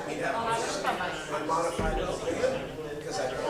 I modified it a little bit because I don't.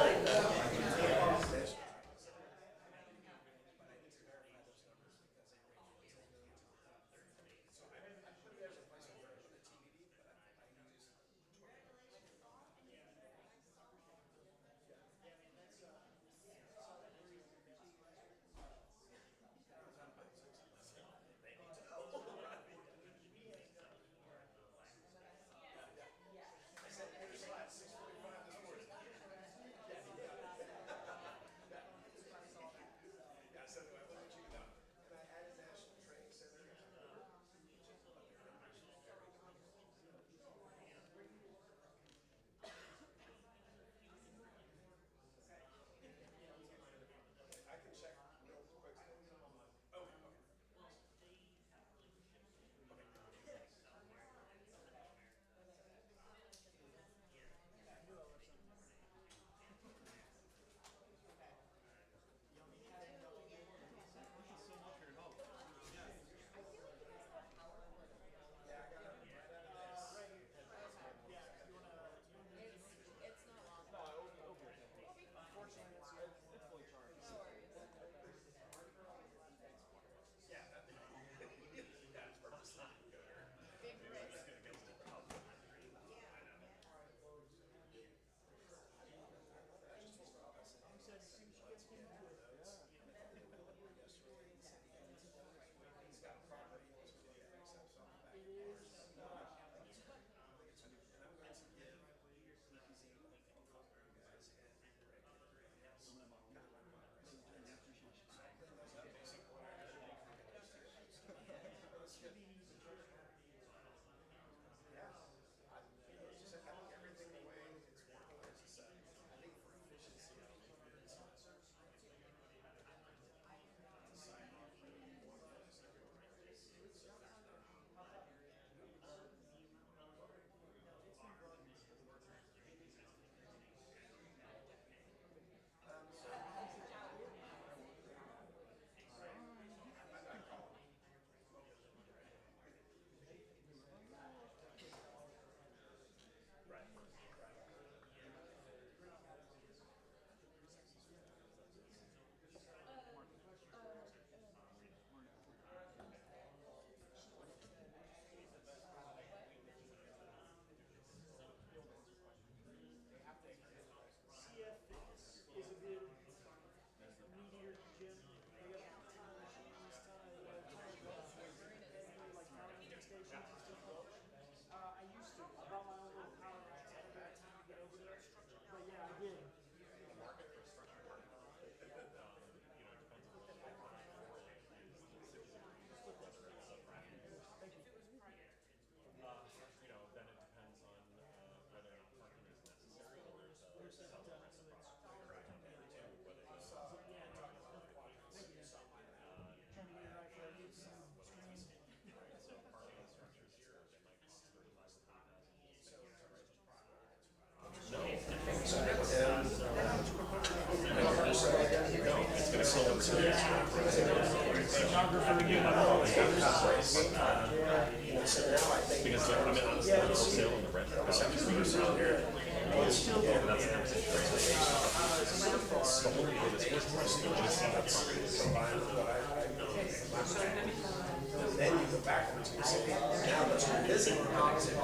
Then you go backwards and say, now let's revisit the concept.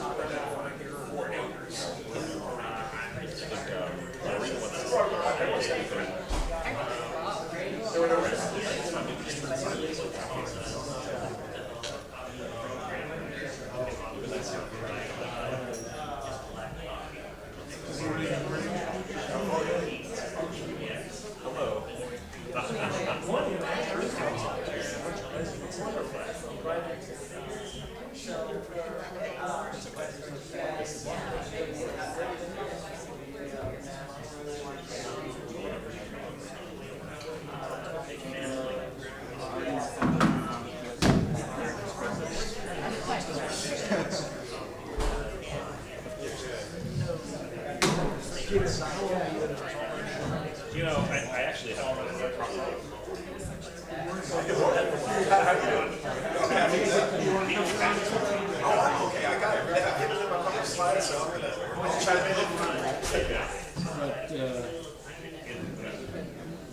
I'm identifying here 4 acres. You know, I actually have a problem. Oh, okay, I got it. Yeah, I put it in my couple slides, so I'll try to make it. But,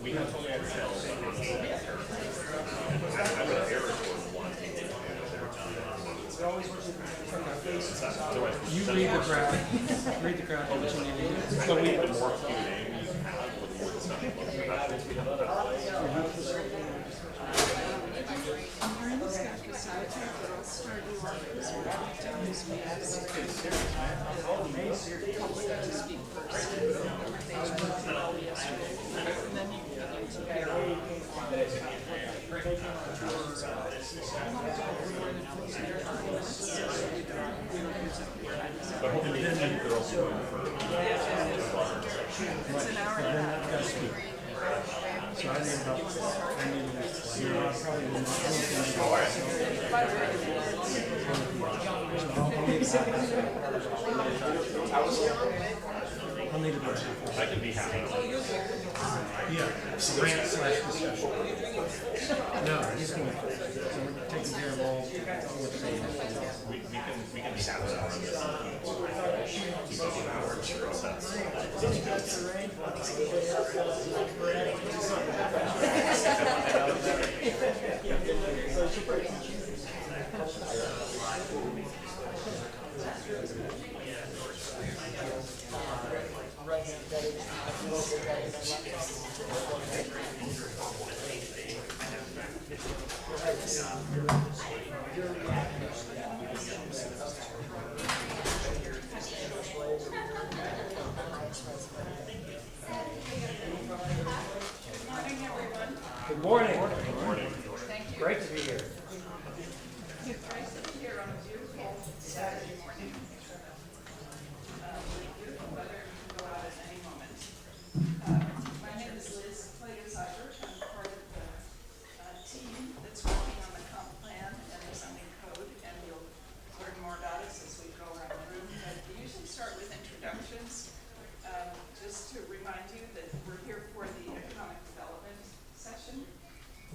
We have totally understand. I would have error for one thing. you read the crowd. Read the crowd. What you need to do. So we have more Q&A we have with more discussion. During this guy facilitator, but I'll start you off this way. To speak first. And then you begin to hear. But hopefully then you could also go in for. It's an hour and a Then half. I've got to speak. So I need help. I need to, probably will I'll need a break. I can be happy. Yeah, grant slash discussion. No, he's going to, so we're taking care of all what they have to do. We can be satisfied. Keep up an hour, sure, that's. Good morning. Good morning. Great to be here. Nice to be here on a beautiful Saturday morning. Beautiful weather, you can go out at any moment. My name is Liz Plater-Zybert. I'm part of the team that's working on the comp plan and the zoning code, and you'll learn more about us as we go around the room. But we usually start with introductions. Just to remind you that we're here for the economic development session.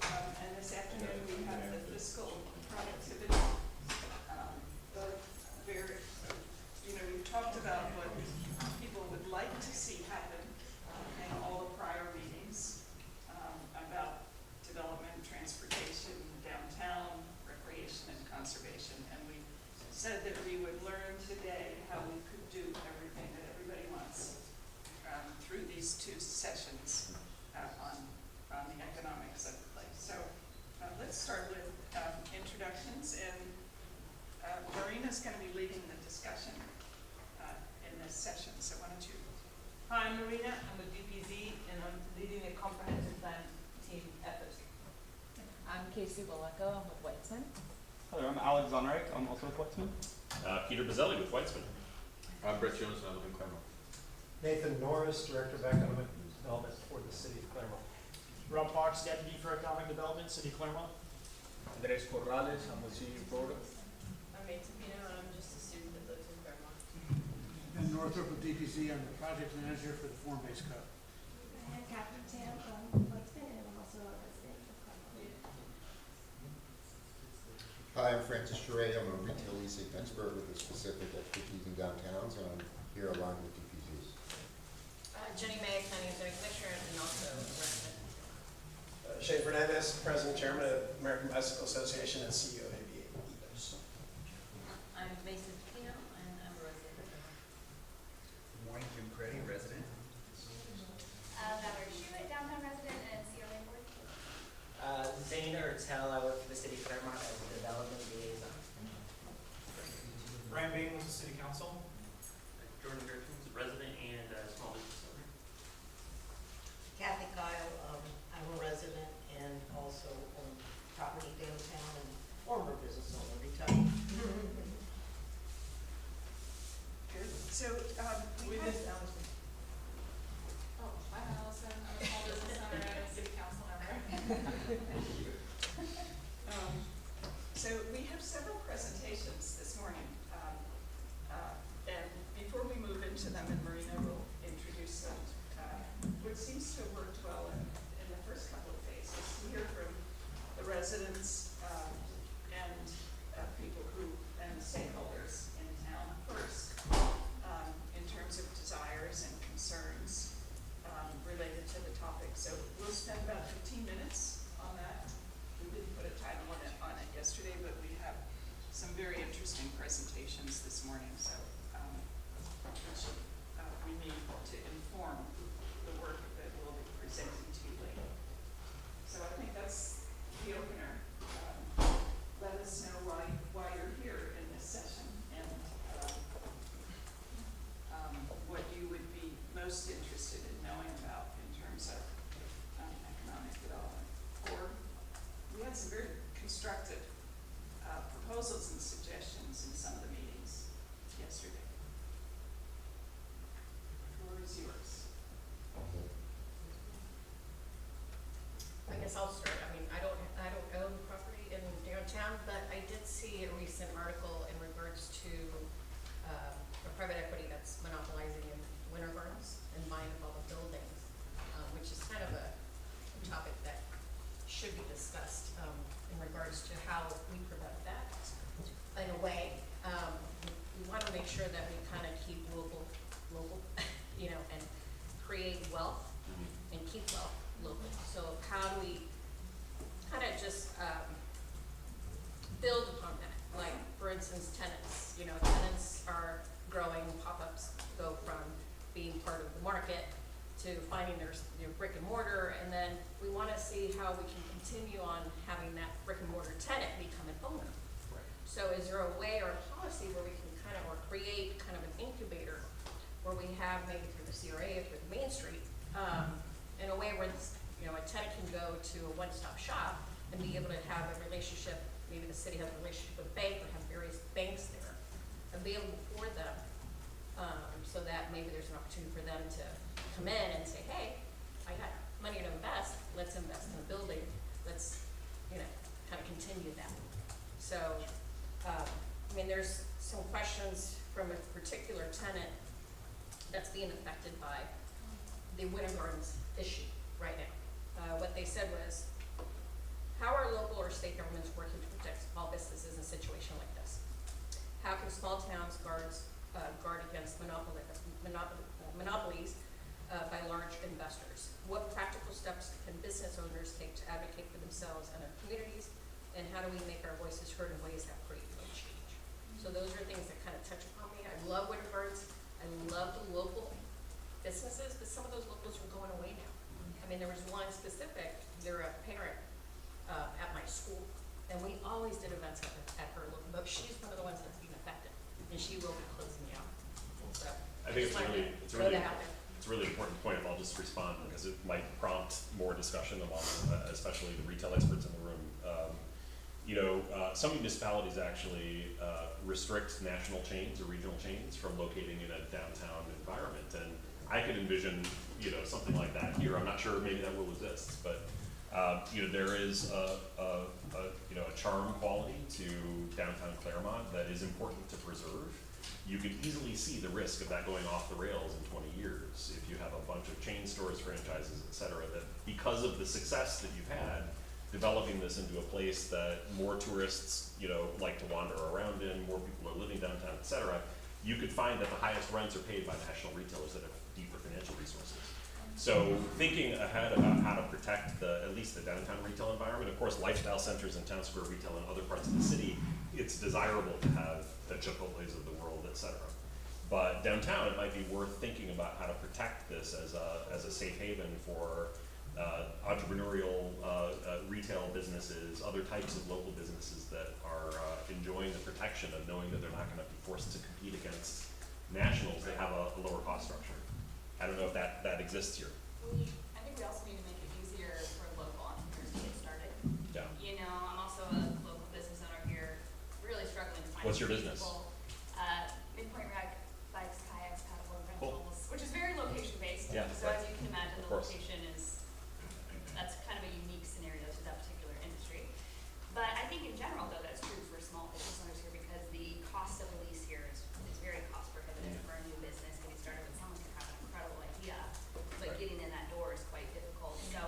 And this afternoon we have the fiscal productivity. We've talked about what people would like to see happen in all the prior meetings about development, transportation, downtown, recreation, and conservation. And we said that we would learn today how we could do everything that everybody wants through these two sessions on the economics of the place. So let's start with introductions, and Marina's going to be leading the discussion in this session. So why don't you? Hi, I'm Marina. I'm with DPZ, and I'm leading a comprehensive plan team effort. I'm Casey Waleko. I'm with Weitzman. Hello, I'm Alex Zonrich. I'm also with Weitzman. Peter Bazzelli with Weitzman. I'm Brett Jones, and I live in Clermont. Nathan Norris, Director of Economic Development for the City of Clermont. Rob Fox, Deputy for Economic Development, City of Clermont. Andres Corrales. I'm with City of Florida. I'm Mason Pino, and I'm just a student that lives in Clermont. And Northrop with DPC, I'm the project manager for the form-based code. I'm Catherine Tam from Weitzman, and I'm also a resident of Clermont. Hi, I'm Francis Charrette. I'm a retail leasing expert with a specific expertise in downtowns, and I'm here along with DPZs. Jenny May, Planning and Zoning Commissioner, and also a resident. Shane Fernandez, President Chairman of American Bicycle Association and CEO of ABA. I'm Mason Pino, and I'm a resident of Clermont. Good morning, Jim Creddy, resident. Valerie Shewitt, downtown resident and COA board. Zane Ertel, I work for the City of Clermont as a development liaison. Ryan Bain with the City Council. Jordan Gertrude's a resident and small business owner. Kathy Kyle, I'm a resident and also own property downtown and former business owner, retired. Good. So we missed Allison. Oh, I'm Allison. I'm a small business owner and a city council member. So we have several presentations this morning, and before we move into them, and Marina will introduce them, what seems to have worked well in the first couple of phases, we hear from see a recent article in regards to a private equity that's monopolizing in winter gardens and buying up all the buildings, which is kind of a topic that should be discussed in regards to how we prevent that. In a way, we want to make sure that we kind of keep local, you know, and create wealth and keep wealth local. So how do we kind of just build upon that? Like, for instance, tenants. You know, tenants are growing, pop-ups go from being part of the market to finding their brick and mortar, and then we want to see how we can continue on having that brick and mortar tenant become an owner. Right. So is there a way or a policy where we can kind of, or create kind of an incubator where we have maybe through the CRA or through the Main Street, in a way where you know, a tenant can go to a one-stop shop and be able to have a relationship, maybe the city has a relationship with a bank or have various banks there available for them, so that maybe there's an opportunity for them to come in and say, hey, I got money to invest, let's invest in a building, let's, you know, kind of continue that. So, I mean, there's some questions from a particular tenant that's being affected by the Winter Gardens issue right now. What they said was, how are local or state governments working to protect small businesses in a situation like this? How can small towns guard against monopolies by large investors? What practical steps can business owners take to advocate for themselves and their communities? And how do we make our voices heard in ways that create real change? So those are things that kind of touch upon me. I love Winter Gardens. I love the local businesses, but some of those locals are going away now. I mean, there was one specific, they're a parent at my school, and we always did events at her local, but she's one of the ones that's being affected, and she will be closing down. So I think it's a really important point. If I'll just respond, because it might prompt more discussion among, especially the retail experts in the room. You know, some municipalities actually restrict national chains or regional chains from locating in a downtown environment, and I could envision, you know, something like that here. I'm not sure maybe that rule exists, but you know, there is you know, a charm quality to downtown Clermont that is important to preserve. You can easily see the risk of that going off the rails in 20 years if you have a bunch of chain stores, franchises, et cetera, that because of the success that you've had, developing this into a place that more tourists, you know, like to wander around in, more people are living downtown, et cetera, you could find that the highest rents are paid by national retailers that have deeper financial resources. So thinking ahead about how to protect at least the downtown retail environment, of course, lifestyle centers and town square retail in other parts of the city, it's desirable to have the Chipotles of the world, et cetera. But downtown, it might be worth thinking about how to protect this as a safe haven for entrepreneurial retail businesses, other types of local businesses that are enjoying the protection of knowing that they're not going to be forced to compete against nationals that have a lower cost structure. I don't know if that exists here. I think we also need to make it easier for local entrepreneurs to get started. Yeah. You know, I'm also a local business owner here, really struggling to find What's your business? people. Midpoint Rec, bikes, kayaks, paddleboard rentals, which is very location based. Yeah, so right. as you can imagine, the location is, that's kind of a unique scenario to that particular industry. But I think in general, though, that's true for small business owners here because the cost of a lease here is very cost prohibitive for a new business. Getting started with someone can have an incredible idea, but getting in that door is quite difficult. So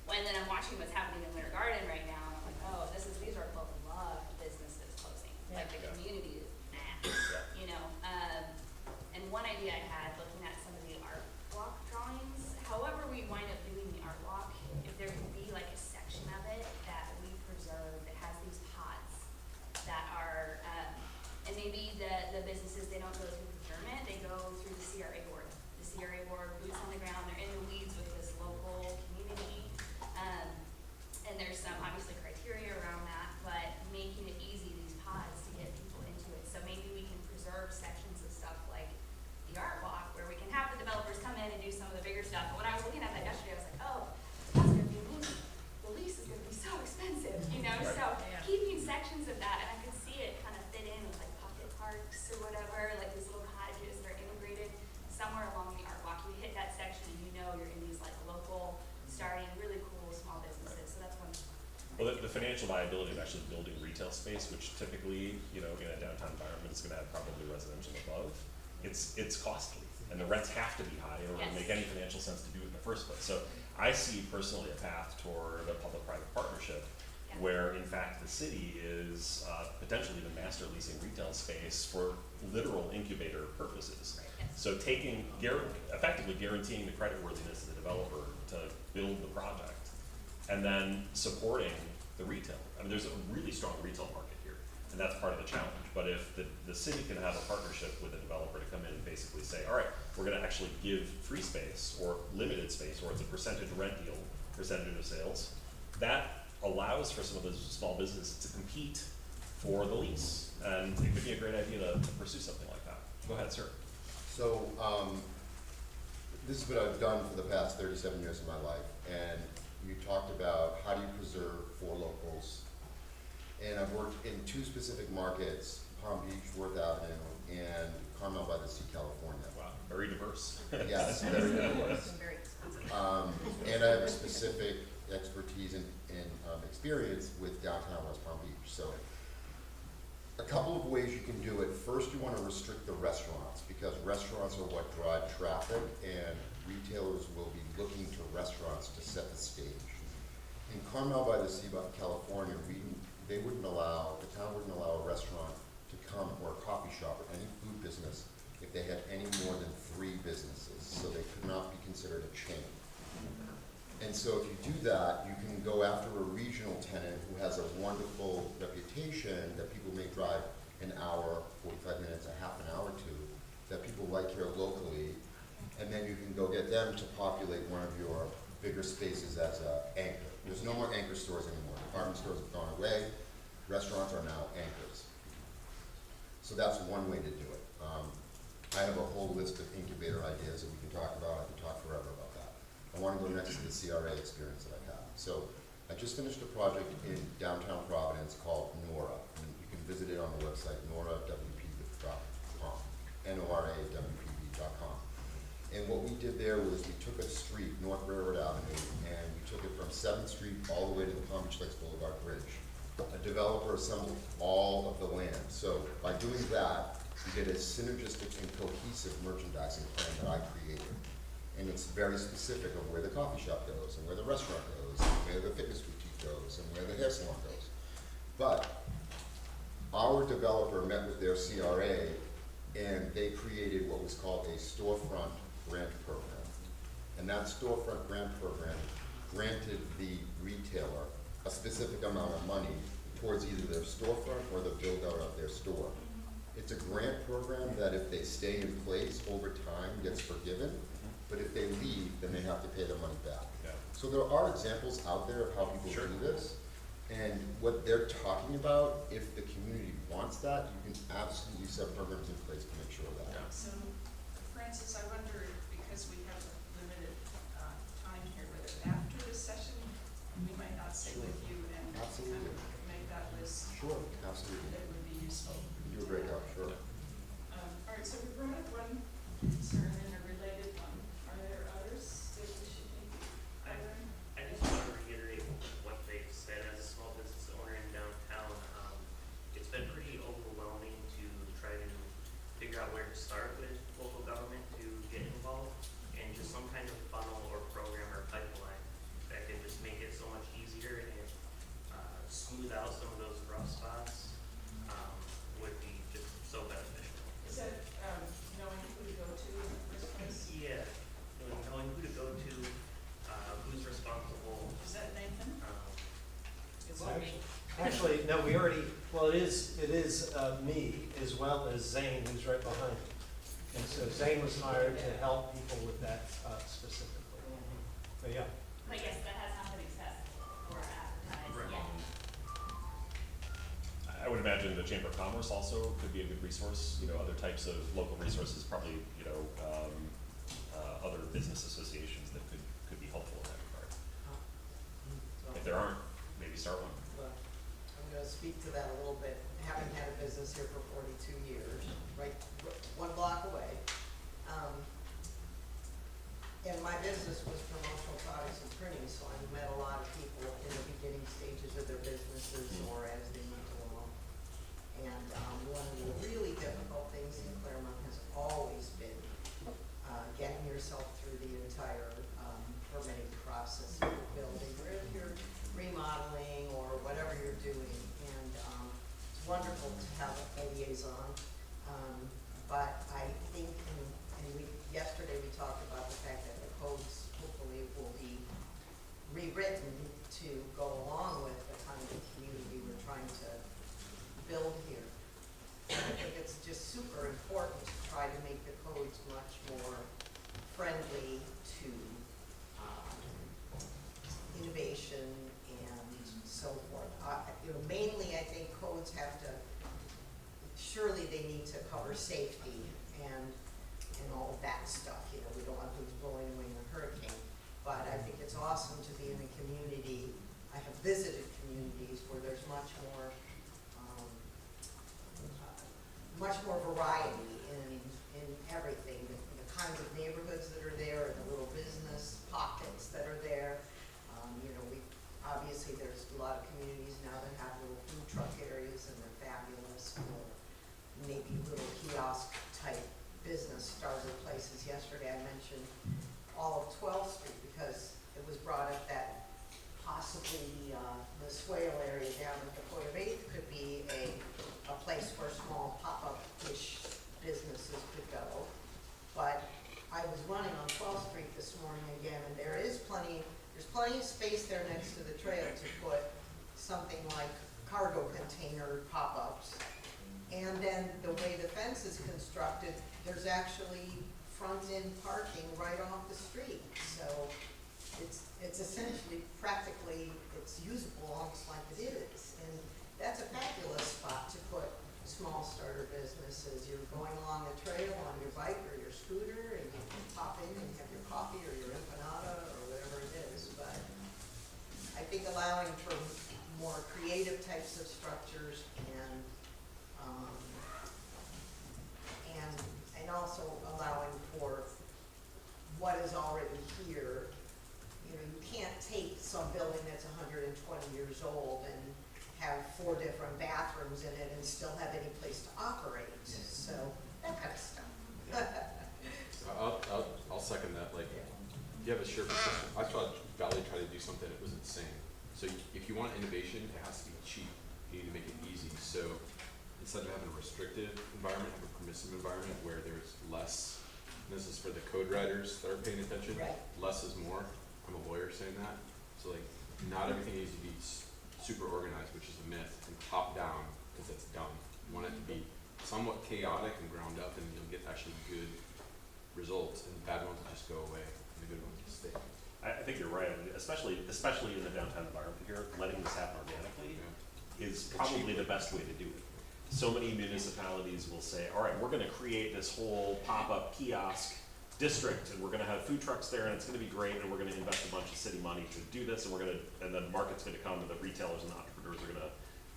when then I'm watching what's happening in Winter Garden right now, I'm like, oh, these are beloved businesses closing. Like the community is financial viability of actually building retail space, which typically, you know, in a downtown environment is gonna have probably residential above, it's costly. And the rents have to be high in order to make any financial sense to do it in the first place. So I see personally a path toward a public-private partnership where in fact the city is potentially even master leasing retail space for literal incubator purposes. So effectively guaranteeing the creditworthiness of the developer to build the project and then supporting the retail. I mean, there's a really strong retail market here, and that's part of the challenge. But if the city can have a partnership with a developer to come in and basically say, all right, we're gonna actually give free space or limited space, or it's a percentage rent deal, percentage of sales, that allows for some of those small businesses to compete for the lease. And it could be a great idea to pursue something like that. Go ahead, sir. So, this is what I've done for the past 37 years of my life, and you talked about how do you preserve for locals. And I've worked in two specific markets, Palm Beach, Worth Avenue, and Clermont by the Sea, California. Wow, very diverse. Yes, very diverse. And I have a specific expertise and experience with downtown West Palm Beach. So a couple of ways you can do it. First, you want to restrict the restaurants, because restaurants are what drive traffic, and retailers will be looking to restaurants to set the stage. In Carmel by the Sea, California, the town wouldn't allow a restaurant to come, or a coffee shop, or any food business, if they had any more than 3 businesses, so they could not be considered a chain. And so if you do that, you can go after a regional tenant who has a wonderful reputation that people may drive an hour, 45 minutes, a half an hour to, that people like here locally, and then you can go get them to populate one of your bigger spaces as an anchor. There's no more anchor stores anymore. Department stores have gone away. Restaurants are now anchors. So that's one way to do it. I have a whole list of incubator ideas that we can talk about. I could talk forever about that. I want to go next to the CRA experience that I have. So I just finished a project in downtown Providence called Nora. And you can visit it on the website, norawp.com, NORAWPB.com. And what we did there was we took a street, North Railroad Avenue, and we took it from 7th Street all the way to the Palm Beach Lakes Boulevard Bridge. A developer assembled all of the land. So by doing that, you get a synergistic and cohesive merchandising plan that I created. And it's very specific of where the coffee shop goes, and where the restaurant goes, and where the fitness boutique goes, and where the hair salon goes. But our developer met with their CRA, and they created what was called a storefront grant program. And that storefront grant program granted the retailer a specific amount of money towards either their storefront or the build out of their store. It's a grant program that if they stay in place over time gets forgiven, but if they leave, then they have to pay the money back. Yeah. So there are examples out there of how people do this, and what they're talking about, if the community wants that, you can absolutely set programs in place to make sure of that. Yeah. So, Francis, I wonder, because we have a limited time here, whether after this session, we might not sit with you and kind Absolutely. of make that list. Sure, absolutely. That would be useful. You do a great job, sure. All right, so we brought up one concern and a related one. Are there others that we should maybe cover? I just want to reiterate what they've said. As a small business owner in downtown, it's been pretty overwhelming to try to figure out where to start with local government to get involved, and just some kind of funnel or program or pipeline that could just make it so much easier and smooth out some of those rough spots would be just so beneficial. Is that knowing who to go to in the first place? Yeah, knowing who to go to, who's responsible. Is that Nathan? It will be. Actually, no, we already, well, it is me as well as Zane, who's right behind me. And so Zane was hired to help people with that specifically. But yeah. But yes, that has not been accessible or advertised yet. I would imagine the Chamber of Commerce also could be a good resource. You know, other types of local resources, probably, you know, other business associations that could be helpful in that regard. If there aren't, maybe start one. Well, I'm gonna speak to that a little bit. Having had a business here for 42 years, right, one block away. And my business was promotional products and printing, so I met a lot of people in the beginning stages of their business. written to go along with the kind of community we're trying to build here. And I think it's just super important to try to make the codes much more friendly to innovation and so forth. Mainly I think codes have to, surely they need to cover safety and all of that stuff. We don't want things blowing away in a hurricane. But I think it's awesome to be in a community. I have visited communities where there's much more variety in everything. The kinds of neighborhoods that are there, and the little business pockets that are there. Obviously there's a lot of communities now that have little food truck areas, and they're fabulous, or maybe little kiosk type business starter places. Yesterday I mentioned all of 12th Street because it was brought up that possibly the Swale area down at the foot of 8th could be a place where small pop-up-ish businesses could go. But I was running on 12th Street this morning again, and there's plenty of space there next to the trail to put something like cargo container pop-ups. And then the way the fence is constructed, there's actually front-end parking right off the street. So it's essentially, practically, it's usable almost like it is. And that's a fabulous spot to put small starter businesses. You're going along the trail on your bike or your scooter, and you can pop in and have your coffee or your empanada or whatever it is. But I think allowing for more creative types of structures and also allowing for what is already here. You can't take some building that's 120 years old and have 4 different bathrooms in it and still have any place to operate. So that kind of stuff. I'll second that. Like, you have a Sherpa system. I saw Valley try to do something that was insane. So if you want innovation, it has to be cheap. You need to make it easy. So instead of having a restrictive environment, have a permissive environment where there's less. This is for the code writers that are paying attention. Right. Less is more. I'm a lawyer saying that. So like, not everything needs to be super organized, which is a myth, and top down, because that's dumb. You want it to be somewhat chaotic and ground up, and you'll get actually good results, and the bad ones will just go away, and the good ones will stay. I think you're right, especially in the downtown environment here, letting this happen organically is probably the best way to do it. So many municipalities will say, all right, we're gonna create this whole pop-up kiosk district, and we're gonna have food trucks there, and it's gonna be great, and we're gonna invest a bunch of city money to do this, and and the market's gonna come, and the retailers and the entrepreneurs are gonna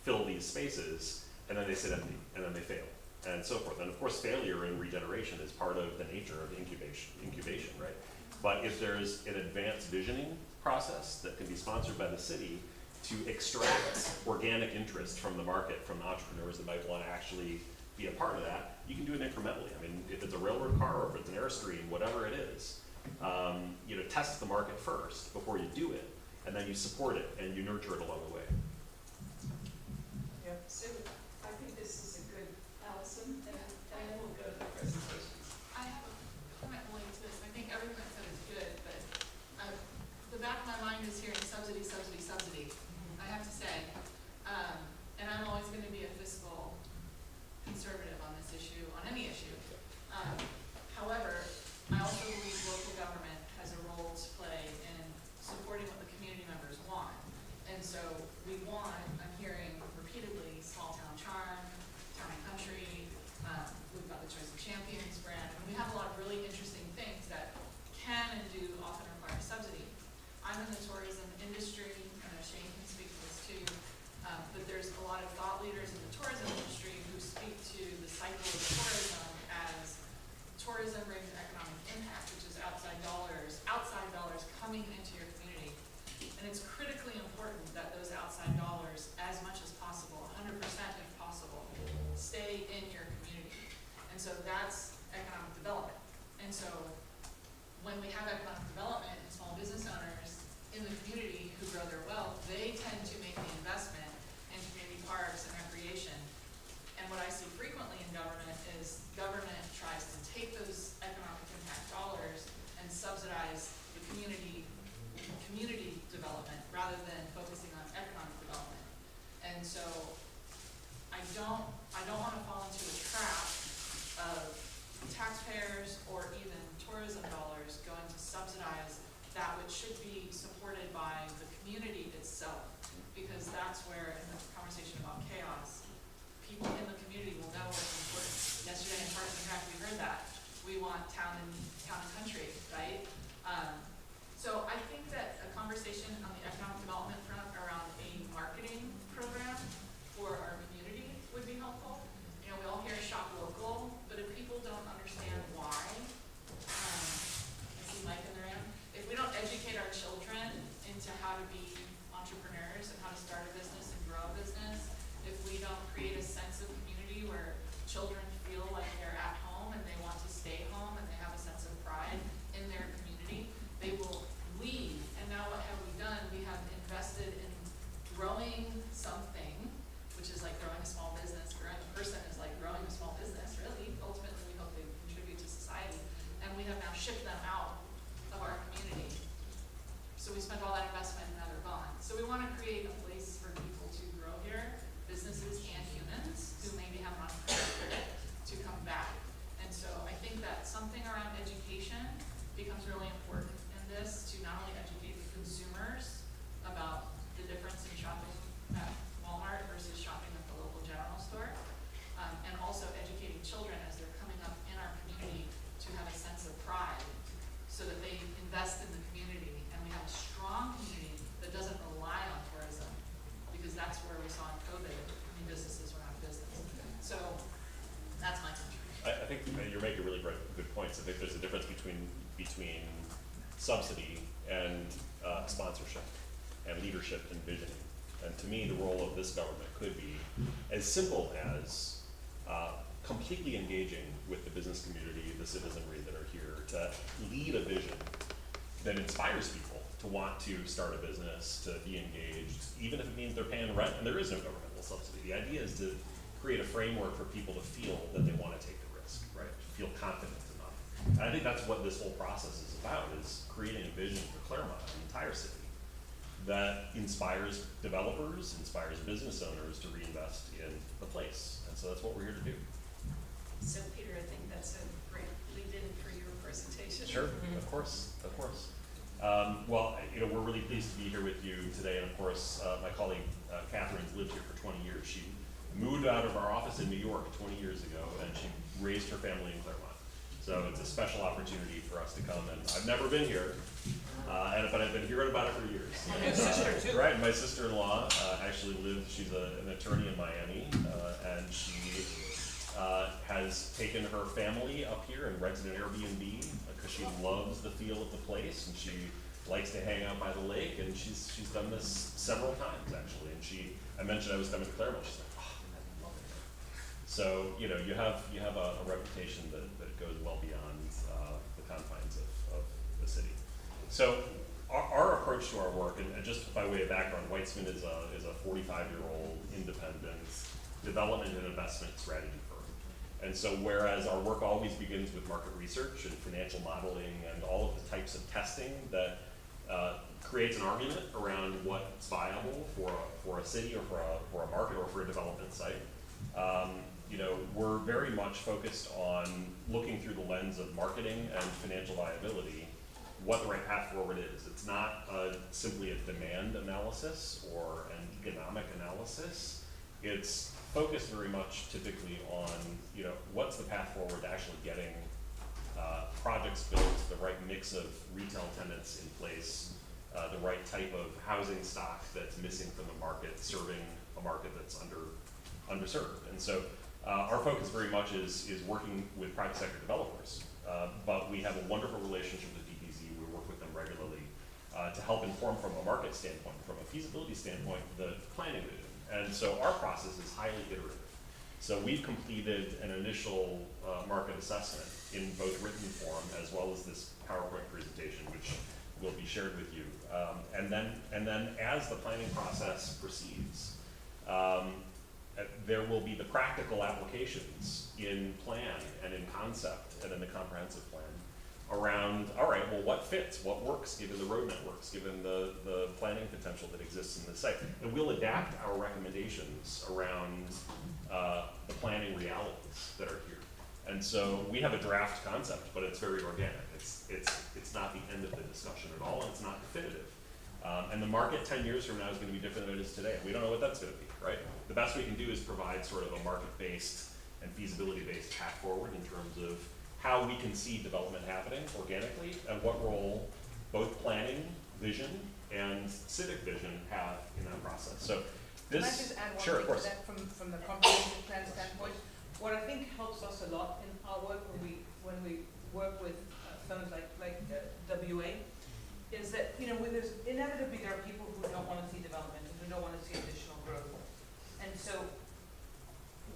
fill these spaces, and then they sit empty, and then they fail, and so forth. And of course, failure in regeneration is part of the nature of incubation, right? But if there's an advanced visioning process that can be sponsored by the city to extract organic interest from the market, from entrepreneurs that might want to actually be a part of that, you can do it incrementally. I mean, if it's a railroad car or if it's an Airstream, whatever it is, test the market first before you do it, and then you support it and you nurture it along the way. Yeah. So I think this is a good, Allison, and then we'll go to the presentation. I have a comment related to this. I think everything I said is good, but the back of my mind is hearing subsidy, subsidy, subsidy. I have to say, and I'm always going to be a fiscal conservative on this issue, on any issue. However, I also believe local government has a role to play in supporting what the community members want. And so we want, I'm hearing repeatedly, small town charm, town and country, we've got the Choice of Champions brand, and we have a lot of really interesting things that can and do often require subsidy. I'm in the tourism industry, I know Shane can speak to this too, but there's a lot of thought leaders in the tourism industry who speak to the cycle of tourism as tourism brings economic impact, which is outside dollars coming into your community. And it's critically important that those outside dollars, as much as possible, 100% if possible, stay in your community. And so that's economic development. And so when we have economic development and small business owners in the community who grow their wealth, they tend to make the investment in community parks and recreation. And what I see frequently in government is government tries to take those economic impact dollars and subsidize the community development And so I don't wanna fall into a trap of taxpayers or even tourism dollars going to subsidize that which should be supported by the community itself. Because that's where, in the conversation about chaos, people in the community will know what's important. Yesterday in Parks and Rec, we heard that. We want town and country, right? So I think that a conversation on the economic development front around a marketing program for our community would be helpful. You know, we all hear shop local, but if people don't understand why, I see Mike in the room, if we don't educate our children into how to be entrepreneurs and how to start a business and grow a business, if we don't create a sense of community where children feel like they're at home and they want to stay home and they have a sense of pride in their community, they will leave. And now what have we done? We have invested in growing something, which is like growing a small business. Growing a person is like growing a small business, really. Ultimately, we hope they contribute to society. And we have now shipped them out of our community. So we spent all that investment and now they're gone. So we want to create a place for people to grow here, businesses and humans who maybe have an entrepreneurial spirit to come back. And so I think that something around education becomes really important in this, to not only educate the consumers about the difference in shopping at Walmart versus shopping at the local general store, and also educating children as they're coming up in our community to have a sense of pride so that they invest in the community and we have a strong community that doesn't rely on tourism, because that's where we saw in COVID, many businesses went out of business. So that's my contribution. I think you're making really good points. I think there's a difference between subsidy and sponsorship and leadership and visioning. And to me, the role of this government could be as simple as completely engaging with the business community, the citizenry that are here, to lead a vision that inspires people to want to start a business, to be engaged, even if it means they're paying rent and there is no governmental subsidy. The idea is to create a framework for people to feel that they want to take the risk, right? To feel confident enough. And I think that's what this whole process is about, is creating a vision for Clermont, the entire city, that inspires developers, inspires business owners to reinvest in the place. And so that's what we're here to do. So Peter, I think that's a great lead-in for your presentation. Sure, of course, of course. Well, you know, we're really pleased to be here with you today, and of course, my colleague Catherine's lived here for 20 years. She moved out of our office in New York 20 years ago, and she raised her family in Clermont. So it's a special opportunity for us to come, and I've never been here, but I've been hearing about it for years. And your sister too. Right, my sister-in-law actually lives, she's an attorney in Miami, and she has taken her family up here and rented an Airbnb because she loves the feel of the place, and she likes to hang out by the lake, and she's done this several times actually. And I mentioned I was coming to Clermont, she's like, oh, I love it. So, you know, you have a reputation that goes well beyond the confines of the city. So our approach to our work, and just by way of background, Weitzman is a 45-year-old independent development and investment strategy firm. And so whereas our work always begins with market research and financial modeling and all of the types of testing that creates an argument around what's viable for a city or for a market or for a development site, you know, we're very much focused on looking through the lens of marketing and financial viability, what the right path forward is. It's not simply a demand analysis or an economic analysis. It's focused very much typically on, you know, what's the path forward to actually getting projects built, the right mix of retail tenants in place, the right type of housing stock that's missing from the market, serving a market that's underserved. And so our focus very much is working with private sector developers, but we have a wonderful relationship with DPZ. We work with them regularly to help inform from a market standpoint, from a feasibility standpoint, the planning vision. And so our process is highly iterative. So we've completed an initial market assessment in both written form as well as this PowerPoint presentation, which will be shared with you. And then as the planning process proceeds, there will be the practical applications in plan and in concept and in the comprehensive plan around, all right, well, what fits, what works, given the road networks, given the planning potential that exists in the site. And we'll adapt our recommendations around the planning realities that are here. And so we have a draft concept, but it's very organic. It's not the end of the discussion at all, and it's not definitive. And the market 10 years from now is going to be different than it is today. We don't know what that's going to be, right? The best we can do is provide sort of a market-based and feasibility-based path forward in terms of how we can see development happening organically and what role both planning, vision, and civic vision have in that process. So this, Can I just add one sure, of thing to course. that from the comprehensive plan standpoint? What I think helps us a lot in our work when we work with firms like WA is that, there's inevitably there are people who don't want to see development and who don't want to see additional growth. And so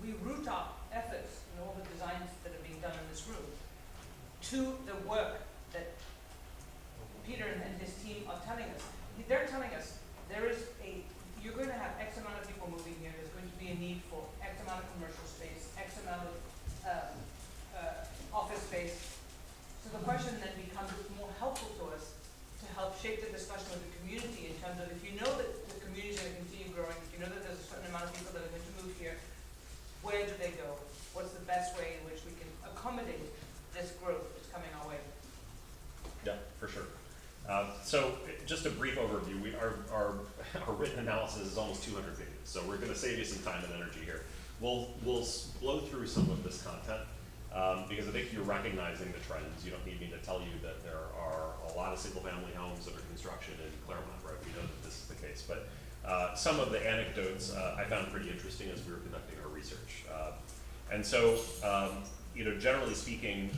we root our efforts and all the designs that are being done in this room to the work that Peter and his team are telling us. They're telling us you're going to have X amount of people moving here, there's going to be a need for X amount of commercial space, X amount of office space. So the question then becomes more helpful to us to help shape the discussion with the community in terms of if you know that the community is going to continue growing, if you know that there's a certain amount of people that are going to move here, where do they go? What's the best way in which we can accommodate this growth that's coming our way? Yeah, for sure. So just a brief overview. Our written analysis is almost 200 pages, so we're going to save you some time and energy here. We'll blow through some of this content because I think you're recognizing the trends. You don't need me to tell you that there are a lot of single-family homes under construction in Clermont, right? We know that this is the case, but some of the anecdotes I found pretty interesting as we were conducting our research. And so, generally speaking,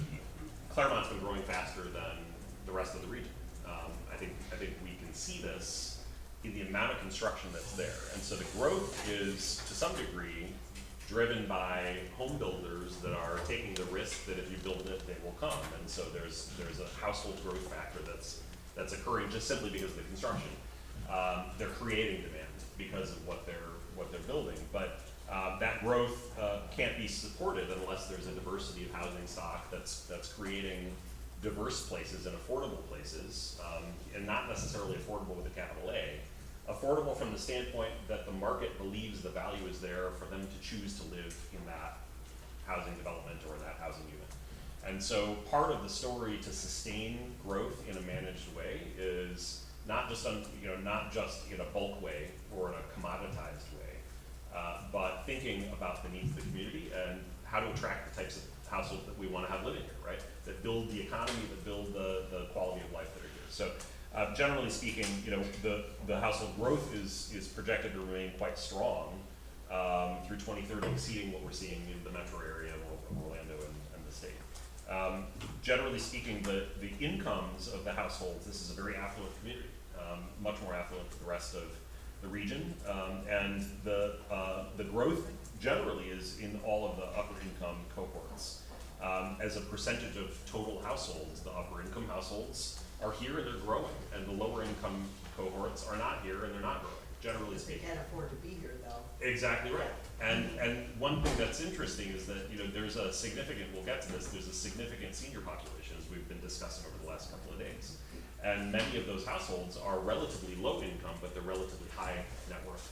Clermont's been growing faster than the rest of the region. I think we can see this in the amount of construction that's there. And so the growth is, to some degree, driven by home builders that are taking the risk that if you build it, they will come. And so there's a household growth factor that's occurring just simply because of the construction. They're creating demand because of what they're building. But that growth can't be supported unless there's a diversity of housing stock that's creating diverse places and affordable places, and not necessarily affordable with a capital A. Affordable from the standpoint that the market believes the value is there for them to choose to live in that housing development or that housing unit. And so part of the story to sustain growth in a managed way is not just in a bulk way or in a commoditized way, but thinking about the needs of the community and how to attract the types of households that we want to have living here, right? That build the economy, that build the quality of life that are here. So generally speaking, the household growth is projected to remain quite strong through 2030, exceeding what we're seeing in the metro area of Orlando and the state. Generally speaking, the incomes of the households, this is a very affluent community, much more affluent than the rest of the region, and the growth generally is in all of the upper income cohorts. As a percentage of total households, the upper income households are here and they're growing, and the lower income cohorts are not here and they're not growing, generally They speaking. can't afford to be here though. Exactly right. And one thing that's interesting is that there's a significant, we'll get to this, there's a significant senior population as we've been discussing over the last couple of days. And many of those households are relatively low income, but they're relatively high net worth.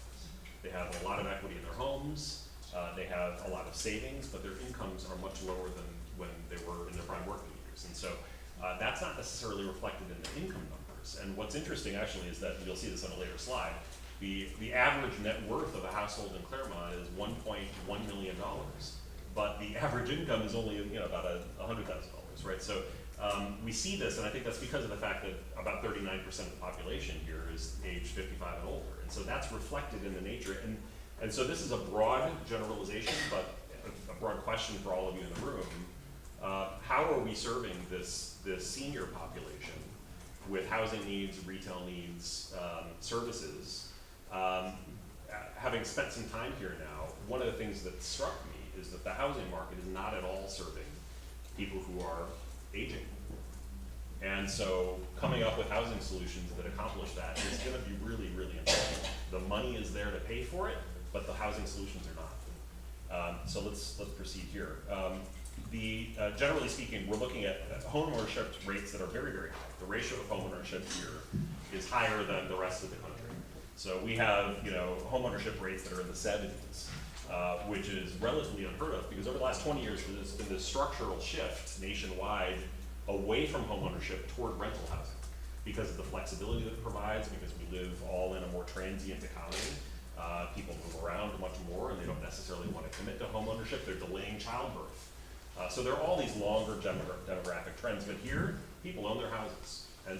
They have a lot of equity in their homes, they have a lot of savings, but their incomes are much lower than when they were in their prime working years. And so that's not necessarily reflected in the income numbers. And what's interesting actually is that, you'll see this on a later slide, the average net worth of a household in Clermont is $1.1 million, but the average income is only about $100,000, right? So we see this, and I think that's because of the fact that about 39% of the population here is age 55 and older, and so that's reflected in the nature. And so this is a broad generalization, but a broad question for all of you in the room. How are we serving this senior population with housing needs, retail needs, services? Having spent some time here now, one of the things that struck me is that the housing market is not at all serving people who are aging. And so coming up with housing solutions that accomplish that is going to be really, really important. The money is there to pay for it, but the housing solutions are not. So let's proceed here. Generally speaking, we're looking at home ownership rates that are very, very high. The ratio of home ownership here is higher than the rest of the country. So we have, home ownership rates that are in the 70s, which is relatively unheard of because over the last 20 years, there's been this structural shift nationwide away from home ownership toward rental housing because of the flexibility that it provides, because we live all in a more transient economy. People move around much more and they don't necessarily want to commit to home ownership. They're delaying childbirth. So there are all these longer demographic trends, but here, people own their houses. And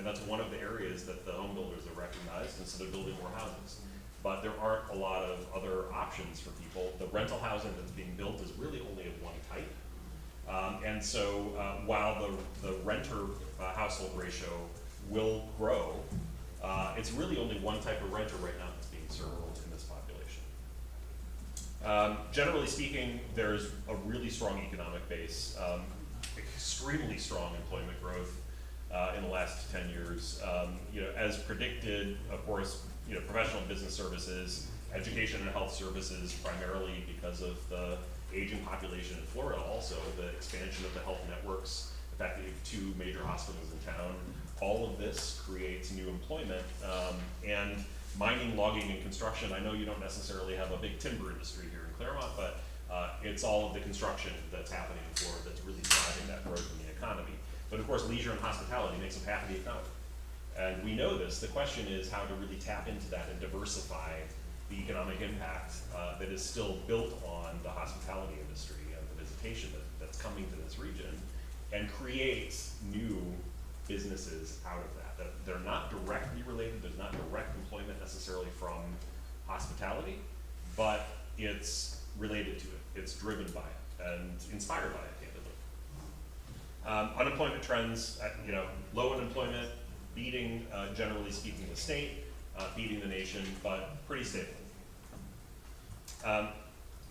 that's one of the areas that the home builders have recognized, and so they're building more houses. But there aren't a lot of other options for people. The rental housing that's being built is really only of one type. While the renter household ratio will grow, it's really only one type of renter right now that's being served in this population. Generally speaking, there's a really strong economic base, extremely strong employment growth in the last 10 years. As predicted, of course, professional and business services, education and health services, primarily because of the aging population in Florida, also the expansion of the health networks, the fact that you have 2 major hospitals in town, all of this creates new employment. And mining, logging, and construction, I know you don't necessarily have a big timber industry here in Clermont, but it's all of the construction that's happening in Florida that's really driving that growth in the economy. But of course, leisure and hospitality makes up half of the economy. And we know this. The question is how to really tap into that and diversify the economic impact that is still built on the hospitality industry and the visitation that's coming to this region, and create new businesses out of that. They're not directly related, there's not direct employment necessarily from hospitality, but it's related to it, it's driven by it, and inspired by it, candidly. Unemployment trends, low unemployment, beating, generally speaking, the state, beating the nation, but pretty stable.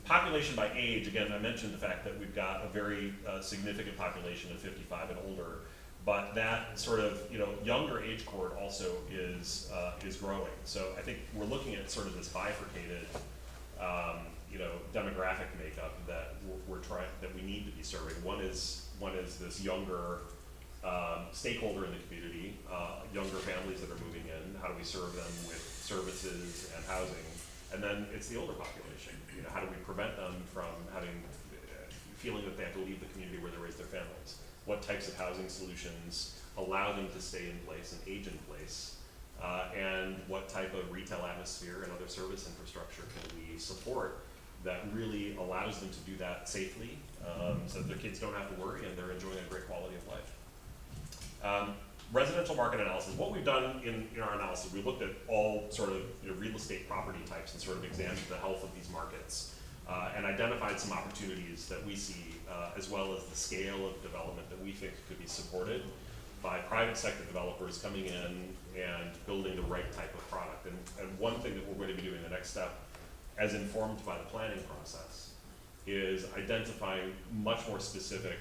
Population by age, again, I mentioned the fact that we've got a very significant population of 55 and older, but that sort of, younger age cohort also is growing. So I think we're looking at sort of this bifurcated, demographic makeup that that we need to be serving. One is this younger stakeholder in the community, younger families that are moving in. How do we serve them with services and housing? And then it's the older population. How do we prevent them from feeling that they have to leave the community where they raise their families? What types of housing solutions allow them to stay in place and age in place? And what type of retail atmosphere and other service infrastructure can we support that really allows them to do that safely, so that their kids don't have to worry and they're enjoying a great quality of life. Residential market analysis. What we've done in our analysis, we looked at all sort of real estate property types and sort of examined the health of these markets and identified some opportunities that we see, as well as the scale of development that we think could be supported by private sector developers coming in and building the right type of product. And one thing that we're going to be doing the next step, as informed by the planning process, is identifying much more specific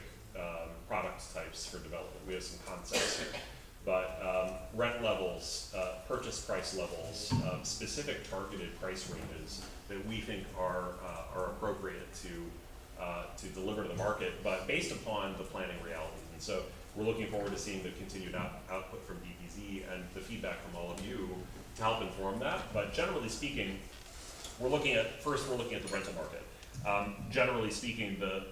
product types for development. We have some concepts here, but rent levels, purchase price levels, specific targeted price ranges that we think are appropriate to deliver to the market, but based upon the planning realities. And so we're looking forward to seeing the continued output from DPZ and the feedback from all of you to help inform that. But generally speaking, we're looking at the rental market. Generally speaking, the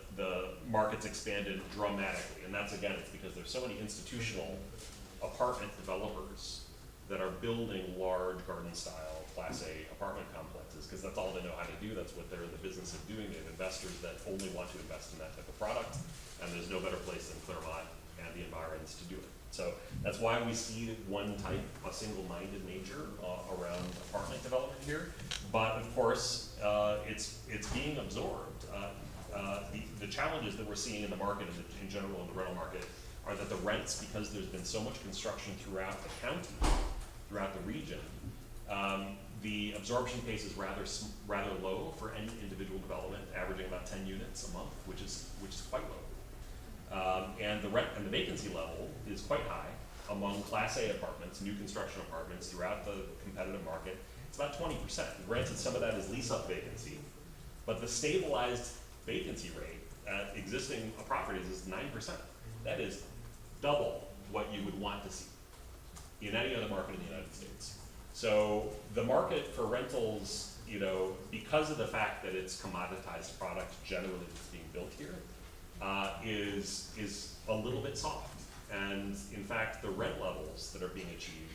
market's expanded dramatically, and that's, again, it's because there's so many institutional apartment developers that are building large garden-style Class A apartment complexes, because that's all they know how to do. That's what they're in the business of doing. They have investors that only want to invest in that type of product, and there's no better place than Clermont and the environs to do it. So that's why we see one type, a single-minded nature around apartment development here. But of course, it's being absorbed. The challenges that we're seeing in the market, in general in the rental market, are that the rents, because there's been so much construction throughout the county, throughout the region, the absorption pace is rather low for any individual development, averaging about 10 units a month, which is quite low. And the vacancy level is quite high among Class A apartments, new construction apartments throughout the competitive market. It's about 20%. Granted, some of that is lease-up vacancy, but the stabilized vacancy rate at existing properties is 9%. That is double what you would want to see in any other market in the United States. So the market for rentals, you know, because of the fact that it's commoditized product generally that's being built here, is a little bit soft. And in fact, the rent levels that are being achieved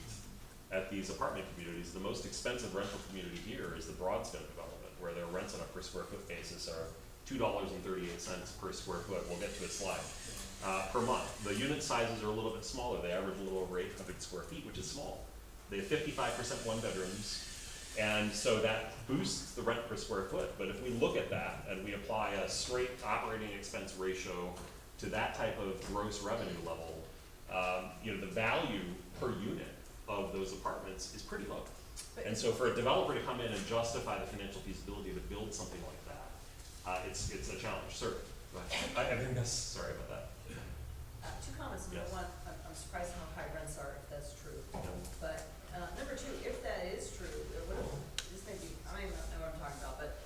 at these apartment communities, the most expensive rental community here is the Broadstone development, where their rents on a per square foot basis are $2.38 per square foot. We'll get to a slide. Per month. The unit sizes are a little bit smaller. They average a little over 800 square feet, which is small. They have 55% one bedrooms, and so that boosts the rent per square foot. But if we look at that and we apply a straight operating expense ratio to that type of gross revenue level, you know, the value per unit of those apartments is pretty low. And so for a developer to come in and justify the financial feasibility to build something like that, it's a challenge. Sir, go ahead. I think that's, sorry about that. Two comments. Number Yes. one, I'm surprised how high rents are, if that's true. But number two, if that is true, what if, this may be, I don't even know what I'm talking about, but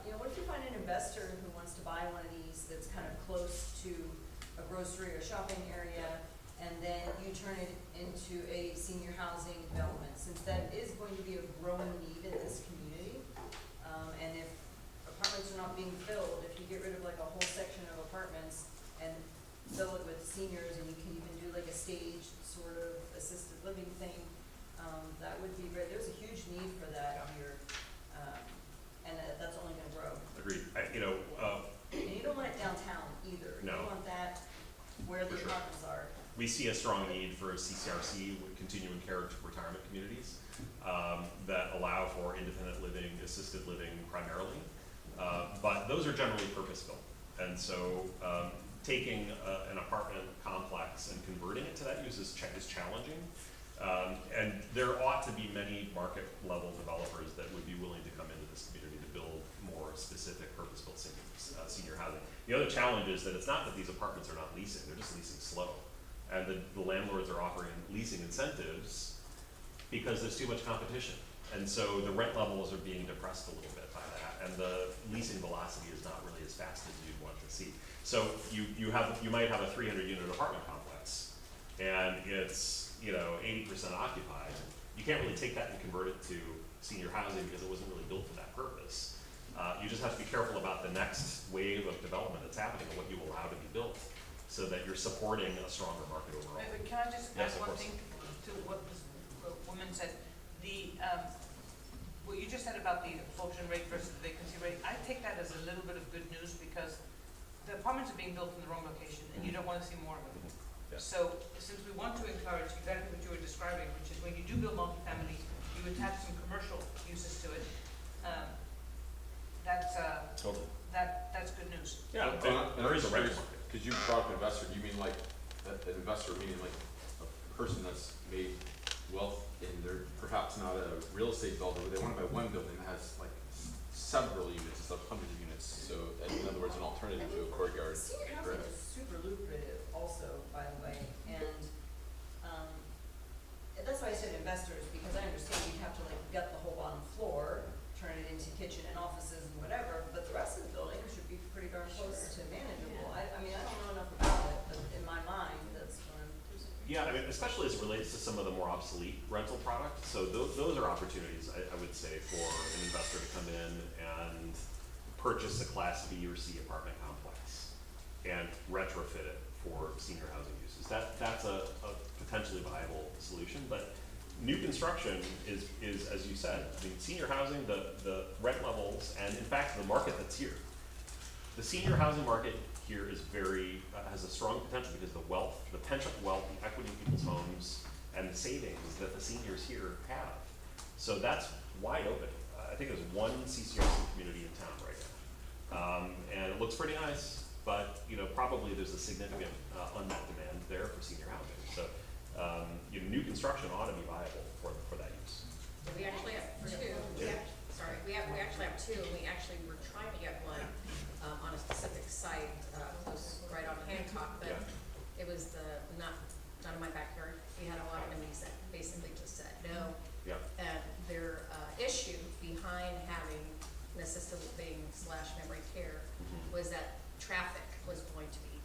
you know, what if you find an investor who wants to buy one of these that's kind of close to a grocery or shopping area, and then you turn it into a senior housing development, since that is going to be a growing need in this community, and if apartments are not being filled, if you get rid of like a whole section of apartments and fill it with seniors, and you can even do like a staged sort of assisted living thing, that would be great. There's a huge need for that here, and that's only gonna grow. Agreed. And you don't want it downtown either. No. You want that where the For sure. apartments are. We see a strong need for CCRC, with continuing care retirement communities, that allow for independent living, assisted living primarily. But those are generally purpose-built. And so taking an apartment complex and converting it to that use is challenging. And there ought to be many market level developers that would be willing to come into this community to build more specific purpose-built senior housing. The other challenge is that it's not that these apartments are not leasing, they're just leasing slow. And the landlords are offering leasing incentives because there's too much competition. And so the rent levels are being depressed a little bit by that, and the leasing velocity is not really as fast as you'd want to see. So you might have a 300 unit apartment complex, and it's, you know, 80% occupied. You can't really take that and convert it to senior housing because it wasn't really built for that purpose. You just have to be careful about the next wave of development that's happening and what you allow to be built, so that you're supporting a stronger market overall. Wait, can I just Yes, add of one course. thing to what this woman said? What you just said about the absorption rate versus the vacancy rate, I take that as a little bit of good news, because the apartments are being built in the wrong location, and you don't want to see more of them. Yeah. So since we want to encourage exactly what you were describing, which is when you do build multifamily, you attach some commercial uses to it. Totally. That's good news. Yeah, And there is a rental curious, market. because you brought up investor, do you mean like, an investor, meaning like a person that's made wealth and they're perhaps not a real estate developer, but they wanna buy one building that has like several units, instead of hundreds of units, so in other words, an alternative to a courtyard. Senior housing is super lucrative also, by the way, and that's why I said investors, because I understand you'd have to like gut the whole bottom floor, turn it into kitchen and offices and whatever, but the rest of the building should be pretty darn close to manageable. I mean, I don't know enough about it, but in my mind, that's what I'm. Yeah, I mean, especially as it relates to some of the more obsolete rental products. So those are opportunities, I would say, for an investor to come in and purchase a Class B or C apartment complex and retrofit it for senior housing uses. That's a potentially viable solution, but new construction is, as you said, I mean, senior housing, the rent levels, and in fact, the market that's here. The senior housing market here is has a strong potential because the wealth, the pent-up wealth, the equity in people's homes, and the savings that the seniors here have. So that's wide open. I think there's one CCRC community in town right now. And it looks pretty nice, but, you know, probably there's a significant unmet demand there for senior housing. So, you know, new construction ought to be viable for that use. We actually have two. Yeah. We actually have two, and we actually were trying to get one on a specific site, close right on Hancock, but it was not in my backyard. We had a lot of enemies that basically just said no. Yeah. And their issue behind having an assisted living / memory care was that traffic was going to be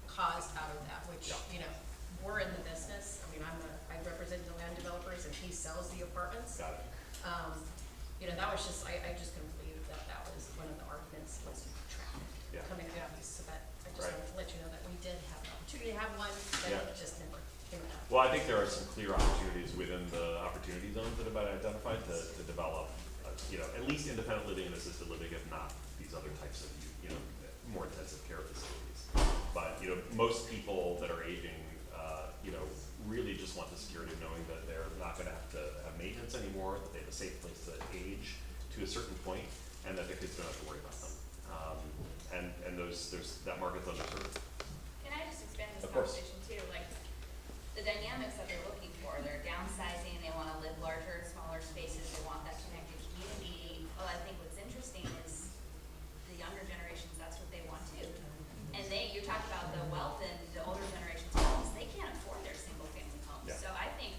caused out of that, which, you know, we're in the business. I mean, I represent the land developers and he sells the apartments. Got it. You know, that was just, I just couldn't believe that was one of the arguments was traffic coming out of this. So that, I just wanted to let you know that we did have an opportunity to have one, but it just never came out. Well, I think there are some clear opportunities within the opportunity zones that have been identified to develop, you know, at least independent living and assisted living, if not these other types of, you know, more intensive care facilities. But, you know, most people that are aging, you know, really just want the security of knowing that they're not gonna have to have maintenance anymore, that they have a safe place to age to a certain point, and that their kids don't have to worry about them. And that market's underserved. Can I just expand this Of course. conversation too? Like, the dynamics that they're looking for, they're downsizing, they wanna live larger, smaller spaces, they want that connected community. Well, I think what's interesting is the younger generations, that's what they want too. And you talk about the wealth in the older generation's homes, they can't afford their single family homes. Yeah. So I think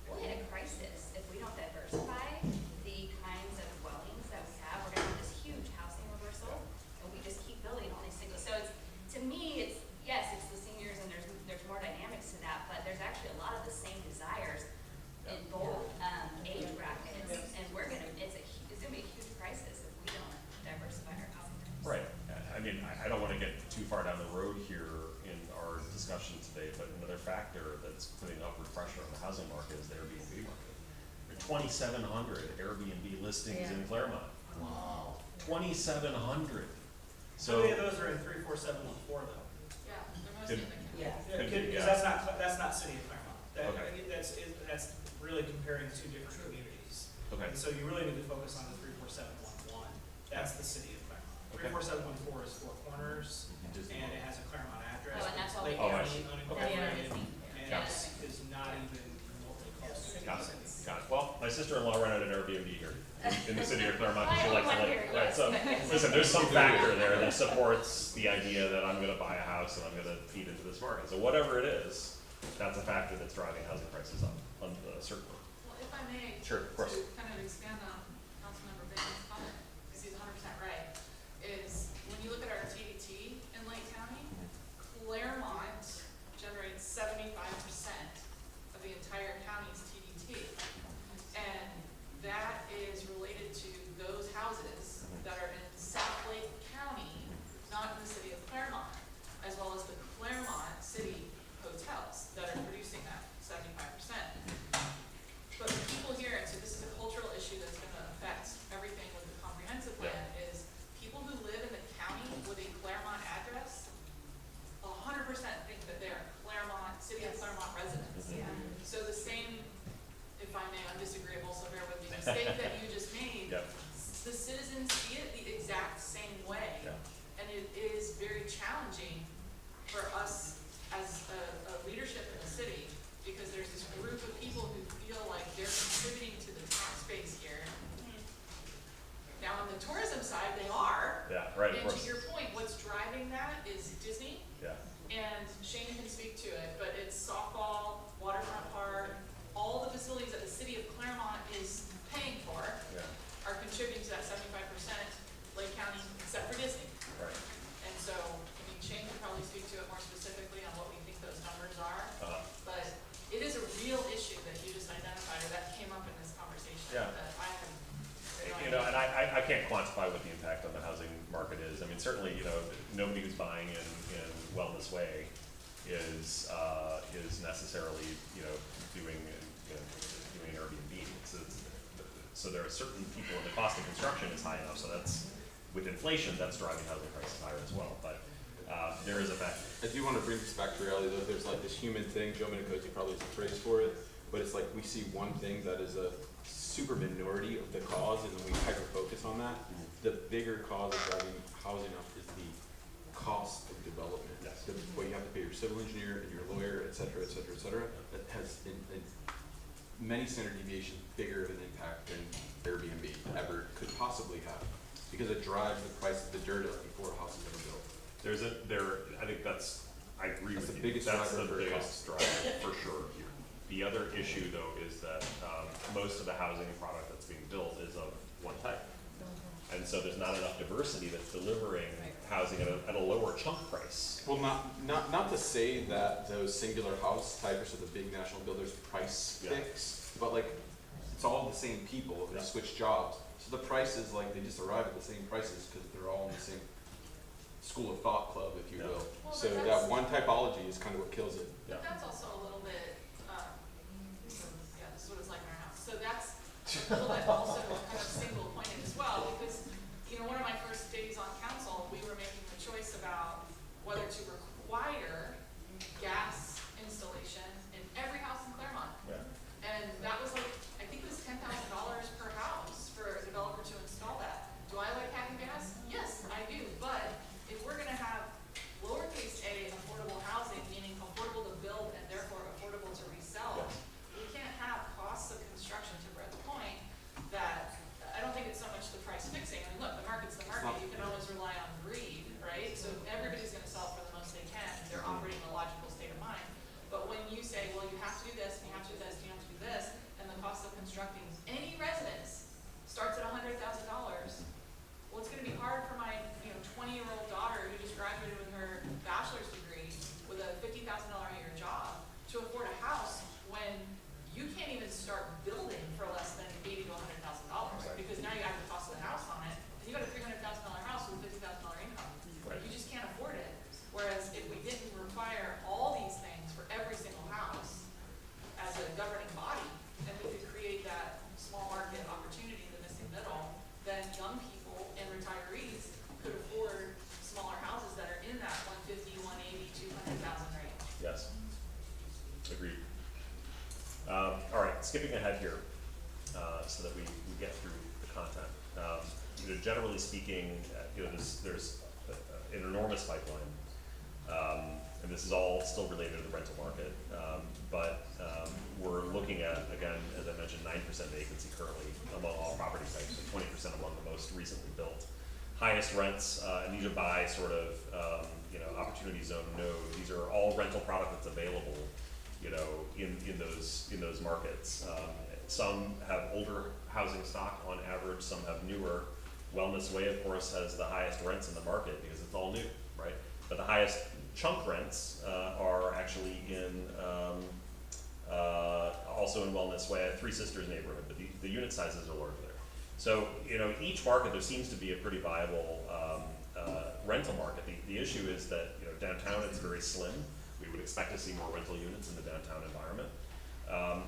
we'll hit a crisis if we don't diversify the kinds of dwellings that we have. We're gonna have this huge housing reversal, and we just keep building all these singles. So to me, it's the seniors, and there's more dynamics to that, but there's actually a lot of the same desires in both age brackets, and it's gonna be a huge crisis if we don't diversify our housing types. Right. I mean, I don't wanna get too far down the road here in our discussion today, but another factor that's putting upward pressure on the housing market is the Airbnb market. There are 2,700 Airbnb listings in Clermont. Wow. 2,700. How many of those are in 34714 though? Yeah, they're mostly in the county. Because that's not city of Clermont. That's really comparing two different communities. Okay. And so you really need to focus on the 34711. That's the city of Clermont. 34714 is Four Corners, and it has a Clermont address. Oh, and that's all Lake they do. County unincorporated, and Yeah. is not even remotely close to Got the it, city. got it. Well, my sister-in-law rented an Airbnb here in the city of Clermont. I She own likes one to here, right, yes. so, listen, there's some factor there that supports the idea that I'm gonna buy a house and I'm gonna feed into this market. So whatever it is, that's a factor that's driving housing prices up, certainly. Well, if I may, Sure, of course. to kind of expand on Councilmember Bacon's comment, because he's 100% right, is when you look at our TDT in Lake County, Clermont generates 75% of the entire county's TDT. And that is related to those houses that are in South Lake County, not in the city of Clermont, as well as the Clermont city hotels that are producing that 75%. But the people here, and so this is a cultural issue that's gonna affect everything with the comprehensive plan, is people who live in the county with a Clermont address, 100% think that they're Clermont, city of Clermont residents. Yeah. So the same, if I may, I'm disagreeable, so bear with me, mistake that you just made, Yep. the citizens see it the exact same way. Yeah. And it is very challenging for us as a leadership in the city, because there's this group of people who feel like they're contributing to the tax base here. Now, on the tourism side, they are. Yeah, right, of And course. to your point, what's driving that is Disney, Yeah. and Shane can speak to it, but it's softball, waterfront park, all the facilities that the city of Clermont is paying for Yeah. are contributing to that 75% Lake County, except for Disney. Right. And so, I mean, Shane can probably speak to it more specifically on what we think those numbers are. But it is a real issue that you just identified, or that came up in this conversation, Yeah. that I have. You know, and I can't quantify what the impact on the housing market is. I mean, certainly, you know, nobody who's buying in Wellness Way is necessarily, you know, doing Airbnb. So there are certain people, and the cost of construction is high enough, so that's, with inflation, that's driving housing prices higher as well. But there is a fact. I do want to bring this back to reality, though. There's like this human thing. Joe Minicotti probably has a phrase for it, but it's like we see one thing that is a super minority of the cause, and then we hyper focus on that. The bigger cause of driving housing up is the cost of development. Yes. What you have to pay your civil engineer and your lawyer, et cetera, et cetera, et cetera. That has in many standard deviations bigger of an impact than Airbnb ever could possibly have, because it drives the price of the dirt up before a house is ever built. I think I agree with you. The biggest That's driver the for biggest driver for sure here. The other issue though is that most of the housing product that's being built is of one type. And so there's not enough diversity that's delivering housing at a lower chunk price. Well, not to say that those singular house types or the big national builders price Yeah. fix, but like, it's all the same people who Yeah. switch jobs. So the prices, like, they just arrive at the same prices because they're all in the same school of thought club, if you Yeah. will. Well, So but that that's- one typology is kind of what kills it. But that's also a little bit, yeah, this is what it's like in our house. So that's a little bit also kind of single pointed as well, because, you know, one of my first days on council, we were making the choice about whether to require gas installation in every house in Clermont. Yeah. And that was like, I think it was $10,000 per house for a developer to install that. Do I like having gas? Yes, I do, but if we're gonna have lowercase a affordable housing, meaning affordable to build and therefore affordable to resell, we can't have costs of construction, to Brett's point, that, I don't think it's so much the price fixing. I mean, look, the market's the market, you can always rely on greed, right? So everybody's gonna sell for the most they can, and they're operating in a logical state of mind. But when you say, well, you have to do this, and you have to do this, and you have to do this, and the cost of constructing any residence starts at $100,000, well, it's gonna be hard for my, 20-year-old daughter who just graduated with her bachelor's degree with a $50,000 a year job to afford a house when you can't even start building for less than $80,000 to $100,000, because now you add the cost of the house on it, and you got a $300,000 house with a $50,000 income. Right. You just can't afford it. Whereas if we didn't require all these things for every single house as a governing body, and we could create that small market opportunity in the missing middle, then young people and retirees could afford smaller houses that are in that 150, 180, 200,000 range. Yes. Agreed. All right, skipping ahead here, so that we get through the content. Generally speaking, there's an enormous pipeline, and this is all still related to the rental market, but we're looking at, again, as I mentioned, 9% vacancy currently among all property types, so 20% among the most recently built. Highest rents, and these are by sort of, opportunity zone node. These are all rental product that's available, in those markets. Some have older housing stock on average, some have newer. Wellness Way, of course, has the highest rents in the market because it's all new, right? But the highest chunk rents are actually in, also in Wellness Way, Three Sisters neighborhood, but the unit sizes are larger there. So, each market, there seems to be a pretty viable rental market. The issue is that, downtown it's very slim. We would expect to see more rental units in the downtown environment. I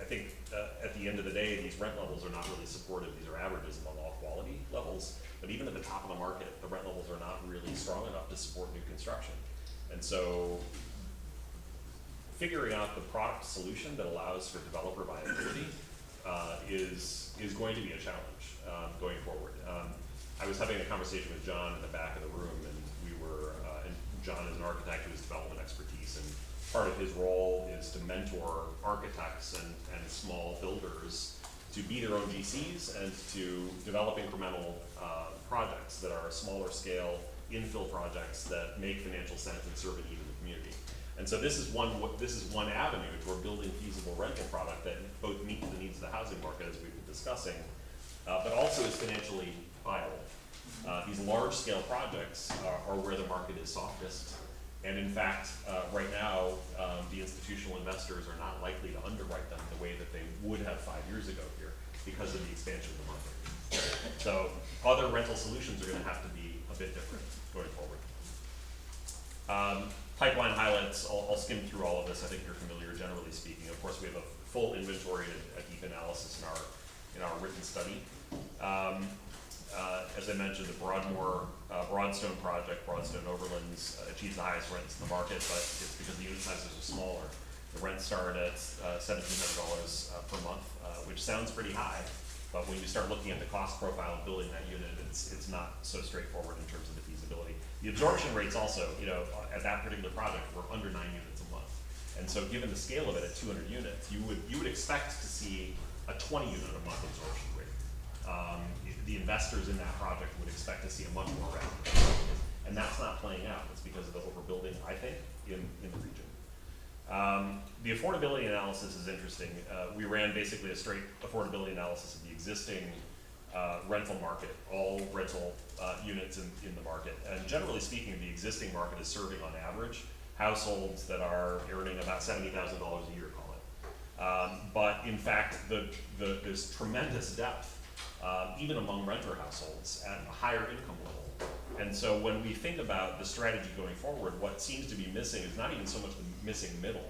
think at the end of the day, these rent levels are not really supportive. These are averages among all quality levels. But even at the top of the market, the rent levels are not really strong enough to support new construction. And so figuring out the product solution that allows for developer viability is going to be a challenge going forward. I was having a conversation with John in the back of the room, and and John is an architect who has development expertise, and part of his role is to mentor architects and small builders to be their own GCs and to develop incremental projects that are smaller scale infill projects that make financial sense and serve a need in the community. And so this is one avenue toward building feasible rental product that both meets the needs of the housing market, as we've been discussing, but also is financially viable. These large scale projects are where the market is softest. And in fact, right now, the institutional investors are not likely to underwrite them the way that they would have 5 years ago here because of the expansion of the market. So other rental solutions are gonna have to be a bit different going forward. Pipeline highlights, I'll skim through all of this. I think you're familiar, generally speaking. Of course, we have a full inventory and a deep analysis in our written study. As I mentioned, the Broadstone project, Broadstone Overlands, achieves the highest rents in the market, but it's because the unit sizes are smaller. The rents start at $1,700 per month, which sounds pretty high, but when you start looking at the cost profile of building that unit, it's not so straightforward in terms of the feasibility. The absorption rates also, at that particular project were under 9 units a month. And so given the scale of it at 200 units, you would expect to see a 20 unit a month absorption rate. The investors in that project would expect to see a much more rapid growth. And that's not playing out. It's because of the overbuilding, I think, in the region. The affordability analysis is interesting. We ran basically a straight affordability analysis of the existing rental market, all rental units in the market. And generally speaking, the existing market is serving on average households that are earning about $70,000 a year, call it. But in fact, there's tremendous depth, even among renter households at a higher income level. And so when we think about the strategy going forward, what seems to be missing is not even so much the missing middle,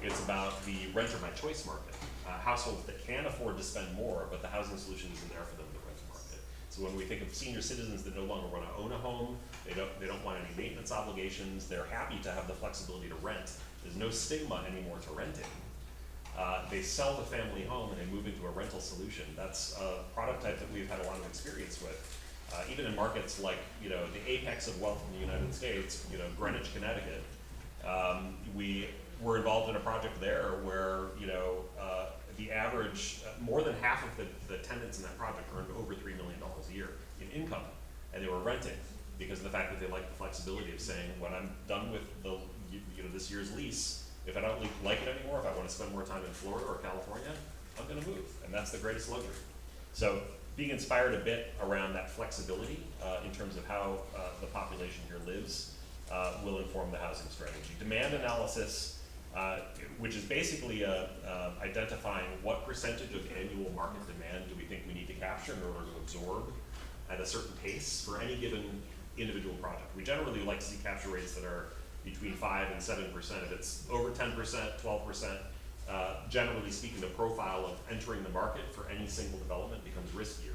it's about the renter by choice market. Households that can afford to spend more, but the housing solution isn't there for them in the rental market. So when we think of senior citizens that no longer want to own a home, they don't want any maintenance obligations, they're happy to have the flexibility to rent. There's no stigma anymore to renting. They sell the family home and they move into a rental solution. That's a product type that we've had a lot of experience with. Even in markets like, the apex of wealth in the United States, Greenwich, Connecticut, we were involved in a project there where, the average, more than half of the tenants in that project earned over $3 million a year in income, and they were renting because of the fact that they liked the flexibility of saying, when I'm done with this year's lease, if I don't like it anymore, if I want to spend more time in Florida or California, I'm going to move, and that's the greatest luxury. So being inspired a bit around that flexibility in terms of how the population here lives will inform the housing strategy. Demand analysis, which is basically identifying what percentage of annual market demand do we think we need to capture in order to absorb at a certain pace for any given individual project. We generally like to see capture rates that are between 5 and 7%. If it's over 10%, 12%, generally speaking, the profile of entering the market for any single development becomes riskier.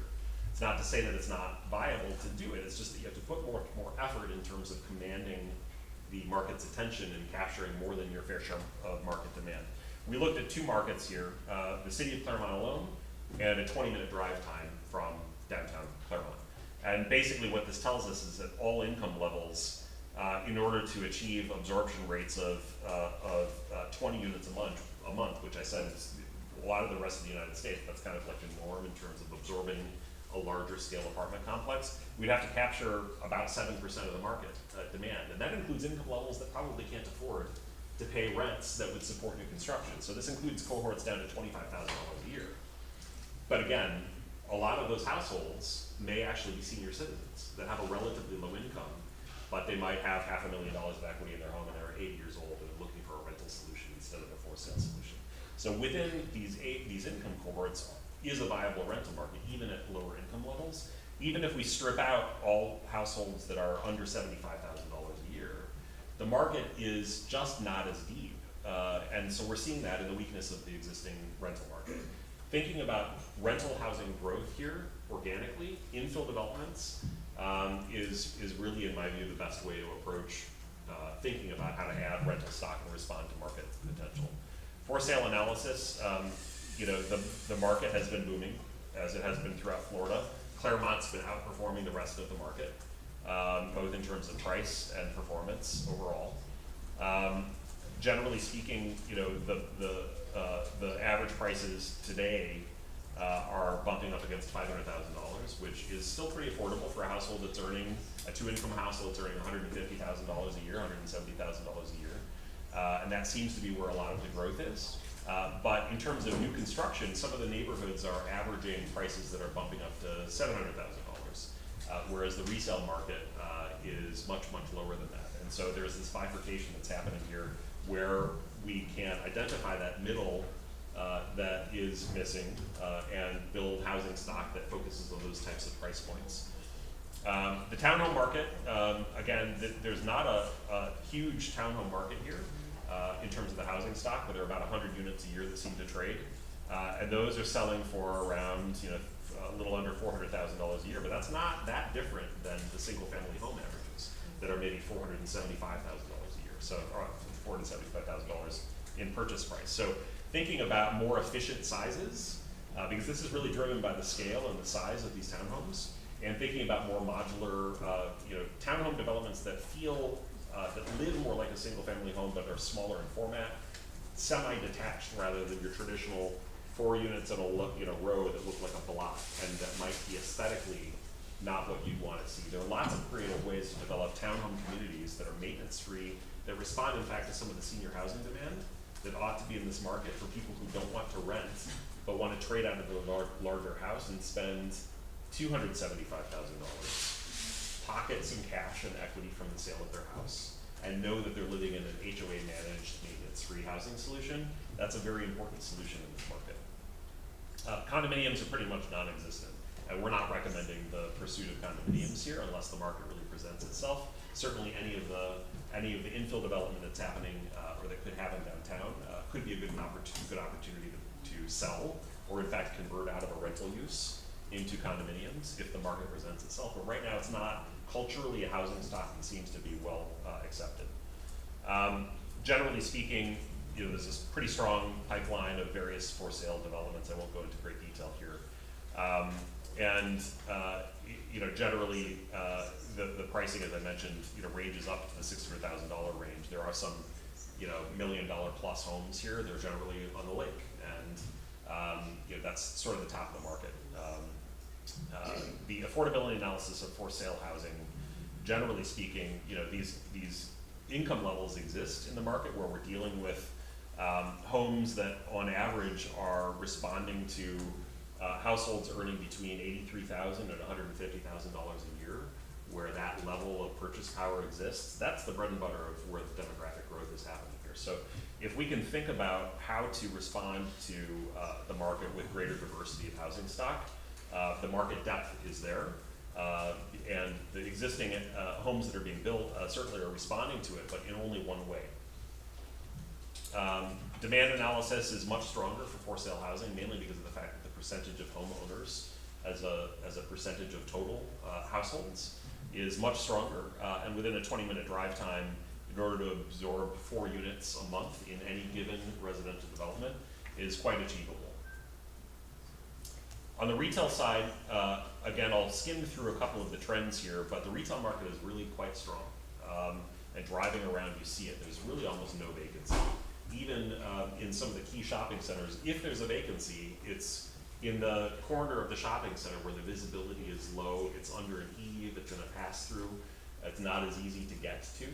It's not to say that it's not viable to do it, it's just that you have to put more effort in terms of commanding the market's attention and capturing more than your fair share of market demand. We looked at 2 markets here, the city of Clermont alone, and a 20-minute drive time from downtown Clermont. And basically what this tells us is that all income levels, in order to achieve absorption rates of 20 units a month, which I said is a lot of the rest of the United States, that's kind of like the norm in terms of absorbing a larger scale apartment complex, we'd have to capture about 7% of the market demand. And that includes income levels that probably can't afford to pay rents that would support new construction. So this includes cohorts down to $25,000 a year. But again, a lot of those households may actually be senior citizens that have a relatively low income, but they might have $500,000 of equity in their home and they're 80 years old and looking for a rental solution instead of a for-sale solution. So within these income cohorts is a viable rental market, even at lower income levels. Even if we strip out all households that are under $75,000 a year, the market is just not as deep. And so we're seeing that in the weakness of the existing rental market. Thinking about rental housing growth here organically, infill developments, is really, in my view, the best way to approach thinking about how to add rental stock and respond to market potential. For sale analysis, the market has been booming, as it has been throughout Florida. Clermont's been outperforming the rest of the market, both in terms of price and performance overall. Generally speaking, the average prices today are bumping up against $500,000, which is still pretty affordable for a household that's earning, a 2-income household that's earning $150,000 a year, $170,000 a year. And that seems to be where a lot of the growth is. But in terms of new construction, some of the neighborhoods are averaging prices that are bumping up to $700,000, whereas the resale market is much, much lower than that. And so there's this bifurcation that's happening here where we can identify that middle that is missing and build housing stock that focuses on those types of price points. The townhome market, again, there's not a huge townhome market here in terms of the housing stock, but there are about 100 units a year that seem to trade. And those are selling for around, a little under $400,000 a year, but that's not that different than the single family home averages that are maybe $475,000 a year, so $475,000 in purchase price. So thinking about more efficient sizes, because this is really driven by the scale and the size of these townhomes, and thinking about more modular, townhome developments that feel, that live more like a single family home but are smaller in format, semi-detached rather than your traditional 4 units in a row that look like a block and that might be aesthetically not what you'd want to see. There are lots of creative ways to develop townhome communities that are maintenance-free, that respond in fact to some of the senior housing demand that ought to be in this market for people who don't want to rent but want to trade out of a larger house and spend $275,000, pocket some cash and equity from the sale of their house, and know that they're living in an HOA managed maintenance-free housing solution, that's a very important solution in this market. Condominiums are pretty much non-existent, and we're not recommending the pursuit of condominiums here unless the market really presents itself. Certainly any of the infill development that's happening or that could happen downtown could be a good opportunity to sell or in fact convert out of a rental use into condominiums if the market presents itself. But right now it's not culturally a housing stock that seems to be well accepted. Generally speaking, there's this pretty strong pipeline of various for sale developments. I won't go into great detail here. Generally, the pricing, as I mentioned, ranges up to the $600,000 range. There are some, $1 million plus homes here. They're generally on the lake, and that's sort of the top of the market. The affordability analysis of for sale housing, generally speaking, these income levels exist in the market where we're dealing with homes that on average are responding to households earning between $83,000 and $150,000 a year, where that level of purchase power exists. That's the bread and butter of where the demographic growth is happening here. So if we can think about how to respond to the market with greater diversity of housing stock, the market depth is there, and the existing homes that are being built certainly are responding to it, but in only one way. Demand analysis is much stronger for sale housing, mainly because of the fact that the percentage of homeowners as a percentage of total households is much stronger, and within a 20-minute drive time, in order to absorb 4 units a month in any given residential development is quite achievable. On the retail side, again, I'll skim through a couple of the trends here, but the retail market is really quite strong. And driving around, you see it. There's really almost no vacancy. Even in some of the key shopping centers, if there's a vacancy, it's in the corner of the shopping center where the visibility is low, it's under an eave, it's in a pass-through, it's not as easy to get to,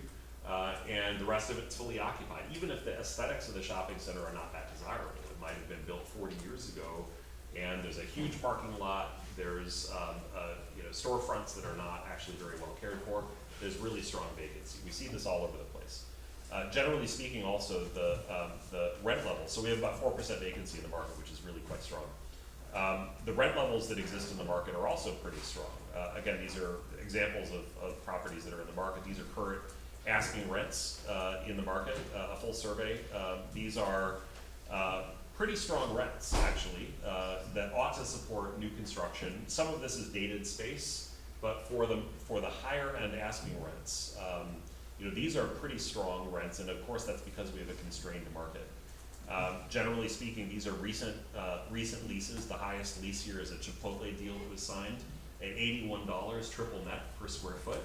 and the rest of it's fully occupied. Even if the aesthetics of the shopping center are not that desirable, it might have been built 40 years ago, and there's a huge parking lot, there's storefronts that are not actually very well cared for, there's really strong vacancy. We see this all over the place. Generally speaking, also the rent levels, so we have about 4% vacancy in the market, which is really quite strong. The rent levels that exist in the market are also pretty strong. Again, these are examples of properties that are in the market. These are current asking rents in the market, a full survey. These are pretty strong rents, actually, that ought to support new construction. Some of this is dated space, but for the higher end asking rents, these are pretty strong rents, and of course that's because we have a constrained market. Generally speaking, these are recent leases. The highest lease here is a Chipotle deal that was signed at $81 triple net per square foot.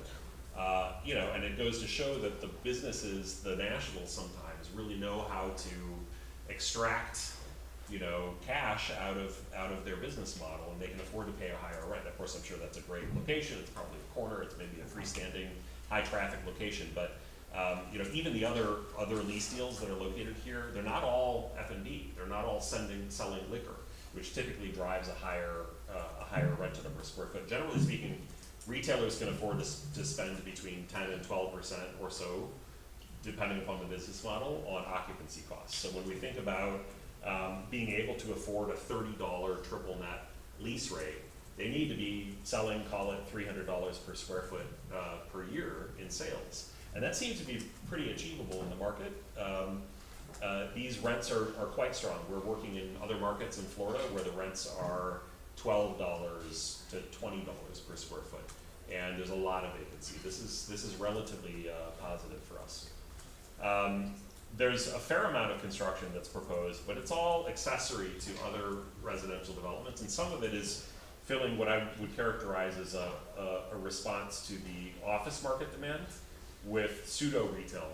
And it goes to show that the businesses, the nationals sometimes, really know how to extract cash out of their business model, and they can afford to pay a higher rent. Of course, I'm sure that's a great location. It's probably a corner. It's maybe a freestanding, high traffic location. But even the other lease deals that are located here, they're not all F&B. They're not all selling liquor, which typically drives a higher rent to the per square foot. Generally speaking, retailers can afford to spend between 10 and 12% or so, depending upon the business model, on occupancy costs. So when we think about being able to afford a $30 triple net lease rate, they need to be selling, call it $300 per square foot per year in sales. And that seems to be pretty achievable in the market. These rents are quite strong. We're working in other markets in Florida where the rents are $12 to $20 per square foot. And there's a lot of vacancy. This is relatively positive for us. There's a fair amount of construction that's proposed, but it's all accessory to other residential developments, and some of it is filling what I would characterize as a response to the office market demand with pseudo retail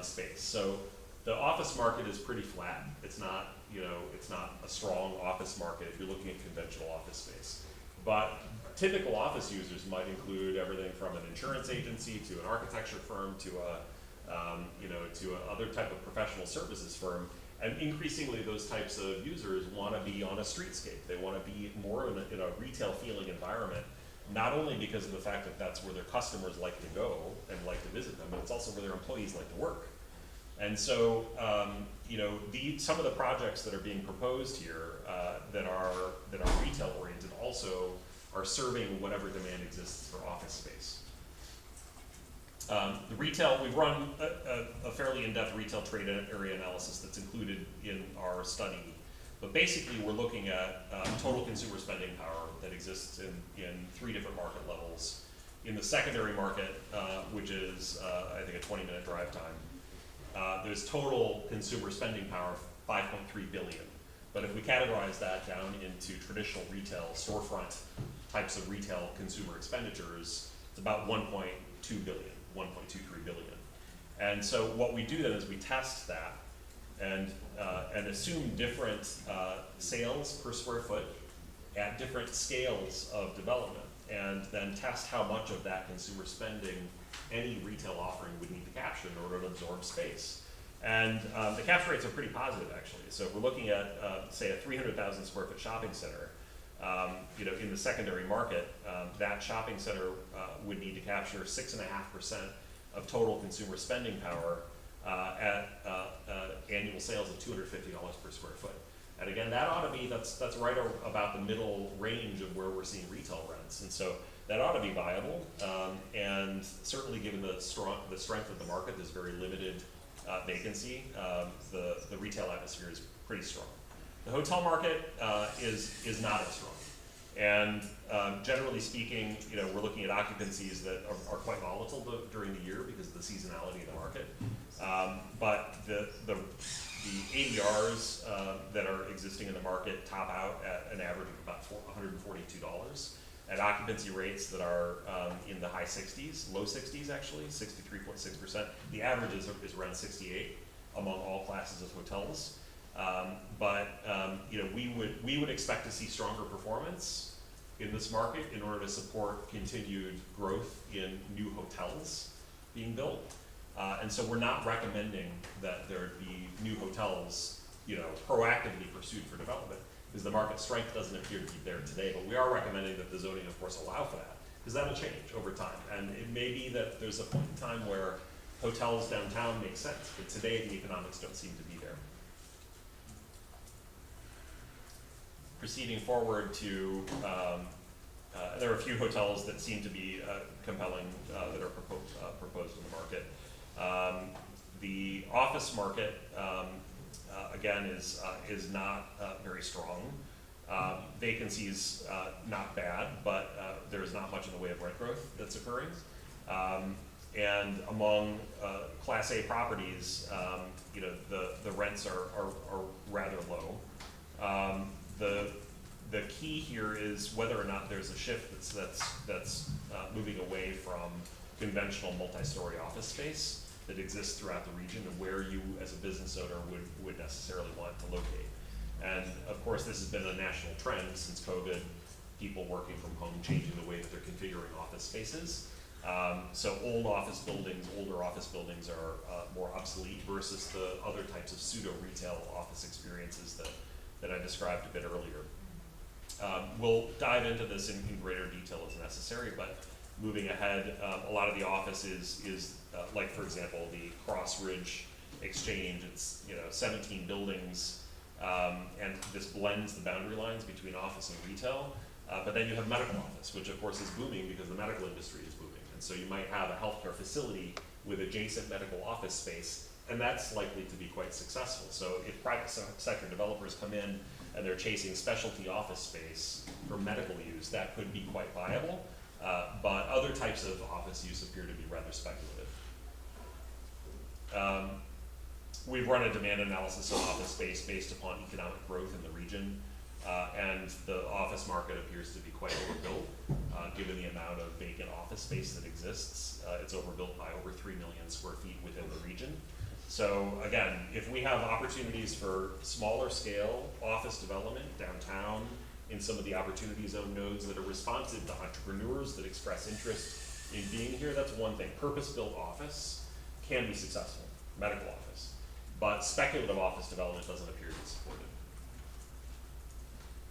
space. So the office market is pretty flat. It's not a strong office market if you're looking at conventional office space. But typical office users might include everything from an insurance agency to an architecture firm to a other type of professional services firm, And increasingly, those types of users want to be on a streetscape. They want to be more in a retail feeling environment, not only because of the fact that that's where their customers like to go and like to visit them, but it's also where their employees like to work. And so, you know, some of the projects that are being proposed here that are retail oriented also are serving whatever demand exists for office space. The retail, we've run a fairly in-depth retail trade area analysis that's included in our study. But basically, we're looking at total consumer spending power that exists in 3 different market levels. In the secondary market, which is, I think, a 20-minute drive time, there's total consumer spending power of 5.3 billion. But if we categorize that down into traditional retail, storefront types of retail consumer expenditures, it's about 1.2 billion. 1.23 billion. And so what we do then is we test that and assume different sales per square foot at different scales of development, and then test how much of that consumer spending any retail offering would need to capture in order to absorb space. And the capture rates are pretty positive, actually. So if we're looking at, say, a 300,000 square foot shopping center, you know, in the secondary market, that shopping center would need to capture 6.5% of total consumer spending power at annual sales of $250 per square foot. And again, that ought to be, that's right about the middle range of where we're seeing retail rents. And so that ought to be viable. And certainly given the strength of the market, there's very limited vacancy. The retail atmosphere is pretty strong. The hotel market is not as strong. And generally speaking, you know, we're looking at occupancies that are quite volatile during the year because of the seasonality of the market. But the ADRs that are existing in the market top out at an average of about $142, at occupancy rates that are in the high 60s, low 60s actually, 63.6%. The average is around 68 among all classes of hotels. You know, we would expect to see stronger performance in this market in order to support continued growth in new hotels being built. And so we're not recommending that there be new hotels, you know, proactively pursued for development, because the market strength doesn't appear to be there today. But we are recommending that the zoning, of course, allow for that, because that'll change over time. And it may be that there's a point in time where hotels downtown make sense, but today the economics don't seem to be there. Proceeding forward to, there are a few hotels that seem to be compelling that are proposed in the market. The office market, again, is not very strong. Vacancies not bad, but there's not much in the way of rent growth that's occurring. And among Class A properties, you know, the rents are rather low. The key here is whether or not there's a shift that's moving away from conventional multi-story office space that exists throughout the region, and where you as a business owner would necessarily want to locate. And of course, this has been a national trend since COVID, people working from home, changing the way that they're configuring office spaces. So older office buildings are more obsolete versus the other types of pseudo-retail office experiences that I described a bit earlier. We'll dive into this in greater detail as necessary, but moving ahead, a lot of the office is like, for example, the Cross Ridge Exchange. It's, you know, 17 buildings, and this blends the boundary lines between office and retail. But then you have medical office, which of course is booming because the medical industry is booming. And so you might have a healthcare facility with adjacent medical office space, and that's likely to be quite successful. So if private sector developers come in and they're chasing specialty office space for medical use, that could be quite viable. But other types of office use appear to be rather speculative. We've run a demand analysis on office space based upon economic growth in the region, and the office market appears to be quite overbuilt, given the amount of vacant office space that exists. It's overbuilt by over 3 million square feet within the region. So again, if we have opportunities for smaller scale office development downtown in some of the opportunity zone nodes that are responsive to entrepreneurs that express interest in being here, that's one thing. Purpose-built office can be successful, medical office. but speculative office development doesn't appear to be supported.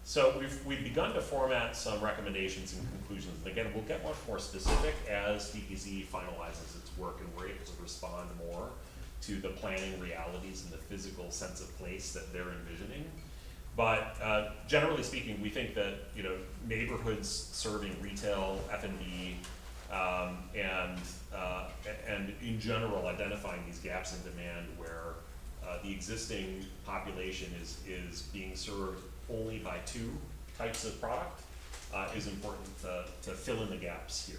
So we've begun to format some recommendations and conclusions. And again, we'll get much more specific as DPZ finalizes its work and we're able to respond more to the planning realities and the physical sense of place that they're envisioning. But generally speaking, we think that neighborhoods serving retail, F&B, and in general identifying these gaps in demand where the existing population is being served only by two types of product is important to fill in the gaps here.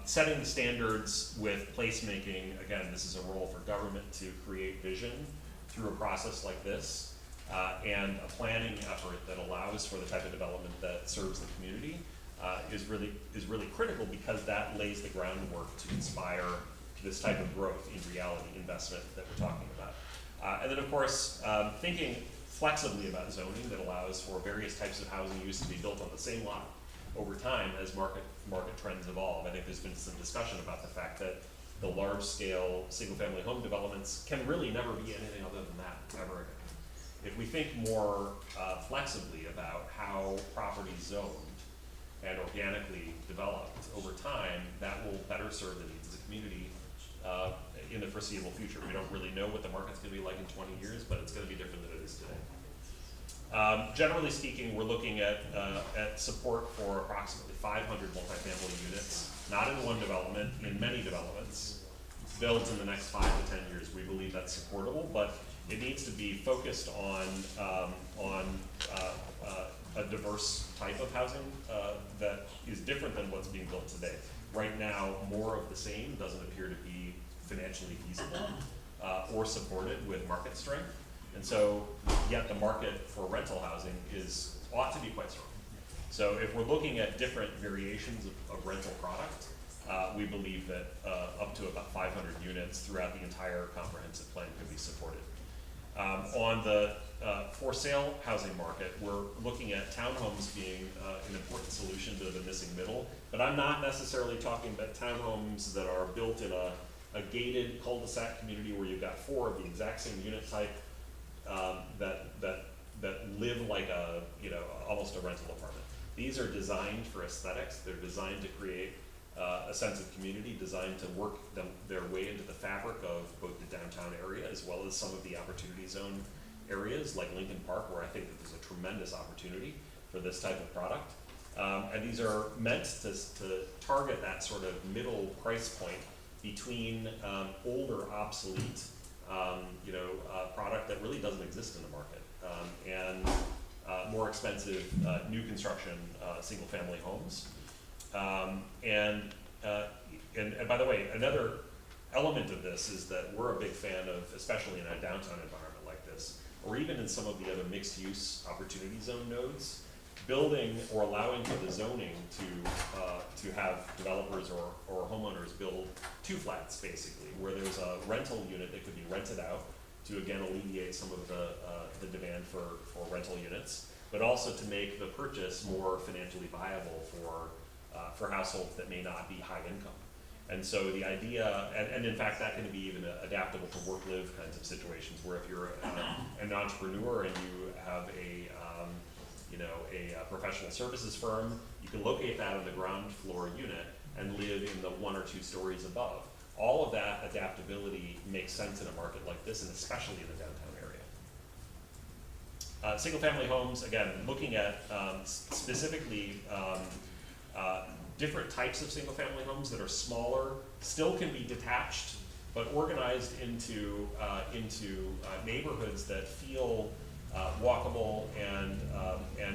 Setting the standards with placemaking, again, this is a role for government to create vision through a process like this, and a planning effort that allows for the type of development that serves the community is really critical, because that lays the groundwork to inspire this type of growth in reality investment that we're talking about. And then of course, thinking flexibly about zoning that allows for various types of housing use to be built on the same lot over time as market trends evolve. I think there's been some discussion about the fact that the large-scale single-family home developments can really never be anything other than that ever again. If we think more flexibly about how property is zoned and organically developed over time, that will better serve the needs of the community in the foreseeable future. We don't really know what the market's going to be like in 20 years, but it's going to be different than it is today. Generally speaking, we're looking at support for approximately 500 multifamily units, not in one development, in many developments, built in the next 5 to 10 years. We believe that's supportable, but it needs to be focused on a diverse type of housing that is different than what's being built today. Right now, more of the same doesn't appear to be financially feasible or supported with market strength. And so, yet the market for rental housing ought to be quite strong. So if we're looking at different variations of rental product, we believe that up to about 500 units throughout the entire comprehensive plan could be supported. On the for sale housing market, we're looking at townhomes being an important solution to the missing middle, but I'm not necessarily talking about townhomes that are built in a gated cul-de-sac community where you've got 4 of the exact same unit type that live like almost a rental apartment. These are designed for aesthetics. They're designed to create a sense of community, designed to work their way into the fabric of both the downtown area as well as some of the opportunity zone areas like Lincoln Park, where I think that there's a tremendous opportunity for this type of product. And these are meant to target that sort of middle price point between older, obsolete product that really doesn't exist in the market, and more expensive new construction single-family homes. And by the way, another element of this is that we're a big fan of, especially in a downtown environment like this, or even in some of the other mixed-use opportunity zone nodes, building or allowing for the zoning to have developers or homeowners build 2 flats, basically, where there's a rental unit that could be rented out to, again, alleviate some of the demand for rental units, but also to make the purchase more financially viable for households that may not be high income. And so the idea, and in fact that can be even adaptable to work-live kinds of situations, where if you're an entrepreneur and you have a professional services firm, you can locate that on the ground floor unit and live in the 1 or 2 stories above. All of that adaptability makes sense in a market like this, and especially in the downtown area. Single-family homes, again, looking at specifically different types of single-family homes that are smaller, still can be detached, but organized into neighborhoods that feel walkable and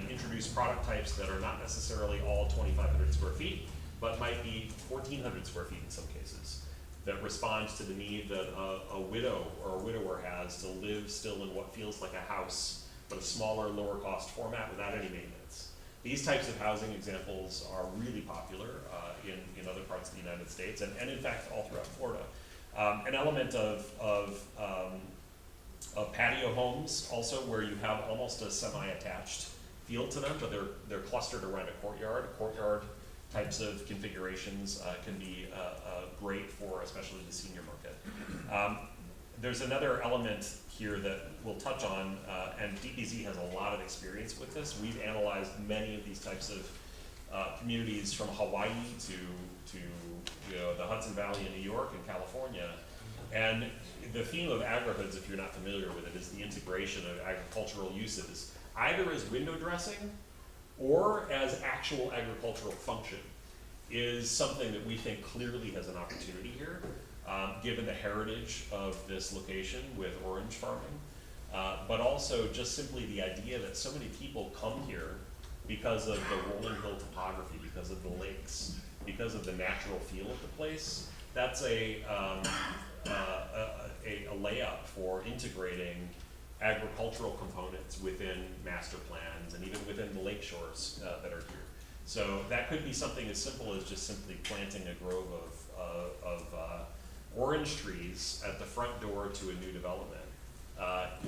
introduce product types that are not necessarily all 2,500 square feet, but might be 1,400 square feet in some cases, that responds to the need that a widow or a widower has to live still in what feels like a house, but a smaller, lower cost format without any maintenance. These types of housing examples are really popular in other parts of the United States, and in fact all throughout Florida. An element of patio homes also, where you have almost a semi-attached feel to them, but they're clustered around a courtyard. Courtyard types of configurations can be great for especially the senior market. there's another element here that we'll touch on, and DPZ has a lot of experience with this. We've analyzed many of these types of communities from Hawaii to the Hudson Valley in New York and California. And the theme of agrihoods, if you're not familiar with it, is the integration of agricultural uses, either as window dressing or as actual agricultural function, is something that we think clearly has an opportunity here, given the heritage of this location with orange farming, but also just simply the idea that so many people come here because of the rolling hill topography, because of the lakes, because of the natural feel of the place. That's a layup for integrating agricultural components within master plans and even within the lake shores that are here. So that could be something as simple as just simply planting a grove of orange trees at the front door to a new development.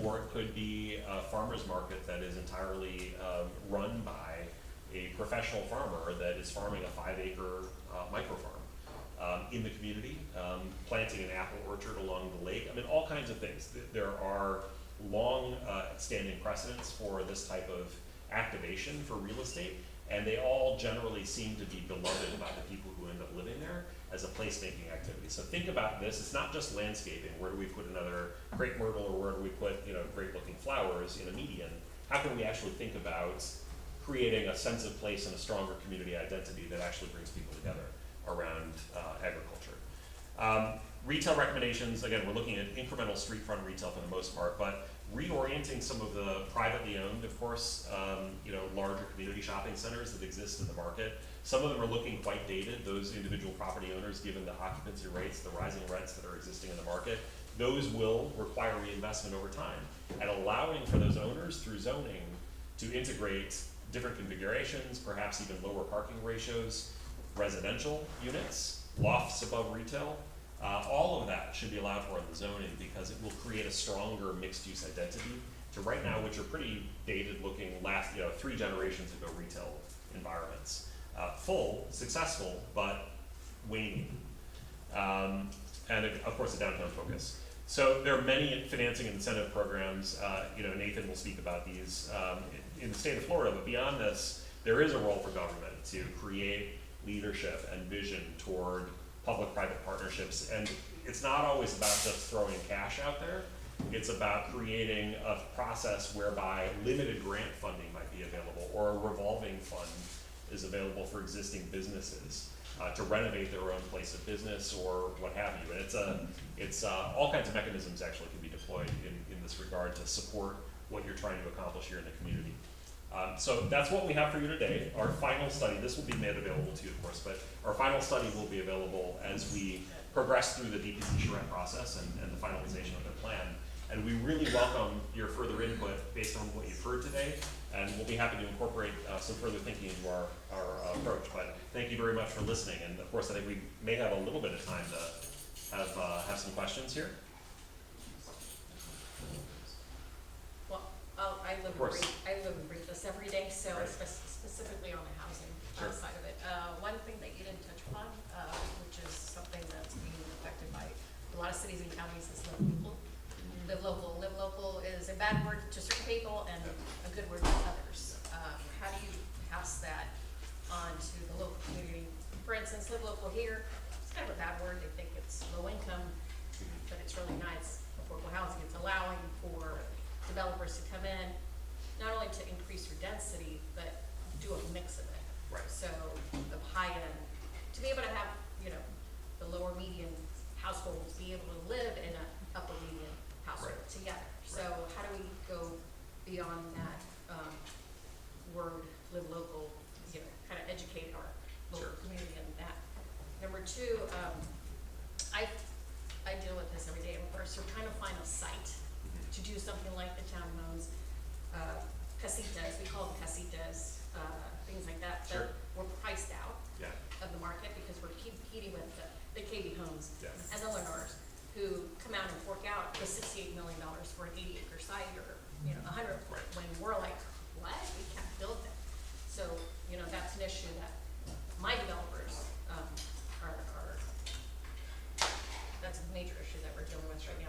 Or it could be a farmer's market that is entirely run by a professional farmer that is farming a 5-acre microfarm in the community, planting an apple orchard along the lake. I mean, all kinds of things. There are long standing precedents for this type of activation for real estate, and they all generally seem to be beloved by the people who end up living there as a placemaking activity. So think about this, it's not just landscaping, where do we put another crepe myrtle, or where do we put great looking flowers in a median? How can we actually think about creating a sense of place and a stronger community identity that actually brings people together around agriculture? Retail recommendations, again, we're looking at incremental street front retail for the most part, but reorienting some of the privately owned, of course, larger community shopping centers that exist in the market. Some of them are looking quite dated, those individual property owners, given the occupancy rates, the rising rents that are existing in the market. Those will require reinvestment over time, and allowing for those owners through zoning to integrate different configurations, perhaps even lower parking ratios, residential units, lofts above retail. All of that should be allowed for in the zoning, because it will create a stronger mixed-use identity to right now, which are pretty dated-looking, 3 generations ago retail environments. Full, successful, but waning. And of course, a downtown focus. So there are many financing and incentive programs. Nathan will speak about these in the state of Florida, but beyond this, there is a role for government to create leadership and vision toward public-private partnerships. And it's not always about just throwing cash out there. It's about creating a process whereby limited grant funding might be available, or a revolving fund is available for existing businesses to renovate their own place of business or what have you. And it's all kinds of mechanisms actually can be deployed in this regard to support what you're trying to accomplish here in the community. So that's what we have for you today. Our final study, this will be made available to you, of course, but our final study will be available as we progress through the DPC Charrette process and the finalization of the plan. And we really welcome your further input based on what you've heard today, and we'll be happy to incorporate some further thinking into our approach. But thank you very much for listening, and of course I think we may have a little bit of time to have some questions here. Well, I live and breathe this every day, so right. specifically on the housing side of it. One thing that you didn't touch upon, which is something that's being affected by a lot of cities and counties, is live local. Live local. Live local is a bad word to certain people and a good word to others. How do you pass that on to the local community? For instance, live local here, it's kind of a bad word. They think it's low income, but it's really nice affordable housing. It's allowing for developers to come in, not only to increase your density, but do a mix of it. Right. So the high end, to be able to have, the lower median households be able to live in an upper median household together. So how do we go beyond that word, live local, kind of educate our local community on that. Number 2, I deal with this every day. We're trying to find a site to do something like the townhomes, casitas, we call them casitas, things like that, that we're priced out of the market because we're competing with the KB Homes and the Lennars, who come out and fork out the $68 million for an 80-acre site, or 100, when we're like, what? We can't build that. So that's an issue that my developers that's a major issue that we're dealing with right now.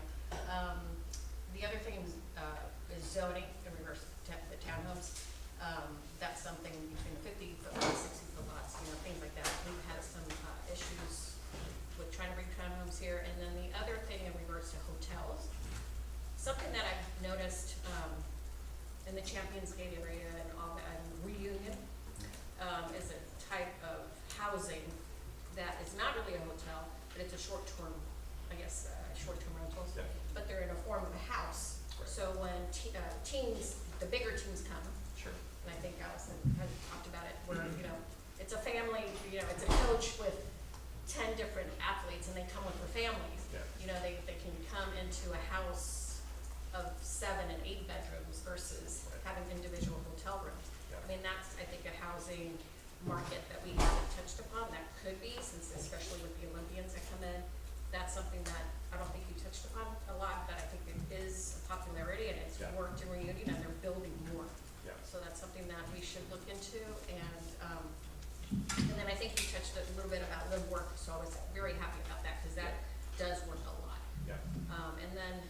The other thing is zoning in regards to the townhomes. That's something between the 50-foot lots, 60-foot lots, things like that. We've had some issues with trying to bring townhomes here. And then the other thing in regards to hotels, something that I've noticed in the Champions Gate area and all that, and Reunion, is a type of housing that is not really a hotel, but it's a short-term, short-term rentals. Yeah. But they're in a form of a house. Right. So when teens, the bigger teens come, Sure. and I think Allison has talked about it, where, it's a family, it's a coach with 10 different athletes, and they come with their families. Yeah. They can come into a house of 7 and 8 bedrooms versus having individual hotel rooms. Yeah. I mean, that's, I think, a housing market that we haven't touched upon, that could be, since especially with the Olympians that come in, that's something that I don't think you touched upon a lot, but I think it is a popularity, and it's Yeah. worked in Reunion, and they're building more. Yeah. So that's something that we should look into, and then I think you touched a little bit about live work, so I was very happy about that, because that does work a lot. Yeah. And then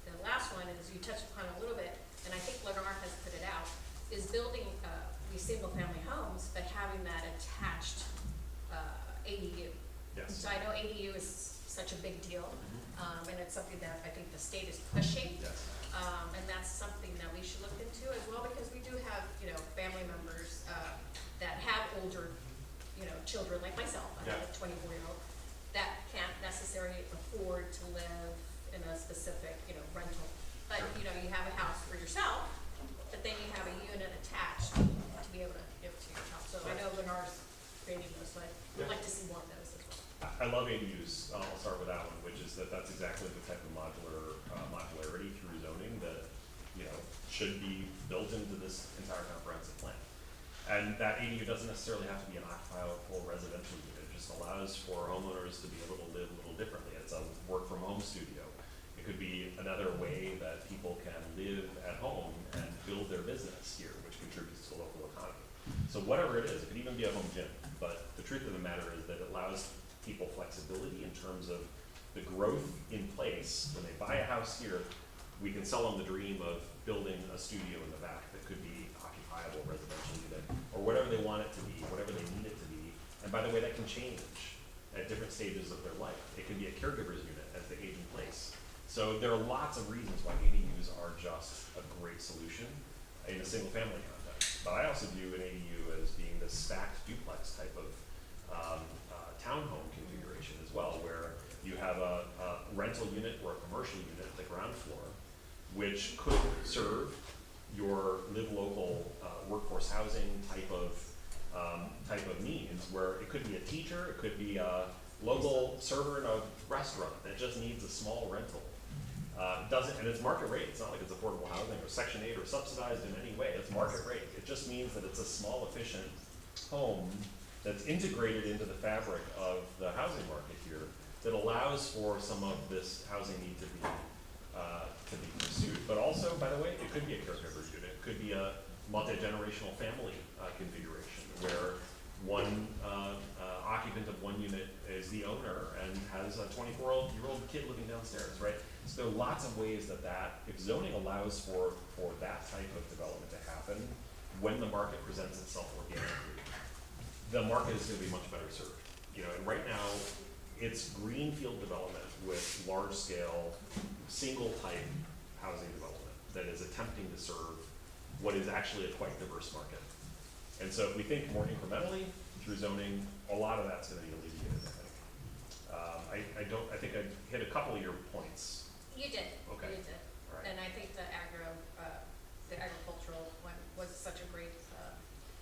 the last one is, you touched upon a little bit, and I think Lennar has put it out, is building these single-family homes, but having that attached ADU. Yes. So I know ADU is such a big deal, and it's something that I think the state is pushing. Yes. And that's something that we should look into as well, because we do have, family members that have older, children like myself. I have a 24-year-old that can't necessarily afford to live in a specific, rental. But, Sure. You have a house for yourself, but then you have a unit attached to be able to give to your child. So I know Lennar's creating those, so I'd like to see more of those as well. I love ADUs. I'll start with that one, which is that's exactly the type of modularity through zoning that, should be built into this entire comprehensive plan. And that ADU doesn't necessarily have to be an occupiable residential unit. It just allows for homeowners to be able to live a little differently. It's a work from home studio. It could be another way that people can live at home and build their business here, which contributes to the local economy. So whatever it is, it could even be a home gym. But the truth of the matter is that it allows people flexibility in terms of the growth in place. When they buy a house here, we can sell them the dream of building a studio in the back that could be occupiable residential unit, or whatever they want it to be, whatever they need it to be. And by the way, that can change at different stages of their life. It can be a caregiver's unit as they age in place. So there are lots of reasons why ADUs are just a great solution in a single family context. But I also view an ADU as being this stacked duplex type of townhome configuration as well, where you have a rental unit or a commercial unit at the ground floor, which could serve your live local workforce housing type of needs, where it could be a teacher, it could be a local server in a restaurant that just needs a small rental. And it's market rate. It's not like it's affordable housing or Section 8 or subsidized in any way. It's market rate. It just means that it's a small, efficient home that's integrated into the fabric of the housing market here that allows for some of this housing need to be pursued. But also, by the way, it could be a caregiver unit. It could be a multi-generational family configuration where one occupant of one unit is the owner and has a 24-year-old kid living downstairs, right? So there are lots of ways that if zoning allows for that type of development to happen, when the market presents itself organically, the market is going to be much better served. And right now, it's greenfield development with large-scale, single-type housing development that is attempting to serve what is actually a quite diverse market. And so if we think more incrementally through zoning, a lot of that's going to be alleviated, I think. I think I hit a couple of your points. You did. Okay. You did. All right. And I think the agricultural one was such a great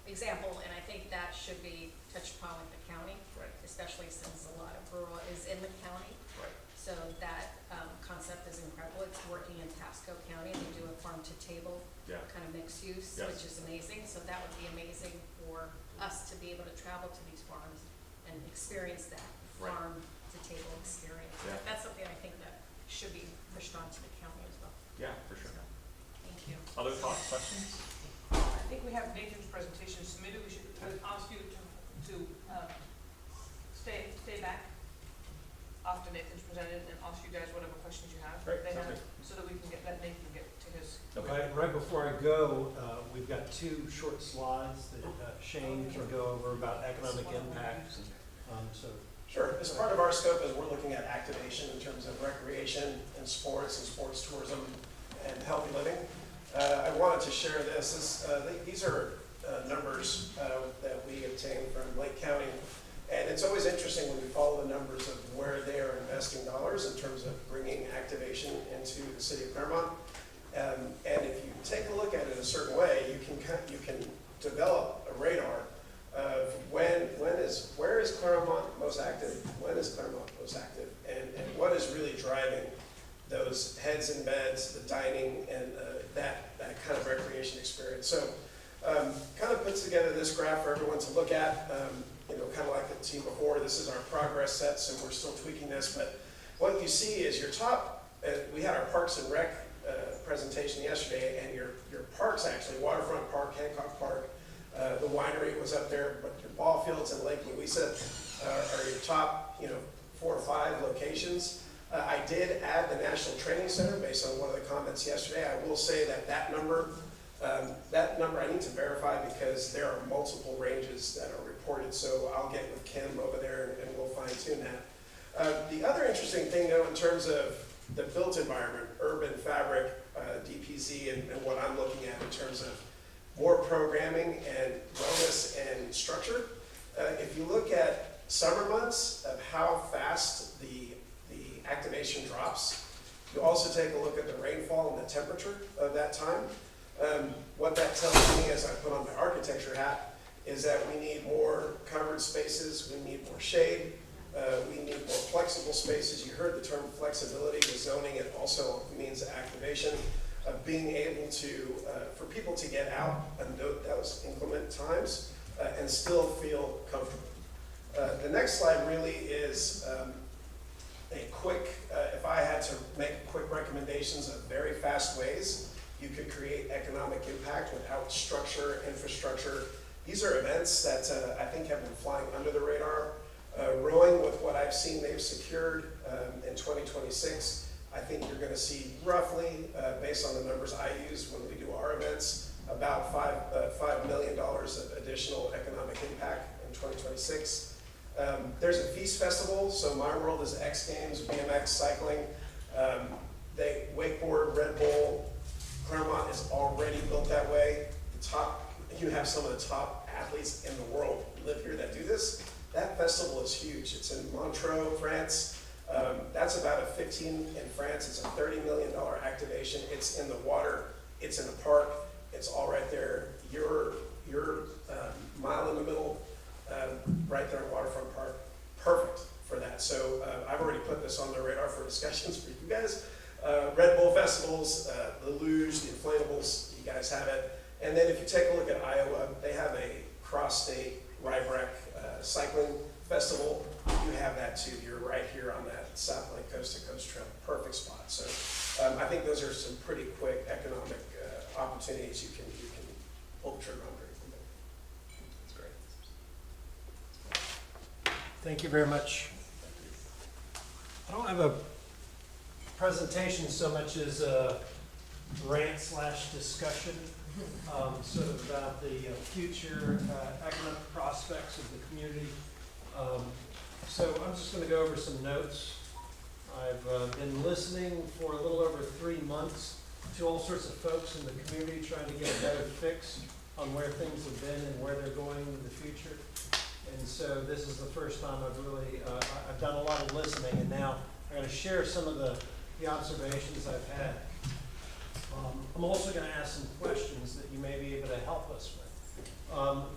example, and I think that should be touched upon with the county, Right. especially since a lot of rural is in the county. Right. So that concept is incredible. It's working in Pasco County. They do a farm-to-table kind of mixed use, Yes. which is amazing. So that would be amazing for us to be able to travel to these farms and experience that Right. farm-to-table experience. Yeah. That's something I think that should be pushed on to the county as well. Yeah, for sure. Thank you. Other thoughts, questions? I think we have Nathan's presentation, so maybe we should ask you to stay back. after Nathan's presented and ask you guys whatever questions you have. Great, They sounds have, good. so that we can let Nathan get to his. Right before I go, we've got 2 short slides that Shane can go over about economic impact. So Sure. As part of our scope, as we're looking at activation in terms of recreation and sports tourism and healthy living, I wanted to share this. These are numbers that we obtained from Lake County. And it's always interesting when we follow the numbers of where they are investing dollars in terms of bringing activation into the city of Clermont. And if you take a look at it a certain way, you can develop a radar of where is Clermont most active, when is Clermont most active, and what is really driving those heads in beds, the dining, and that kind of recreation experience. So kind of puts together this graph for everyone to look at. Kind of like the team before, this is our progress sets, and we're still tweaking this, but what you see is your top, we had our Parks and Rec presentation yesterday, and your parks actually, Waterfront Park, Hancock Park, the winery was up there, but your ball fields and Lake Louisa are your top 4 or 5 locations. I did add the National Training Center based on one of the comments yesterday. I will say that number I need to verify because there are multiple ranges that are reported, so I'll get with Kim over there and we'll fine tune that. The other interesting thing though, in terms of the built environment, urban fabric, DPZ, and what I'm looking at in terms of more programming and wellness and structure. If you look at summer months of how fast the activation drops, you also take a look at the rainfall and the temperature of that time. What that tells me as I put on my architecture hat is that we need more covered spaces, we need more shade, we need more flexible spaces. You heard the term flexibility with zoning, it also means activation of being able to, for people to get out and note those inclement times and still feel comfortable. The next slide really is a quick, if I had to make quick recommendations of very fast ways you could create economic impact without structure, infrastructure. These are events that I think have been flying under the radar. Rowing, with what I've seen they've secured in 2026, I think you're going to see roughly, based on the numbers I use when we do our events, about $5 million of additional economic impact in 2026. There's a feast festival, so my world is X Games, BMX, cycling. They wakeboard, Red Bull. Clermont is already built that way. You have some of the top athletes in the world live here that do this. That festival is huge. It's in Montreux, France. That's about a 15 in France. It's a $30 million activation. It's in the water. It's in a park. It's all right there. You're mile in the middle, right there in Waterfront Park. Perfect for that. So I've already put this on the radar for discussions for you guys. Red Bull festivals, the luge, the inflatables, you guys have it. And then if you take a look at Iowa, they have a cross-state Ryebrek cycling festival. You have that too. You're right here on that South Lake Coast to Coast Trail. Perfect spot. So I think those are some pretty quick economic opportunities you can pull the trigger on very quickly. That's great. thank you very much. I don't have a presentation so much as a rant/discussion, sort of about the future economic prospects of the community. So I'm just going to go over some notes. I've been listening for a little over 3 months to all sorts of folks in the community trying to get a better fix on where things have been and where they're going in the future. And so this is the first time I've really, I've done a lot of listening, and now I'm going to share some of the observations I've had. I'm also going to ask some questions that you may be able to help us with.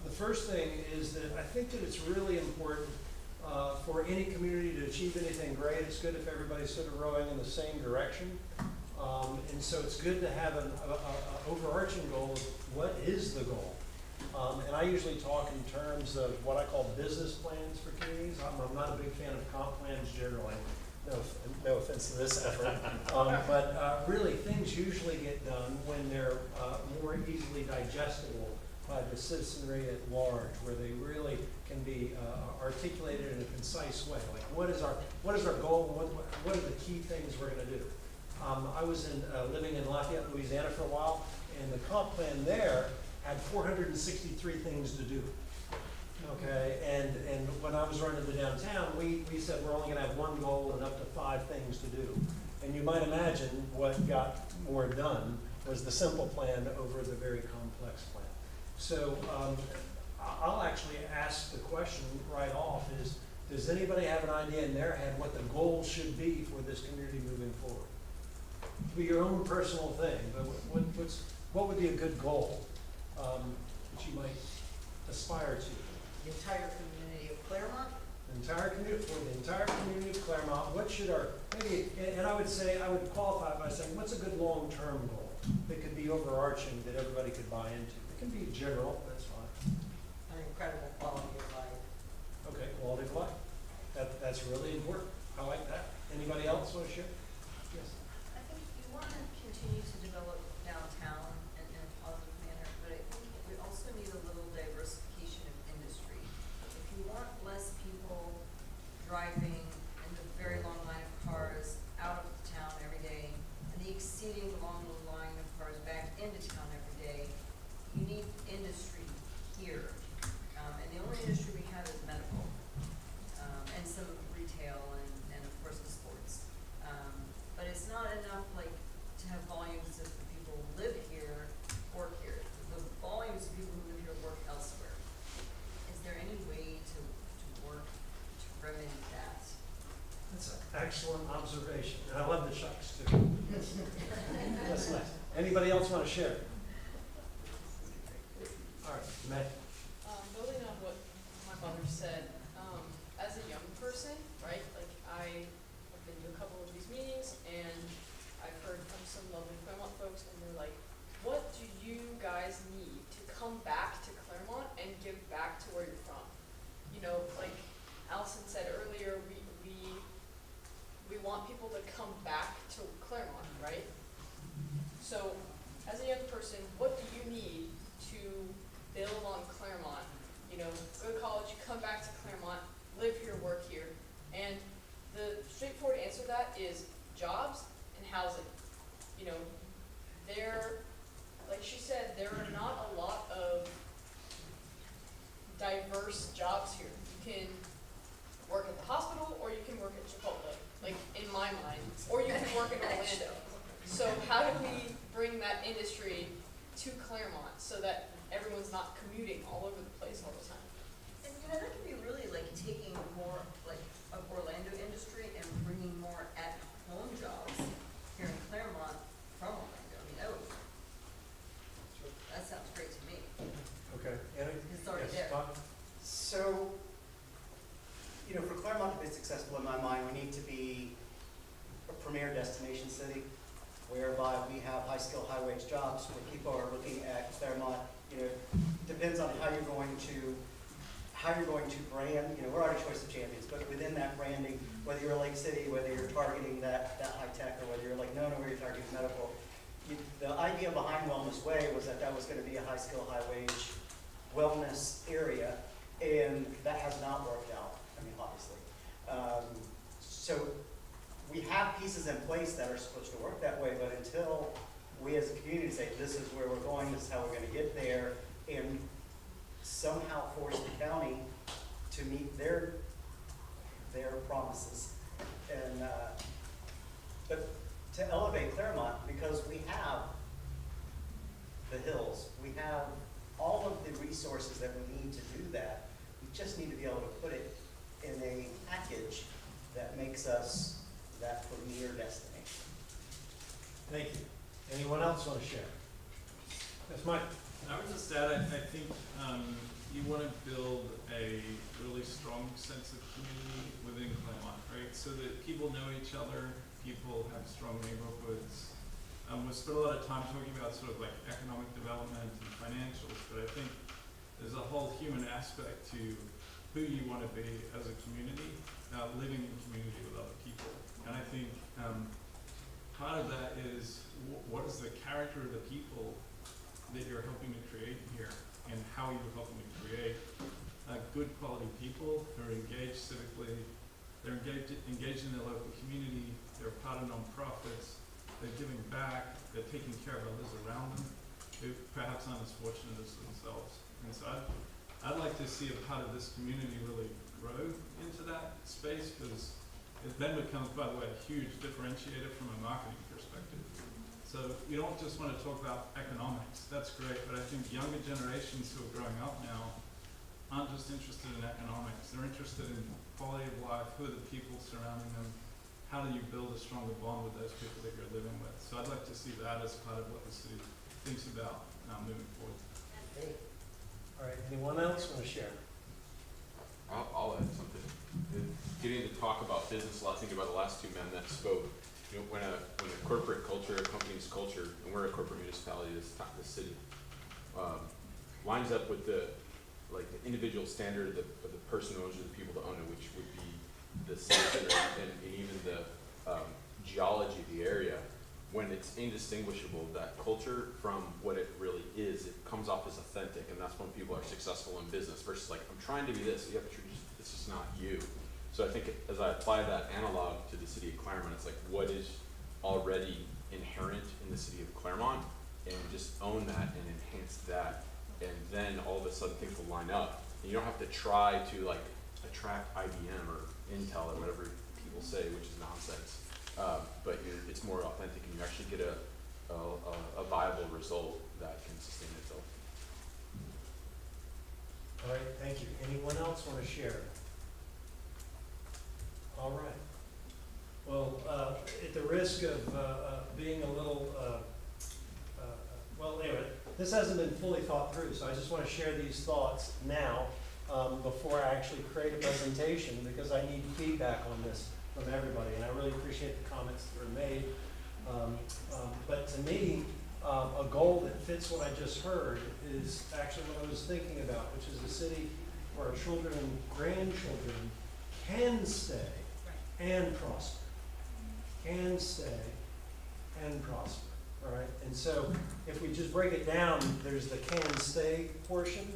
The first thing is that I think that it's really important for any community to achieve anything great. It's good if everybody's sort of rowing in the same direction. And so it's good to have an overarching goal of what is the goal. And I usually talk in terms of what I call business plans for communities. I'm not a big fan of comp plans generally. No offense to this effort. But really, things usually get done when they're more easily digestible by the citizenry at large, where they really can be articulated in a concise way. Like, what is our goal? What are the key things we're going to do? I was living in Lafayette, Louisiana for a while, and the comp plan there had 463 things to do. Okay, and when I was running the downtown, we said we're only going to have one goal and up to 5 things to do. And you might imagine what got more done was the simple plan over the very complex plan. So I'll actually ask the question right off is, does anybody have an idea in their head what the goal should be for this community moving forward? It could be your own personal thing, but what would be a good goal that you might aspire to? The entire community of Clermont? For the entire community of Clermont, what should our, maybe, and I would qualify it by saying, what's a good long-term goal that could be overarching that everybody could buy into? It can be general, that's fine. An incredible quality of life. Okay, quality of life. That's really important. I like that. Anybody else want to share? Yes. I think we want to continue to develop downtown in a positive manner, but I think we also need a little diversification of industry. If you want less people driving in the very long line of cars out of town every day, and the exceeding long line of cars back into town every day, you need industry here. And the only industry we have is medical, and some retail and of course the sports. But it's not enough like to have volumes of people who live here, work here. The volumes of people who live here work elsewhere. Is there any way to work to remedy that? That's an excellent observation. And I love the shucks too. That's nice. Anybody else want to share? All right, Matt. Building on what my mother said, as a young person, right, like I have been to a couple of these meetings and I've heard from some lovely Clermont folks and they're like, what do you guys need to come back to Clermont and give back to where you're from? You know, like Allison said earlier, we want people to come back to Clermont, right? So as a young person, what do you need to build on Clermont? You know, go to college, come back to Clermont, live here, work here. And the straightforward answer to that is jobs and housing. You know, like she said, there are not a lot of diverse jobs here. You can work at the hospital or you can work at Chipotle, like in my mind, or you can work in Orlando. So how do we bring that industry to Clermont so that everyone's not commuting all over the place all the time? And you know, that could be really like taking more like of Orlando industry and bringing more at-home jobs here in Clermont from Orlando. I mean, that sounds great to me. Okay, Annie? It's already Yes, there. Todd? So, you know, for Clermont to be successful in my mind, we need to be a premier destination city whereby we have high-skill, high-wage jobs where people are looking at Clermont. You know, depends on how you're going to brand. You know, we're already choice of champions, but within that branding, whether you're Lake City, whether you're targeting that high tech, or whether you're like Nona, where you're targeting medical. The idea behind Wellness Way was that was going to be a high-skill, high-wage wellness area, and that has not worked out. I mean, obviously. So we have pieces in place that are supposed to work that way, but until we as a community say, this is where we're going, this is how we're going to get there, and somehow force the county to meet their promises. And but to elevate Clermont, because we have the hills, we have all of the resources that we need to do that. We just need to be able to put it in a package that makes us that premier destination. Thank you. Anyone else want to share? Yes, Mike. I would just add, I think you want to build a really strong sense of community within Clermont, right? So that people know each other, people have strong neighborhoods. We spent a lot of time talking about sort of like economic development and financials, but I think there's a whole human aspect to who you want to be as a community, living in community with other people. And I think part of that is what is the character of the people that you're helping to create here, and how you're helping to create good quality people who are engaged civically, they're engaged in their local community, they're part of nonprofits, they're giving back, they're taking care of others around them who perhaps aren't as fortunate as themselves. And so I'd like to see a part of this community really grow into that space, because it then becomes, by the way, a huge differentiator from a marketing perspective. So you don't just want to talk about economics, that's great, but I think younger generations who are growing up now aren't just interested in economics, they're interested in quality of life, who are the people surrounding them, how do you build a stronger bond with those people that you're living with. So I'd like to see that as part of what the city thinks about moving forward. All right, anyone else want to share? I'll add something. Getting to talk about business a lot, think about the last two men that spoke. You know, when a corporate culture, a company's culture, and we're a corporate municipality, this city, lines up with the individual standard of the person who owns it, the people that own it, which would be the citizen and even the geology of the area. When it's indistinguishable, that culture from what it really is, it comes off as authentic, and that's when people are successful in business versus like, I'm trying to be this, yeah, but it's just not you. So I think as I apply that analog to the city of Clermont, it's like, what is already inherent in the city of Clermont, and just own that and enhance that, and then all of a sudden things will line up. And you don't have to try to like attract IBM or Intel or whatever people say, which is nonsense. But it's more authentic, and you actually get a viable result that can sustain itself. All right, thank you. Anyone else want to share? All right. Well, at the risk of being a little, well, anyway, this hasn't been fully thought through, so I just want to share these thoughts now before I actually create a presentation, because I need feedback on this from everybody, and I really appreciate the comments that were made. But to me, a goal that fits what I just heard is actually what I was thinking about, which is a city where our children and grandchildren can stay and prosper. Can stay and prosper, all right? And so if we just break it down, there's the can stay portion,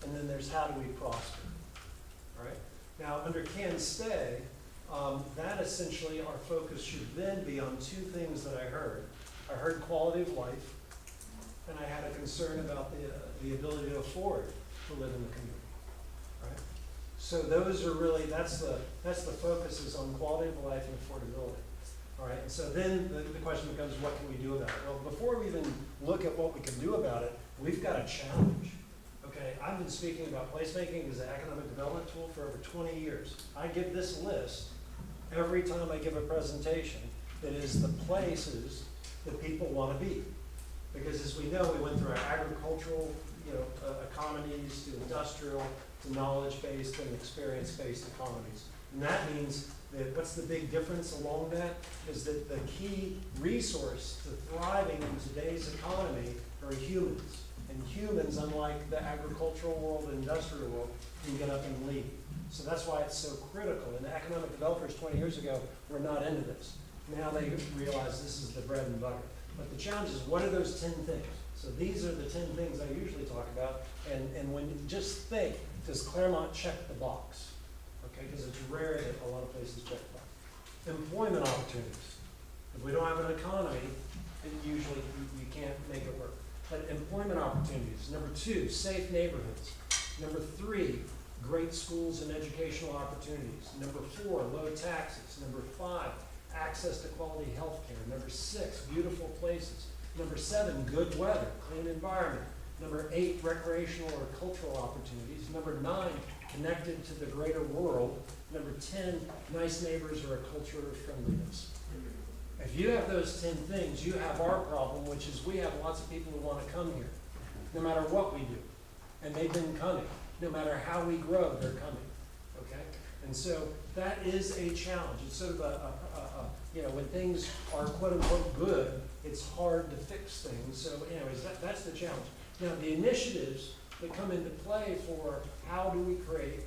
and then there's how do we prosper, all right? Now, under can stay, that essentially our focus should then be on two things that I heard. I heard quality of life, and I had a concern about the ability to afford to live in the community, right? So those are really, that's the focus is on quality of life and affordability, all right? And so then the question becomes, what can we do about it? Well, before we even look at what we can do about it, we've got a challenge. Okay, I've been speaking about placemaking as an economic development tool for over 20 years. I give this list every time I give a presentation that is the places that people want to be. Because as we know, we went through our agricultural, economies to industrial, to knowledge-based and experience-based economies. And that means that what's the big difference along that is that the key resource to thriving in today's economy are humans. And humans, unlike the agricultural world and industrial world, can get up and lead. So that's why it's so critical. And the economic developers 20 years ago were not into this. Now they realize this is the bread and butter. But the challenge is, what are those 10 things? So these are the 10 things I usually talk about. And when you just think, does Clermont check the box? Okay, because it's rare that a lot of places check the box. Employment opportunities. If we don't have an economy, then usually you can't make it work. But employment opportunities. Number 2, safe neighborhoods. Number 3, great schools and educational opportunities. Number 4, low taxes. Number 5, access to quality health care. Number 6, beautiful places. Number 7, good weather, clean environment. Number 8, recreational or cultural opportunities. Number 9, connected to the greater world. Number 10, nice neighbors or a culture of friendliness. If you have those 10 things, you have our problem, which is we have lots of people who want to come here, no matter what we do. And they've been coming. No matter how we grow, they're coming, okay? And so that is a challenge. It's sort of when things are quote unquote good, it's hard to fix things. So anyways, that's the challenge. Now the initiatives that come into play for how do we create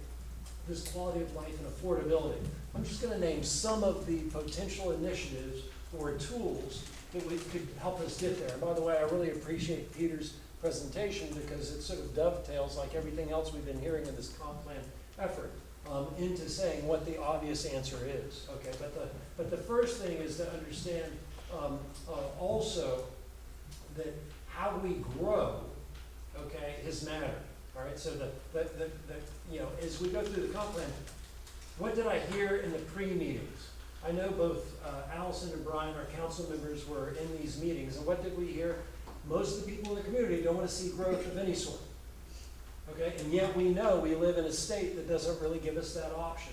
this quality of life and affordability. I'm just gonna name some of the potential initiatives for tools that we could help us get there. And by the way, I really appreciate Peter's presentation because it sort of dovetails, like everything else we've been hearing in this comp plan effort, into saying what the obvious answer is. Okay, but the first thing is to understand also that how we grow, okay, has mattered. All right, so you know, as we go through the comp plan, what did I hear in the pre-meetings? I know both Allison and Brian, our council members, were in these meetings, and what did we hear? Most of the people in the community don't want to see growth of any sort. Okay, and yet we know we live in a state that doesn't really give us that option.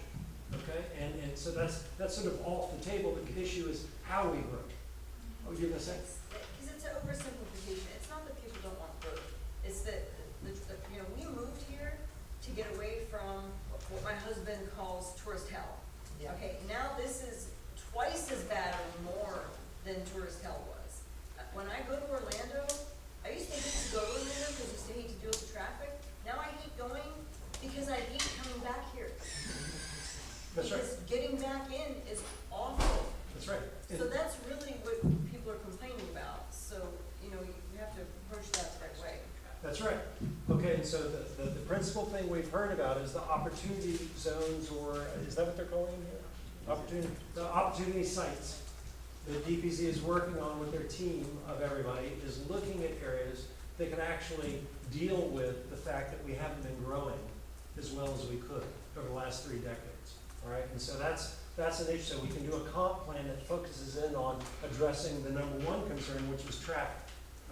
Okay, and so that's sort of off the table. The issue is how we grow. Oh, you're gonna say? Because it's an oversimplification. It's not that people don't want growth. It's that you know, we moved here to get away from what my husband calls tourist hell. Yeah. Okay, now this is twice as bad or more than tourist hell was. When I go to Orlando, I used to hate to go to Orlando because I used to hate to deal with the traffic. Now I hate going because I hate coming back here. That's right. Because getting back in is awful. That's right. So that's really what people are complaining about. So, you know, you have to approach that the right way. That's right. Okay, and so the principal thing we've heard about is the opportunity zones, or is that what they're calling them here? The opportunity sites that DPZ is working on with their team of everybody is looking at areas that can actually deal with the fact that we haven't been growing as well as we could over the last 3 decades. All right, and so that's an issue. So we can do a comp plan that focuses in on addressing the #1 concern, which is traffic.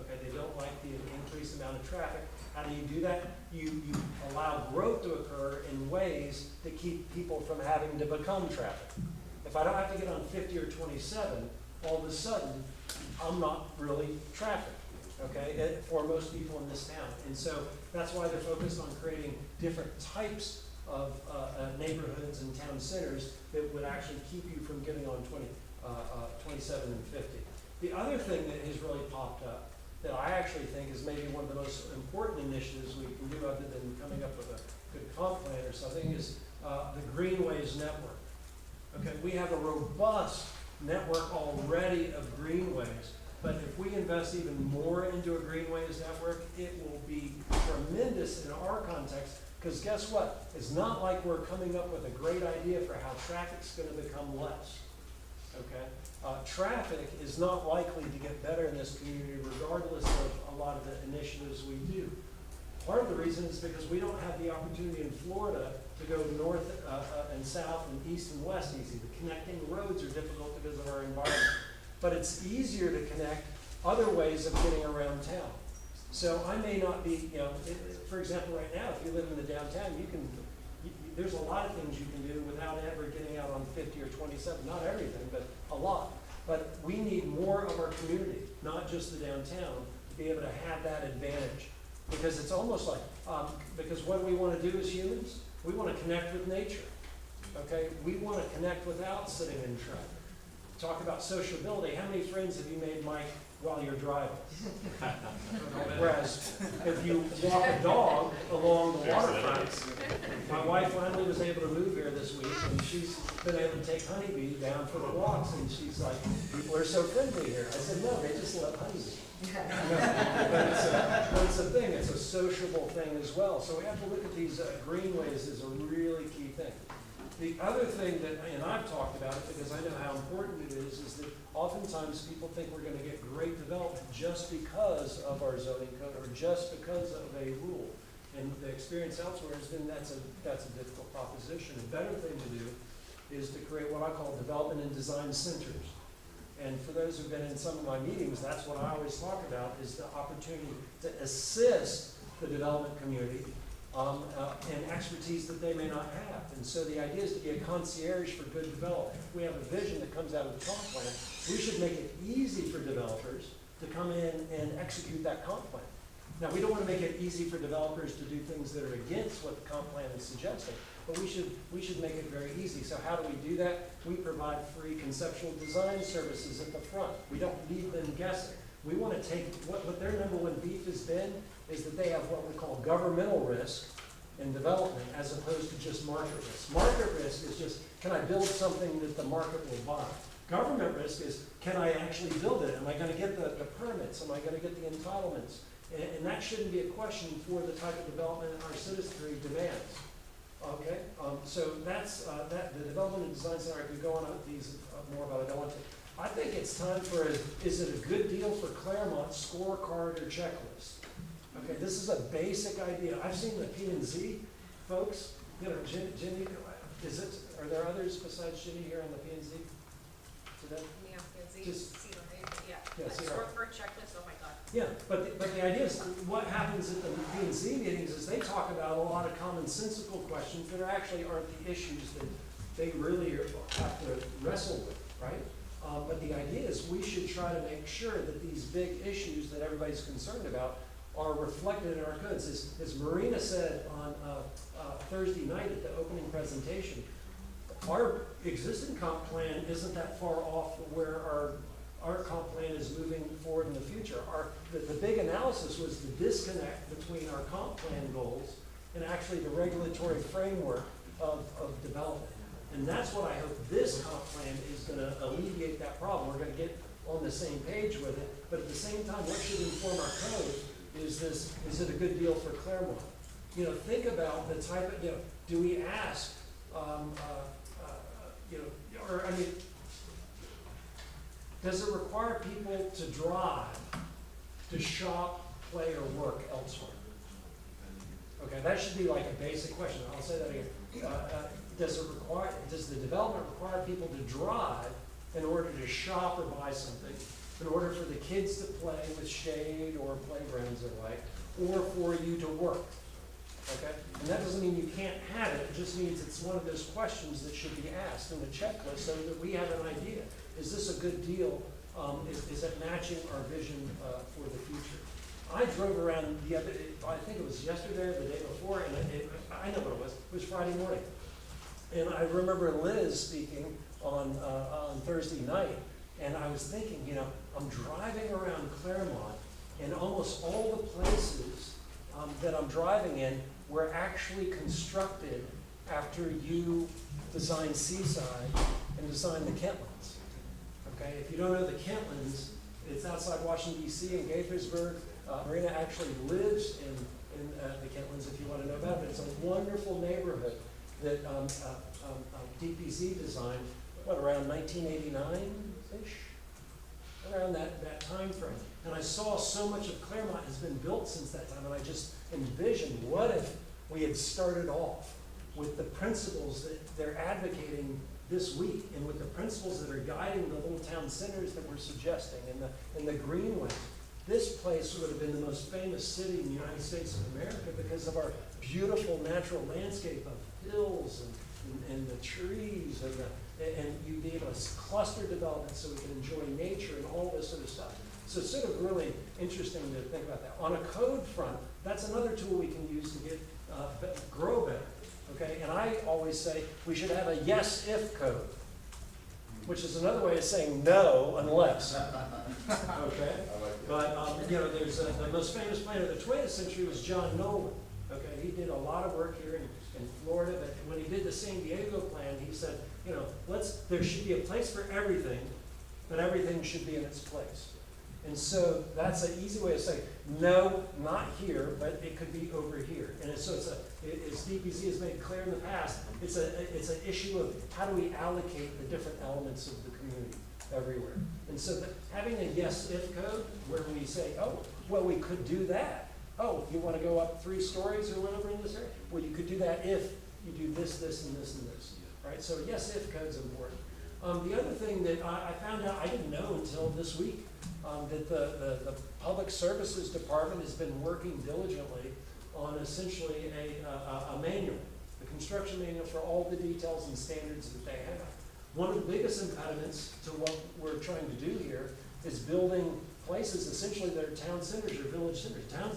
Okay, they don't like the increased amount of traffic. How do you do that? You allow growth to occur in ways that keep people from having to become traffic. If I don't have to get on 50 or 27, all of a sudden, I'm not really traffic, okay, for most people in this town. And so that's why they're focused on creating different types of neighborhoods and town centers that would actually keep you from getting on 27 and 50. The other thing that has really popped up that I actually think is maybe one of the most important initiatives we can do other than coming up with a good comp plan or something is the Greenways Network. Okay, we have a robust network already of greenways, but if we invest even more into a Greenways network, it will be tremendous in our context, because guess what? It's not like we're coming up with a great idea for how traffic's going to become less. Okay? Traffic is not likely to get better in this community regardless of a lot of the initiatives we do. Part of the reason is because we don't have the opportunity in Florida to go north and south and east and west easy. The connecting roads are difficult because of our environment. But it's easier to connect other ways of getting around town. So I may not be, you know, for example, right now, if you live in the downtown, there's a lot of things you can do without ever getting out on 50 or 27. Not everything, but a lot. But we need more of our community, not just the downtown, to be able to have that advantage. Because it's almost like, because what we want to do as humans, we want to connect with nature. Okay? We want to connect without sitting in traffic. Talk about sociability. How many friends have you made, Mike, while you're driving? Whereas if you walk a dog along the waterfront, my wife finally was able to move here this week, and she's been able to take Honeybee down for the walks, and she's like, people are so friendly here. I said, no, they just love Honeybee. But it's a thing. It's a sociable thing as well. So we have to look at these greenways as a really key thing. The other thing that, and I've talked about it because I know how important it is that oftentimes people think we're going to get great development just because of our zoning code or just because of a rule. And the experience elsewhere has been that's a difficult proposition. A better thing to do is to create what I call development and design centers. And for those who've been in some of my meetings, that's what I always talk about, is the opportunity to assist the development community and expertise that they may not have. And so the idea is to be a concierge for good development. If we have a vision that comes out of the comp plan, we should make it easy for developers to come in and execute that comp plan. Now, we don't want to make it easy for developers to do things that are against what the comp plan is suggesting, but we should make it very easy. So how do we do that? We provide free conceptual design services at the front. We don't leave them guessing. We want to take what their #1 beef has been is that they have what we call governmental risk in development as opposed to just market risk. Market risk is just, can I build something that the market will buy? Government risk is, can I actually build it? Am I gonna get the permits? Am I gonna get the entitlements? And that shouldn't be a question for the type of development our citizenry demands. Okay, so that's, the development and design center, I could go on these more, but I don't want to. I think it's time for is it a good deal for Clermont scorecard or checklist? Okay, this is a basic idea. I've seen the P&Z folks, you know, Ginny, are there others besides Ginny here on the P&Z today? Yeah, it's Just- yeah. Yeah, CRA. Scorecard checklist, oh my God. Yeah, but the idea is, what happens at the P&Z meetings is they talk about a lot of commonsensical questions that actually aren't the issues that they really have to wrestle with, right? But the idea is we should try to make sure that these big issues that everybody's concerned about are reflected in our codes. As Marina said on Thursday night at the opening presentation, our existing comp plan isn't that far off where our comp plan is moving forward in the future. The big analysis was the disconnect between our comp plan goals and actually the regulatory framework of development. And that's what I hope this comp plan is gonna alleviate that problem. We're gonna get on the same page with it, but at the same time, what should inform our code is it a good deal for Clermont? You know, think about the type of, you know, do we ask, does it require people to drive, to shop, play, or work elsewhere? Okay, that should be like a basic question. I'll say that again. Does the development require people to drive in order to shop or buy something, in order for the kids to play with shade or playgrounds or like, or for you to work? Okay? And that doesn't mean you can't have it, it just means it's one of those questions that should be asked in the checklist so that we have an idea. Is this a good deal? Is it matching our vision for the future? I drove around I think it was yesterday or the day before, and I know what it was Friday morning. And I remember Liz speaking on Thursday night, and I was thinking, you know, I'm driving around Clermont, and almost all the places that I'm driving in were actually constructed after you designed Seaside and designed the Kentlands. Okay, if you don't know the Kentlands, it's outside Washington, D.C. in Gaithersburg. Marina actually lives in the Kentlands, if you want to know about it. It's a wonderful neighborhood that DPZ designed, around 1989-ish? Around that time frame. And I saw so much of Clermont has been built since that time, and I just envisioned, what if we had started off with the principles that they're advocating this week, and with the principles that are guiding the little town centers that we're suggesting, and the greenway. This place would have been the most famous city in the United States of America because of our beautiful natural landscape of hills and the trees, and you'd be able to cluster development so we can enjoy nature and all this sort of stuff. So it's sort of really interesting to think about that. On a code front, that's another tool we can use to get grow better. Okay, and I always say we should have a yes-if code, which is another way of saying no unless. Okay, but you know, there's the most famous planner of the 20th century was John Nolan. Okay, he did a lot of work here in Florida, but when he did the San Diego plan, he said, you know, there should be a place for everything, but everything should be in its place. And so that's an easy way of saying, no, not here, but it could be over here. And so as DPZ has made clear in the past, it's an issue of how do we allocate the different elements of the community everywhere. And so having a yes-if code where we say, oh, well, we could do that. Oh, you want to go up 3 stories or whatever in this area? Well, you could do that if you do this, this, and this, and this. Right? So yes-if code's important. The other thing that I found out, I didn't know until this week, that the Public Services Department has been working diligently on essentially a manual, a construction manual for all the details and standards that they have. One of the biggest impediments to what we're trying to do here is building places essentially that are town centers or village centers. Town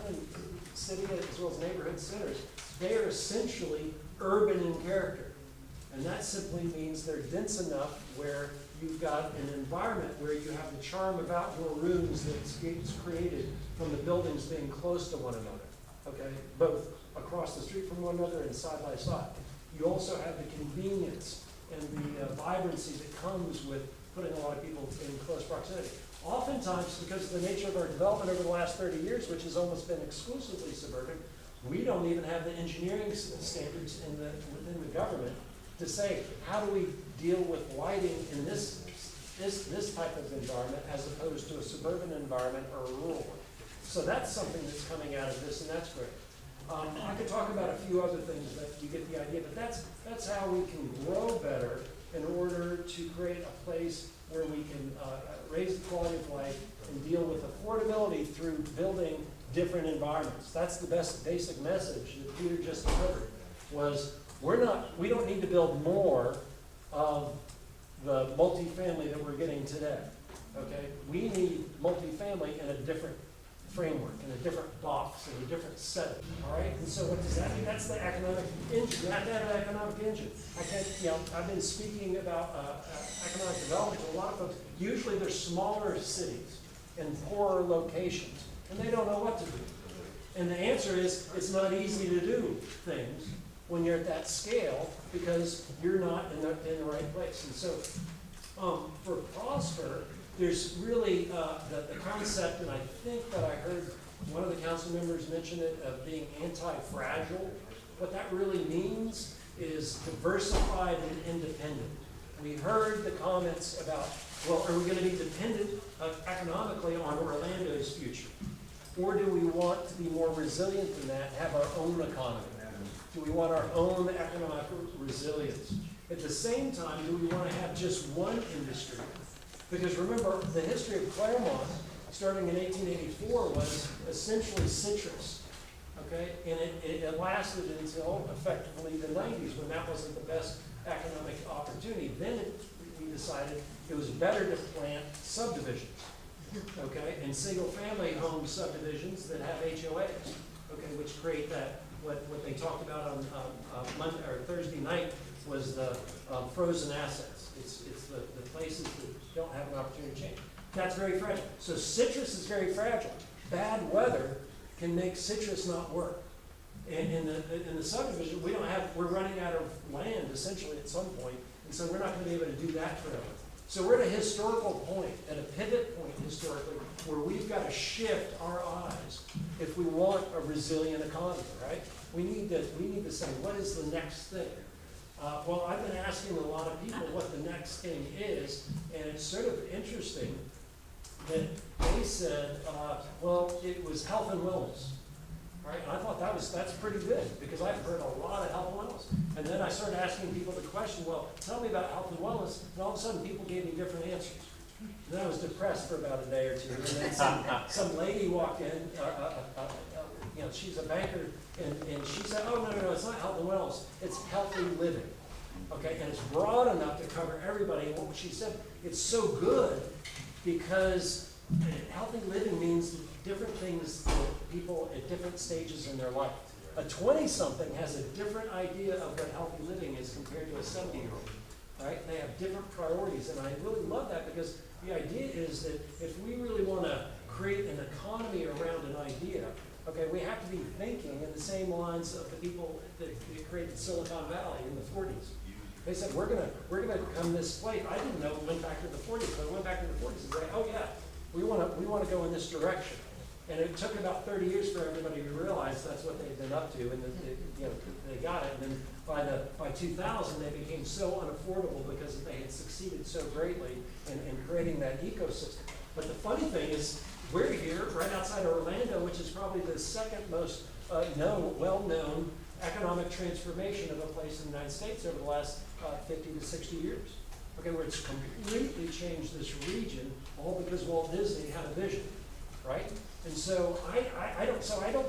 and city as well as neighborhood centers, they are essentially urban in character. And that simply means they're dense enough where you've got an environment where you have the charm of outdoor rooms that's created from the buildings being close to one another, okay? Both across the street from one another and side by side. You also have the convenience and the vibrancy that comes with putting a lot of people in close proximity. Oftentimes, because of the nature of our development over the last 30 years, which has almost been exclusively suburban, we don't even have the engineering standards within the government to say, how do we deal with lighting in this type of environment as opposed to a suburban environment or a rural one. So that's something that's coming out of this, and that's great. I could talk about a few other things, but you get the idea. But that's how we can grow better in order to create a place where we can raise the quality of life and deal with affordability through building different environments. That's the basic message that Peter just delivered, was we don't need to build more of the multifamily that we're getting today, okay? We need multifamily in a different framework, in a different box, in a different setting, all right? And so what does that mean? That's the economic engine. You have to have an economic engine. I've been speaking about economic development to a lot of folks. Usually they're smaller cities in poorer locations, and they don't know what to do. And the answer is, it's not easy to do things when you're at that scale because you're not in the right place. And so for Prosper, there's really the concept, and I think that I heard one of the council members mention it, of being anti-fragile. What that really means is diversified and independent. We heard the comments about, well, are we going to be dependent economically on Orlando's future? Or do we want to be more resilient than that, have our own economy? Do we want our own economic resilience? At the same time, do we want to have just one industry? Because remember, the history of Clermont, starting in 1884, was essentially citrus, okay? And it lasted until effectively the 90s, when that wasn't the best economic opportunity. Then we decided it was better to plant subdivisions, okay? And single-family home subdivisions that have HOAs, okay, which create that, what they talked about on Monday or Thursday night was the frozen assets. It's the places that don't have an opportunity to change. That's very fragile. So citrus is very fragile. Bad weather can make citrus not work. And in the subdivision, we're running out of land essentially at some point, and so we're not going to be able to do that forever. So we're at a historical point, at a pivot point historically, where we've got to shift our eyes if we want a resilient economy, right? We need to say, what is the next thing? Well, I've been asking a lot of people what the next thing is, and it's sort of interesting that they said, well, it was health and wellness. Right? And I thought that's pretty good, because I've heard a lot of health and wellness. And then I started asking people the question, well, tell me about health and wellness, and all of a sudden people gave me different answers. And then I was depressed for about a day or two, and then some lady walked in, she's a banker, and she said, oh, no, it's not health and wellness, it's healthy living. Okay, and it's broad enough to cover everybody. And what she said, it's so good because healthy living means different things to people at different stages in their life. A 20-something has a different idea of what healthy living is compared to a 70-year-old, right? They have different priorities, and I really love that, because the idea is that if we really want to create an economy around an idea, okay, we have to be thinking in the same lines of the people that created Silicon Valley in the 40s. They said, we're gonna come this way. I didn't know it went back to the 40s, but I went back to the 40s and said, oh yeah, we want to go in this direction. And it took about 30 years for everybody to realize that's what they'd been up to, and they got it. And then by 2000, they became so unaffordable because they had succeeded so greatly in creating that ecosystem. But the funny thing is, we're here right outside of Orlando, which is probably the second most well-known economic transformation of a place in the United States over the last 50 to 60 years. Okay, where it's completely changed this region, all because Walt Disney had a vision, right? And so I don't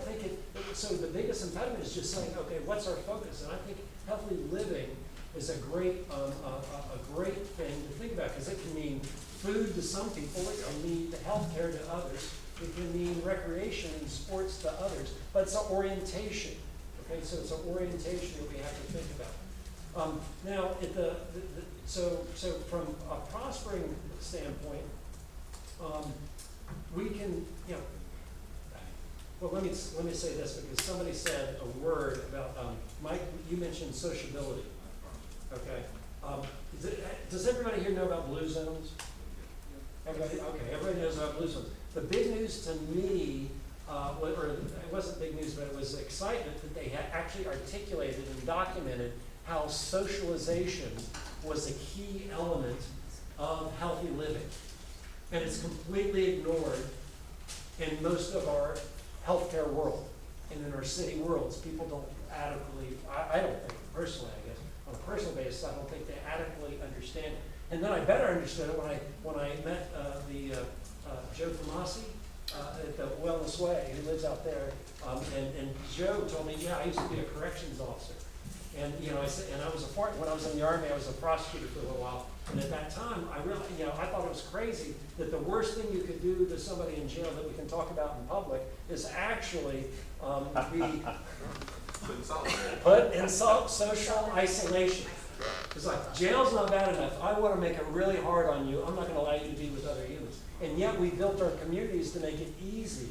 think so the biggest impediment is just saying, okay, what's our focus? And I think healthy living is a great thing to think about, because it can mean food to some people, it can mean healthcare to others, it can mean recreation and sports to others, but it's an orientation. Okay, so it's an orientation that we have to think about. Now, so from a prospering standpoint, we can, well, let me say this, because somebody said a word about, Mike, you mentioned sociability, okay? Does everybody here know about blue zones? Everybody, okay, everybody knows about blue zones. The big news to me, or it wasn't big news, but it was excitement that they had actually articulated and documented how socialization was a key element of healthy living. And it's completely ignored in most of our healthcare world and in our city worlds. People don't adequately, I don't think, personally, I guess, on a personal basis, I don't think they adequately understand it. And then I better understood it when I met Joe Tomasi at the Wellness Way, who lives out there. And Joe told me, yeah, I used to be a corrections officer. And, you know, I said, and I was when I was in the Army, I was a prosecutor for a little while. And at that time, I really, you know, I thought it was crazy that the worst thing you could do to somebody in jail that we can talk about in public is actually be put in social isolation. It's like, jail's not bad enough. I want to make it really hard on you. I'm not going to allow you to be with other humans. And yet we built our communities to make it easy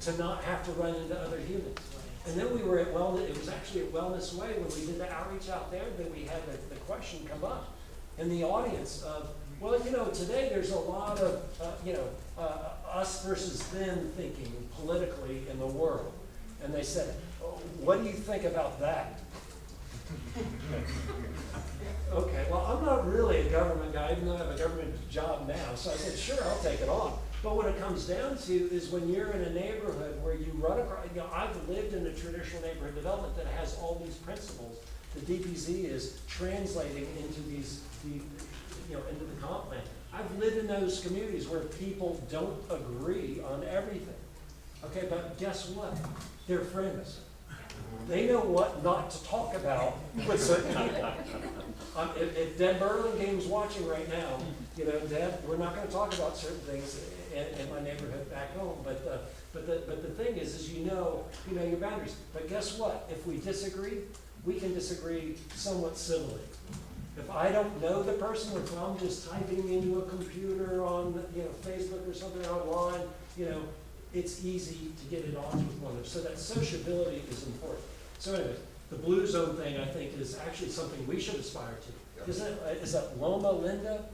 to not have to run into other humans. And then we were at Wellness, it was actually at Wellness Way when we did the outreach out there that we had the question come up in the audience of, well, you know, today there's a lot of, us versus them thinking politically in the world. And they said, oh, what do you think about that? Okay, well, I'm not really a government guy, even though I have a government job now. So I said, sure, I'll take it on. But what it comes down to is when you're in a neighborhood where you run across, you know, I've lived in a traditional neighborhood development that has all these principles. The DPZ is translating into into the comp plan. I've lived in those communities where people don't agree on everything. Okay, but guess what? They're friends. They know what not to talk about with certain people. If Deb Burlingame's watching right now, you know, Deb, we're not going to talk about certain things in my neighborhood back home. But the thing is you know your boundaries. But guess what? If we disagree, we can disagree somewhat civilly. If I don't know the person, if I'm just typing into a computer on Facebook or something online, it's easy to get it on with one of them. So that sociability is important. So anyway, the blue zone thing I think is actually something we should aspire to. Is that Loma Linda?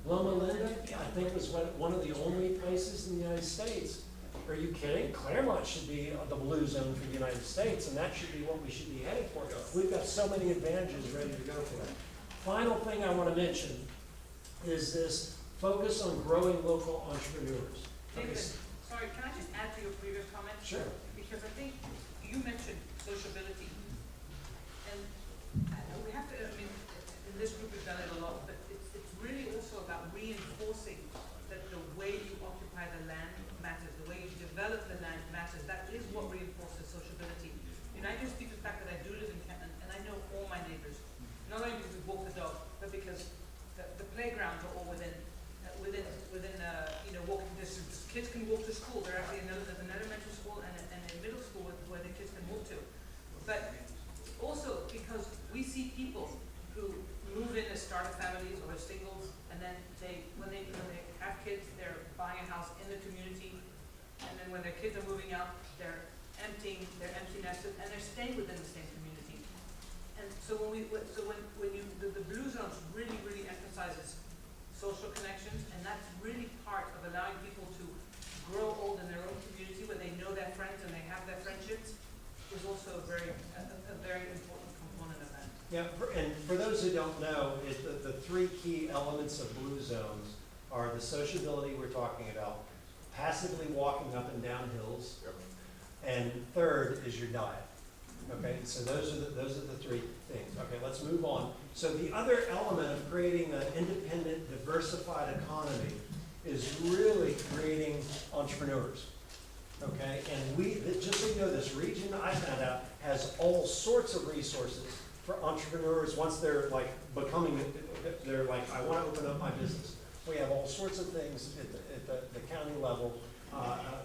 Loma Linda, I think was one of the only places in the United States. Are you kidding? Clermont should be the blue zone for the United States, and that should be what we should be heading for. We've got so many advantages ready to go for that. Final thing I want to mention is this focus on growing local entrepreneurs. David, sorry, can I just add to your previous comment? Sure. Because I think you mentioned sociability. And we have to, in this group we've done it a lot, but it's really also about reinforcing that the way you occupy the land matters, the way you develop the land matters. That is what reinforces sociability. I can speak to the fact that I do live in Canton, and I know all my neighbors. Not only because we walk the dog, but because the playgrounds are all within walking distance. Kids can walk to school. There's an elementary school and a middle school where the kids can walk to. But also because we see people who move in as starter families or as singles, and then when they have kids, they're buying a house in the community, and then when their kids are moving out, they're empty nesters, and they're staying within the same community. And so the blue zones really emphasizes social connections, and that's really part of allowing people to grow old in their own community where they know their friends and they have their friendships, is also a very important component of that. Yeah, and for those who don't know, the three key elements of blue zones are the sociability we're talking about, passively walking up and down hills, and third is your diet. Okay, so those are the three things. Okay, let's move on. So the other element of creating an independent, diversified economy is really creating entrepreneurs. Okay, and just so you know, this region I found out has all sorts of resources for entrepreneurs once they're like I want to open up my business. We have all sorts of things at the county level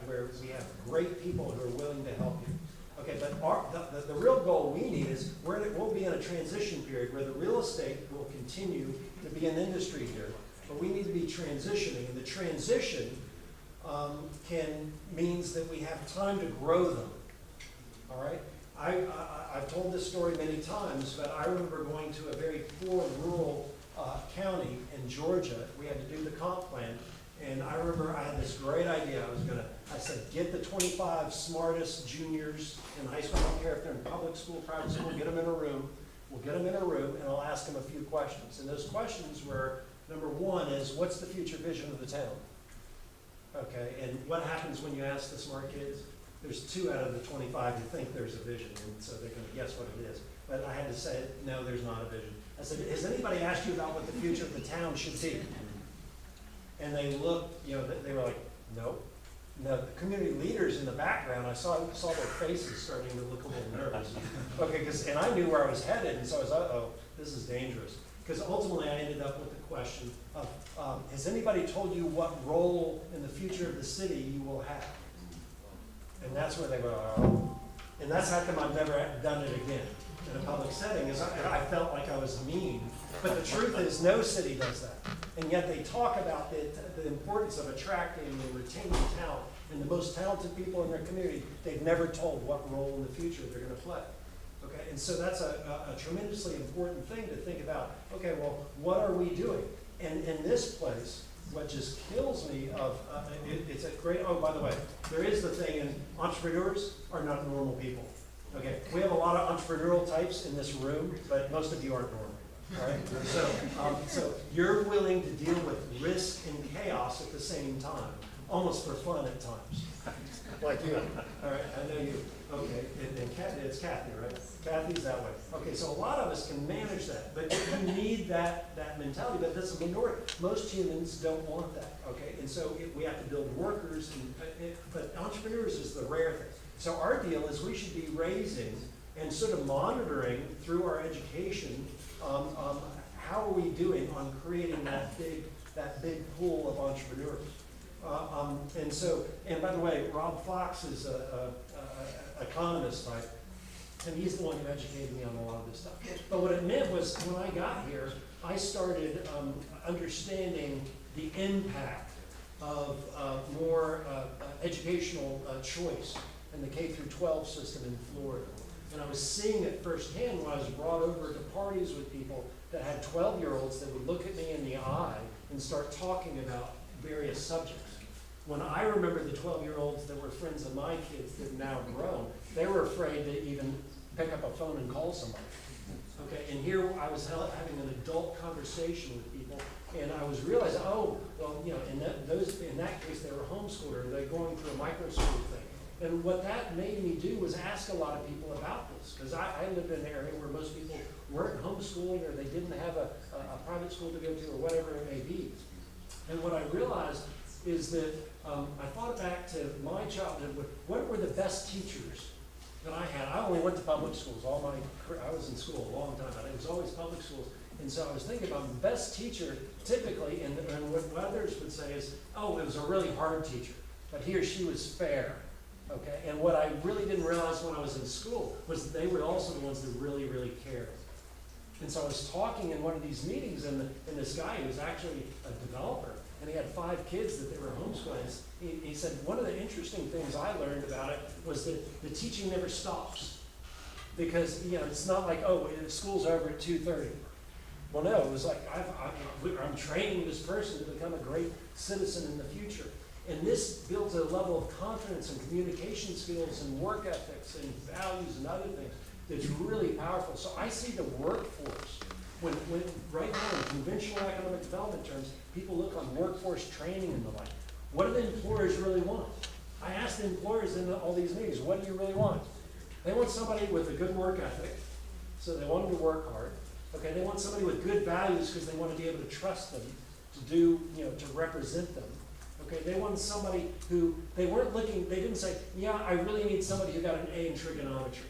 where we have great people who are willing to help you. Okay, but the real goal we need is we'll be in a transition period where the real estate will continue to be an industry here, but we need to be transitioning, and the transition means that we have time to grow them. All right, I've told this story many times, but I remember going to a very poor rural county in Georgia. We had to do the comp plan, and I remember I had this great idea. I said, get the 25 smartest juniors in high school. I don't care if they're in public school, private school, get them in a room. We'll get them in a room, and I'll ask them a few questions. And those questions were, number one is, what's the future vision of the town? Okay, and what happens when you ask the smart kids? There's 2 out of the 25 who think there's a vision, and so they're going to guess what it is. But I had to say, no, there's not a vision. I said, has anybody asked you about what the future of the town should be? And they looked, they were like, no. No, the community leaders in the background, I saw their faces starting to look a little nervous. Okay, and I knew where I was headed, and so I was, uh-oh, this is dangerous. Because ultimately I ended up with the question of, has anybody told you what role in the future of the city you will have? And that's where they were, oh. And that's how come I've never done it again in a public setting, is I felt like I was mean. But the truth is, no city does that. And yet they talk about the importance of attracting and retaining talent. And the most talented people in their community, they've never told what role in the future they're going to play. Okay, and so that's a tremendously important thing to think about. Okay, well, what are we doing? And in this place, what just kills me it's a great, oh, by the way, there is the thing, and entrepreneurs are not normal people. Okay, we have a lot of entrepreneurial types in this room, but most of you aren't normal. All right, so you're willing to deal with risk and chaos at the same time, almost for fun at times. Like you. All right, I know you. Okay, and it's Kathy, right? Kathy's that way. Okay, so a lot of us can manage that, but you need that mentality, but that's a minority. Most humans don't want that, okay? And so we have to build workers, but entrepreneurs is the rare thing. So our deal is we should be raising and sort of monitoring through our education, how are we doing on creating that big pool of entrepreneurs? And by the way, Rob Fox is a economist type, and he's the one who educated me on a lot of this stuff. But what it meant was, when I got here, I started understanding the impact of more educational choice in the K-12 system in Florida. And I was seeing it firsthand when I was brought over to parties with people that had 12-year-olds that would look at me in the eye and start talking about various subjects. When I remember the 12-year-olds that were friends of my kids that have now grown, they were afraid to even pick up a phone and call somebody. Okay, and here I was having an adult conversation with people, and I was realizing, oh, well, in that case, they were homeschooled, or they're going through a micro school thing. And what that made me do was ask a lot of people about this, because I lived in an area where most people weren't homeschooling, or they didn't have a private school to go to, or whatever it may be. And what I realized is that I thought back to my childhood. What were the best teachers that I had? I only went to public schools I was in school a long time, but it was always public schools. And so I was thinking about the best teacher typically, and what others would say is, oh, it was a really hard teacher, but he or she was fair. Okay, and what I really didn't realize when I was in school was that they were also the ones that really, really cared. And so I was talking in one of these meetings, and this guy who was actually a developer, and he had 5 kids that they were homeschooling. He said, one of the interesting things I learned about it was that the teaching never stops. Because, it's not like, oh, school's over at 2:30. Well, no, it was like, I'm training this person to become a great citizen in the future. And this builds a level of confidence and communication skills and work ethics and values and other things that's really powerful. So I see the workforce, when right now in conventional economic development terms, people look on workforce training and the like. What do the employers really want? I asked the employers in all these meetings, what do you really want? They want somebody with a good work ethic, so they want them to work hard. Okay, they want somebody with good values because they want to be able to trust them to do, to represent them. Okay, they wanted somebody who, they didn't say, yeah, I really need somebody who got an A in trigonometry.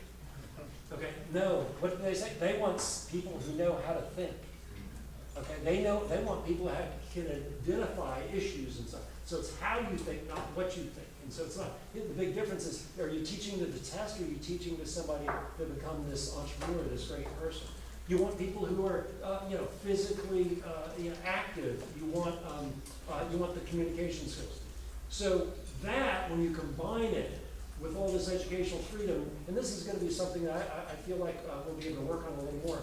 Okay, no, what did they say? They want people who know how to think. Okay, they want people who can identify issues and stuff. So it's how you think, not what you think. And so it's not, the big difference is, are you teaching to the test, or are you teaching to somebody to become this entrepreneur, this great person? You want people who are, physically active. You want the communication skills. So that, when you combine it with all this educational freedom, and this is gonna be something that I feel like we'll be able to work on a little more,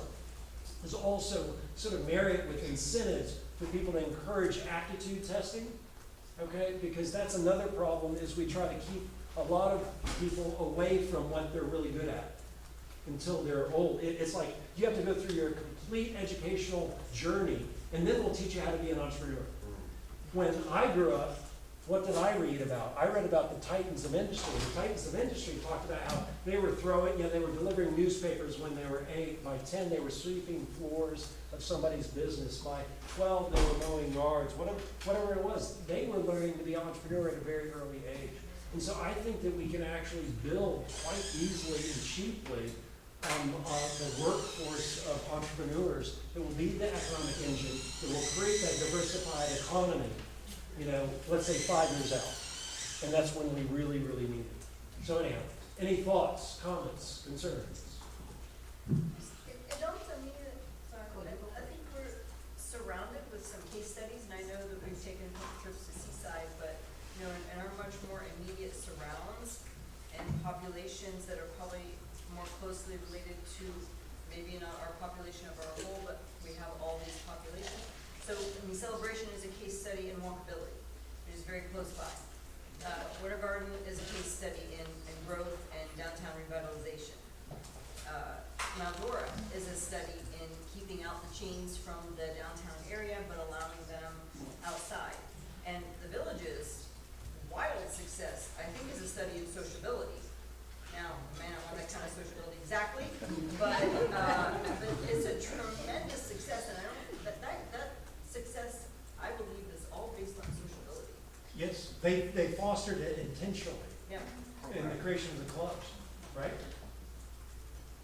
is also sort of marry it with incentives for people to encourage aptitude testing, okay? Because that's another problem, is we try to keep a lot of people away from what they're really good at until they're old. It's like you have to go through your complete educational journey, and then we'll teach you how to be an entrepreneur. When I grew up, what did I read about? I read about the titans of industry. The titans of industry talked about how they were they were delivering newspapers when they were 8. By 10, they were sweeping floors of somebody's business. By 12, they were mowing yards. Whatever it was, they were learning to be an entrepreneur at a very early age. And so I think that we can actually build quite easily and cheaply the workforce of entrepreneurs that will be the economic engine, that will create that diversified economy, let's say 5 years out. And that's when we really, really need it. So anyhow, any thoughts, comments, concerns? It also means, I think we're surrounded with some case studies, and I know that we've taken a couple trips to Seaside, but, in our much more immediate surrounds and populations that are probably more closely related to maybe not our population of our whole, but we have all these populations. So, Celebration is a case study in walkability, which is very close by. Winter Garden is a case study in growth and downtown revitalization. Mount Dora is a study in keeping out the chains from the downtown area, but allowing them outside. And the Village's wild success, I think, is a study in sociability. Now, I may not want that kind of sociability exactly, but it's a tremendous success, and that success, I believe, is all based on sociability. Yes, they fostered it intentionally. Yeah. In the creation of the clubs, right?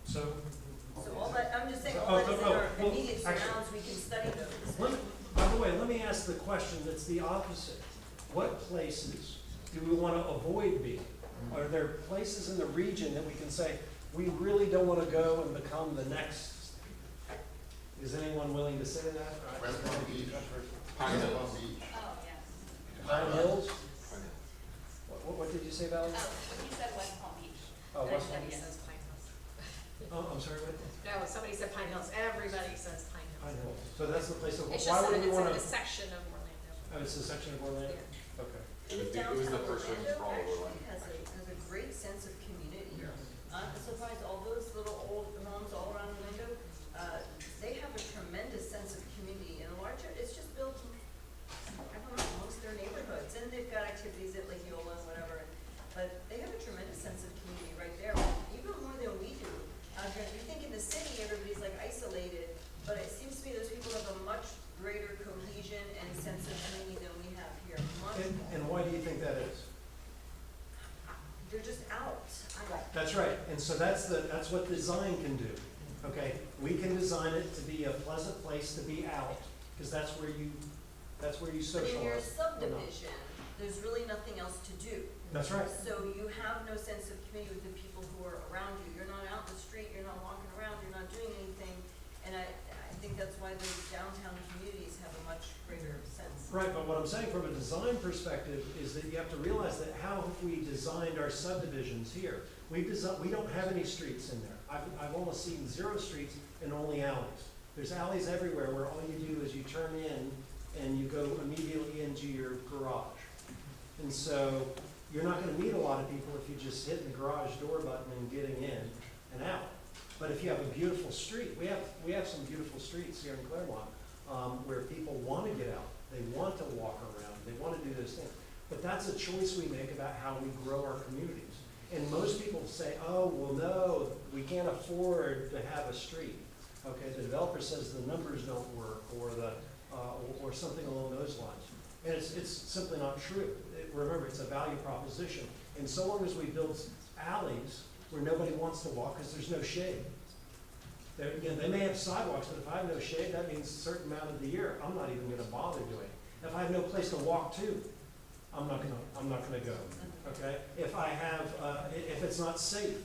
So all that, I'm just saying, all that is in our immediate surrounds, we can study those. By the way, let me ask the question that's the opposite. What places do we want to avoid being? Are there places in the region that we can say, we really don't want to go and become the next? Is anyone willing to say that? West Palm Beach. Pine Hills. Oh, yes. Pine Hills? What did you say, Valerie? Oh, he said West Palm Beach. Oh, West Palm Everybody Beach. says Pine Hills. Oh, I'm sorry, what? No, somebody said Pine Hills. Everybody says Pine Hills. Pine Hills. So that's the place of, It's why just would we want a to? section of Orlando. Oh, it's a section of Orlando? Yeah. Okay. It was the first one to Downtown follow Orlando Orlando. actually has a great sense of community. I'm surprised all those little old homes all around Orlando, they have a tremendous sense of community, and a large, it's just built, I don't know, amongst their neighborhoods, and they've got activities at Lake Eola and whatever, but they have a tremendous sense of community right there, even more than we do. You think in the city, everybody's like isolated, but it seems to me those people have a much greater cohesion and sense of community than we have here. And why do you think that is? They're just out. That's right, and so that's what design can do, okay? We can design it to be a pleasant place to be out, because that's where you socialize. But in your subdivision, there's really nothing else to do. That's right. So you have no sense of community with the people who are around you. You're not out in the street, you're not walking around, you're not doing anything. And I think that's why those downtown communities have a much greater sense. Right, but what I'm saying from a design perspective is that you have to realize that how have we designed our subdivisions here? We don't have any streets in there. I've almost seen 0 streets and only alleys. There's alleys everywhere where all you do is you turn in and you go immediately into your garage. And so you're not going to meet a lot of people if you just hit the garage door button and getting in and out. But if you have a beautiful street, we have some beautiful streets here in Clermont where people want to get out. They want to walk around. They want to do those things. But that's a choice we make about how we grow our communities. And most people say, oh, well, no, we can't afford to have a street. Okay, the developer says the numbers don't work or something along those lines. And it's simply not true. Remember, it's a value proposition. And so long as we build alleys where nobody wants to walk because there's no shade. They may have sidewalks, but if I have no shade, that means a certain amount of the year, I'm not even gonna bother doing it. If I have no place to walk to, I'm not gonna go, okay? If it's not safe,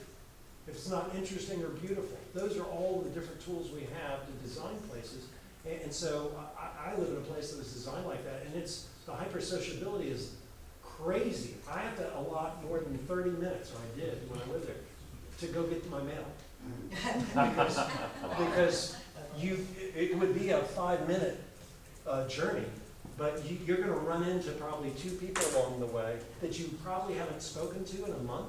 if it's not interesting or beautiful, those are all the different tools we have to design places. And so I live in a place that was designed like that, and the hyper-sociability is crazy. I have to allot more than 30 minutes, or I did when I lived there, to go get my mail. Because it would be a 5-minute journey, but you're gonna run into probably 2 people along the way that you probably haven't spoken to in a month.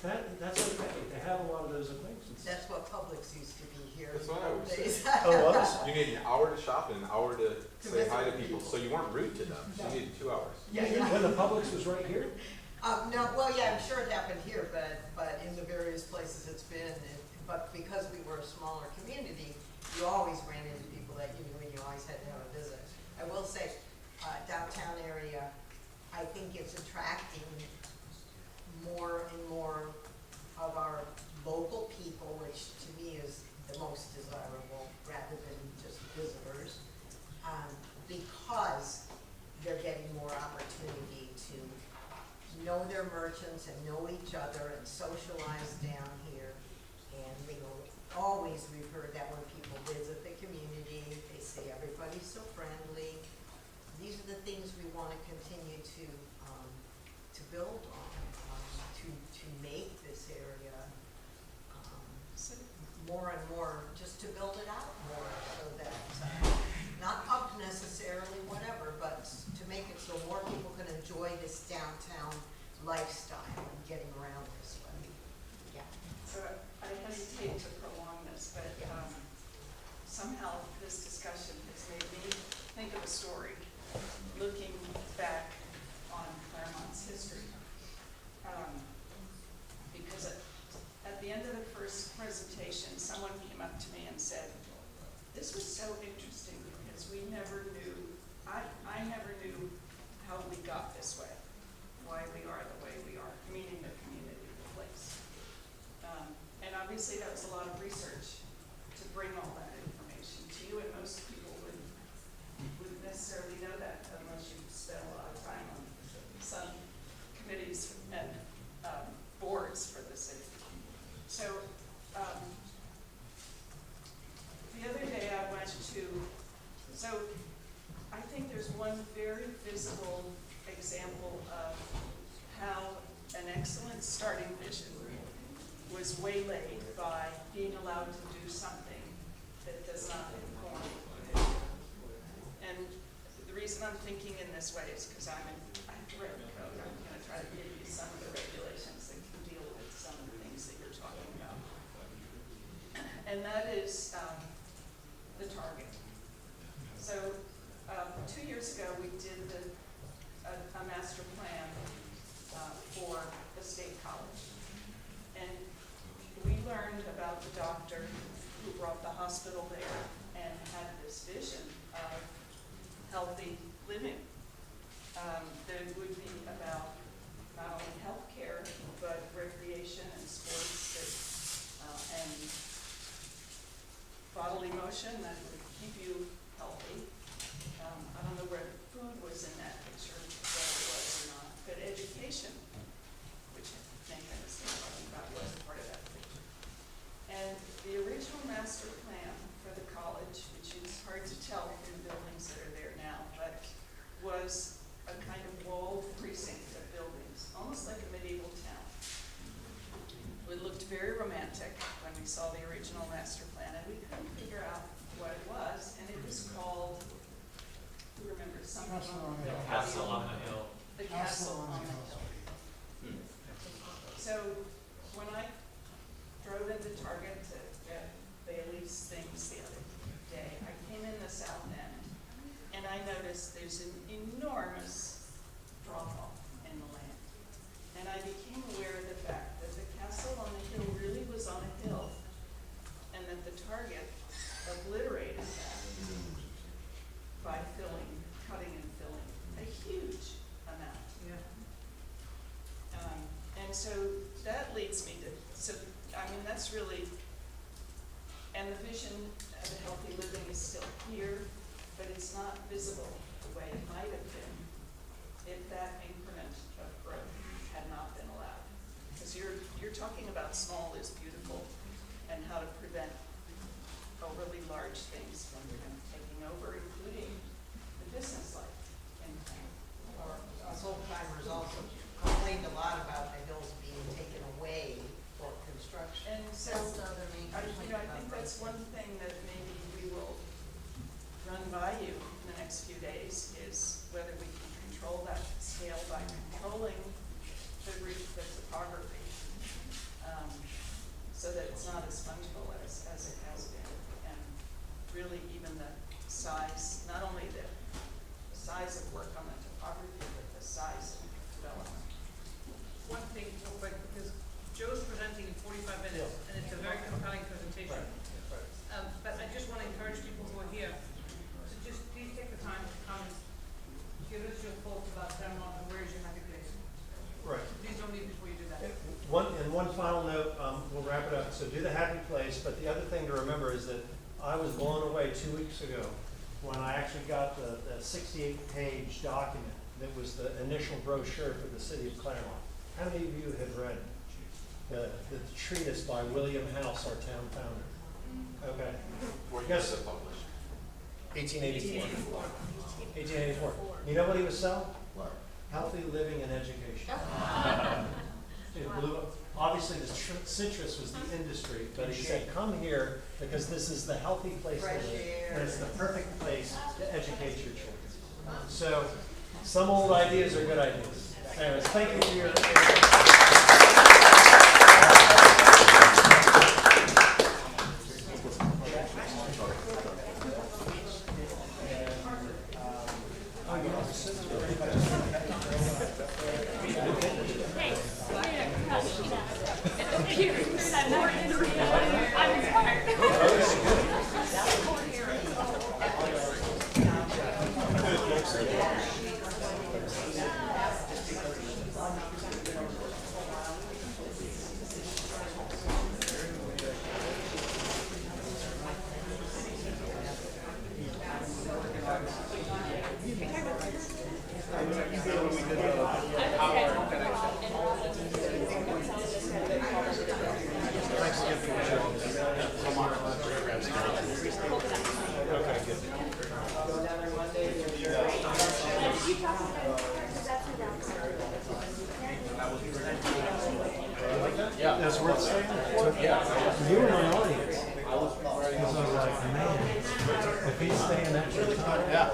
That's okay, they have a lot of those acquaintances. That's what Publix used to be here. That's what I always say. Days. Oh, was? You need an hour to shop and an hour to say visit hi to with people, people. so you weren't rude to them, so you needed 2 hours. When the Publix was right here? No, well, yeah, I'm sure it happened here, but in the various places it's been, but because we were a smaller community, you always ran into people that you knew and you always had to have a visit. I will say, downtown area, I think it's attracting more and more of our local people, which to me is the most desirable, rather than just visitors, because they're getting more opportunity to know their merchants and know each other and socialize down here. And we will always refer that when people visit the community, they say everybody's so friendly. These are the things we want to continue to build on, to make this area more and more, just to build it out more, so that not up necessarily, whatever, but to make it so more people can enjoy this downtown lifestyle and getting around this way. Yeah. So I hesitate to prolong this, but somehow this discussion has made me think of a story, looking back on Clermont's history. Because at the end of the first presentation, someone came up to me and said, "This was so interesting because we never knew, I never knew how we got this way, why we are the way we are, meaning the community, the place." And obviously that was a lot of research to bring all that information to you, and most people wouldn't necessarily know that unless you spent a lot of time on some committees and boards for the city. So the other day I went to, so I think there's one very visible example of how an excellent starting vision was waylaid by being allowed to do something that does not inform the vision. And the reason I'm thinking in this way is because I've read the code. I'm going to try to give you some of the regulations that can deal with some of the things that you're talking about. And that is the target. So 2 years ago, we did a master plan for the state college. And we learned about the doctor who brought the hospital there and had this vision of healthy living. That would be about not only healthcare, but recreation and sports and bodily motion that would keep you healthy. I don't know where food was in that picture, whether it was or not, but education, which Nathan is talking about, was a part of that picture. And the original master plan for the college, which is hard to tell from the buildings that are there now, but was a kind of walled precinct of buildings, almost like a medieval town. It looked very romantic when we saw the original master plan, and we couldn't figure out what it was, and it was called, who remembers? Someone? The Castle on the Hill. The Castle on the Hill. So when I drove into Target to get Bailey's things the other day, I came in the south end, and I noticed there's an enormous drop-off in the land. And I became aware of the fact that the castle on the hill really was on a hill, and that the Target obliterated that by cutting and filling a huge amount. Yeah. And so that leads me to, that's really, and the vision of a healthy living is still here, but it's not visible the way it might have been if that increment of growth had not been allowed. Because you're talking about small is beautiful and how to prevent overly large things from taking over, including the business life in town, or us old timers also complained a lot about the hills being taken away for construction. And so, I think that's one thing that maybe we will run by you in the next few days, is whether we can control that scale by controlling the topography, so that it's not as fungible as it has been, and really even the size, not only the size of work on the topography, but the size of development. One thing, real quick, because Joe's presenting in 45 minutes, and it's a very compelling presentation. But I just want to encourage people who are here to just please take the time to come and give us your thoughts about Clermont and where is your happy place. Right. Please don't leave before you do that. One final note, we'll wrap it up. So do the happy place, but the other thing to remember is that I was blown away 2 weeks ago when I actually got the 68-page document that was the initial brochure for the city of Clermont. How many of you have read the treatise by William House, our town founder? Okay. Yes. 1884. 1884. You know what he was selling? What? Healthy living and education. It blew up. Obviously, the citrus was the industry, but he said, come here because this is the healthy place to live, and it's the perfect place to educate your children. So, some old ideas are good ideas. Anyways, thank you for your That's worth saying. You were my audience. Because I was like, man, if he's staying extra time. Yeah.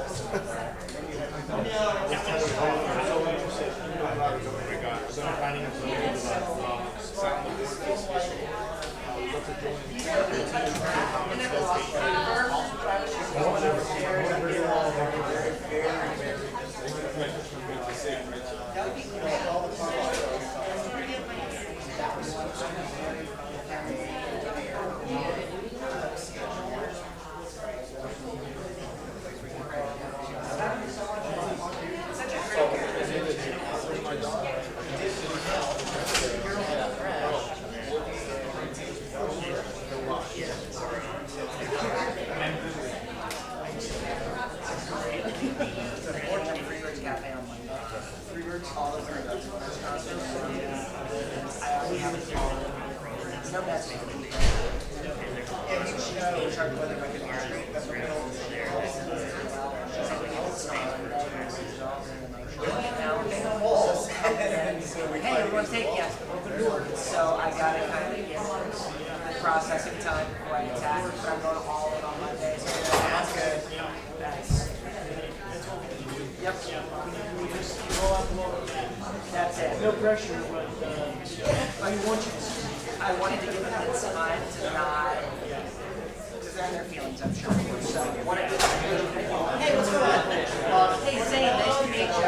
Hey, we're going to take yes, so I got to kind of get processing time before I attack, but I'm going to haul it on Monday, so that's good. Yep. That's it. No pressure, but I wanted to give them the time to not, because they're in their feelings, I'm sure. So, hey, what's going on? Hey, Zane, nice to meet you.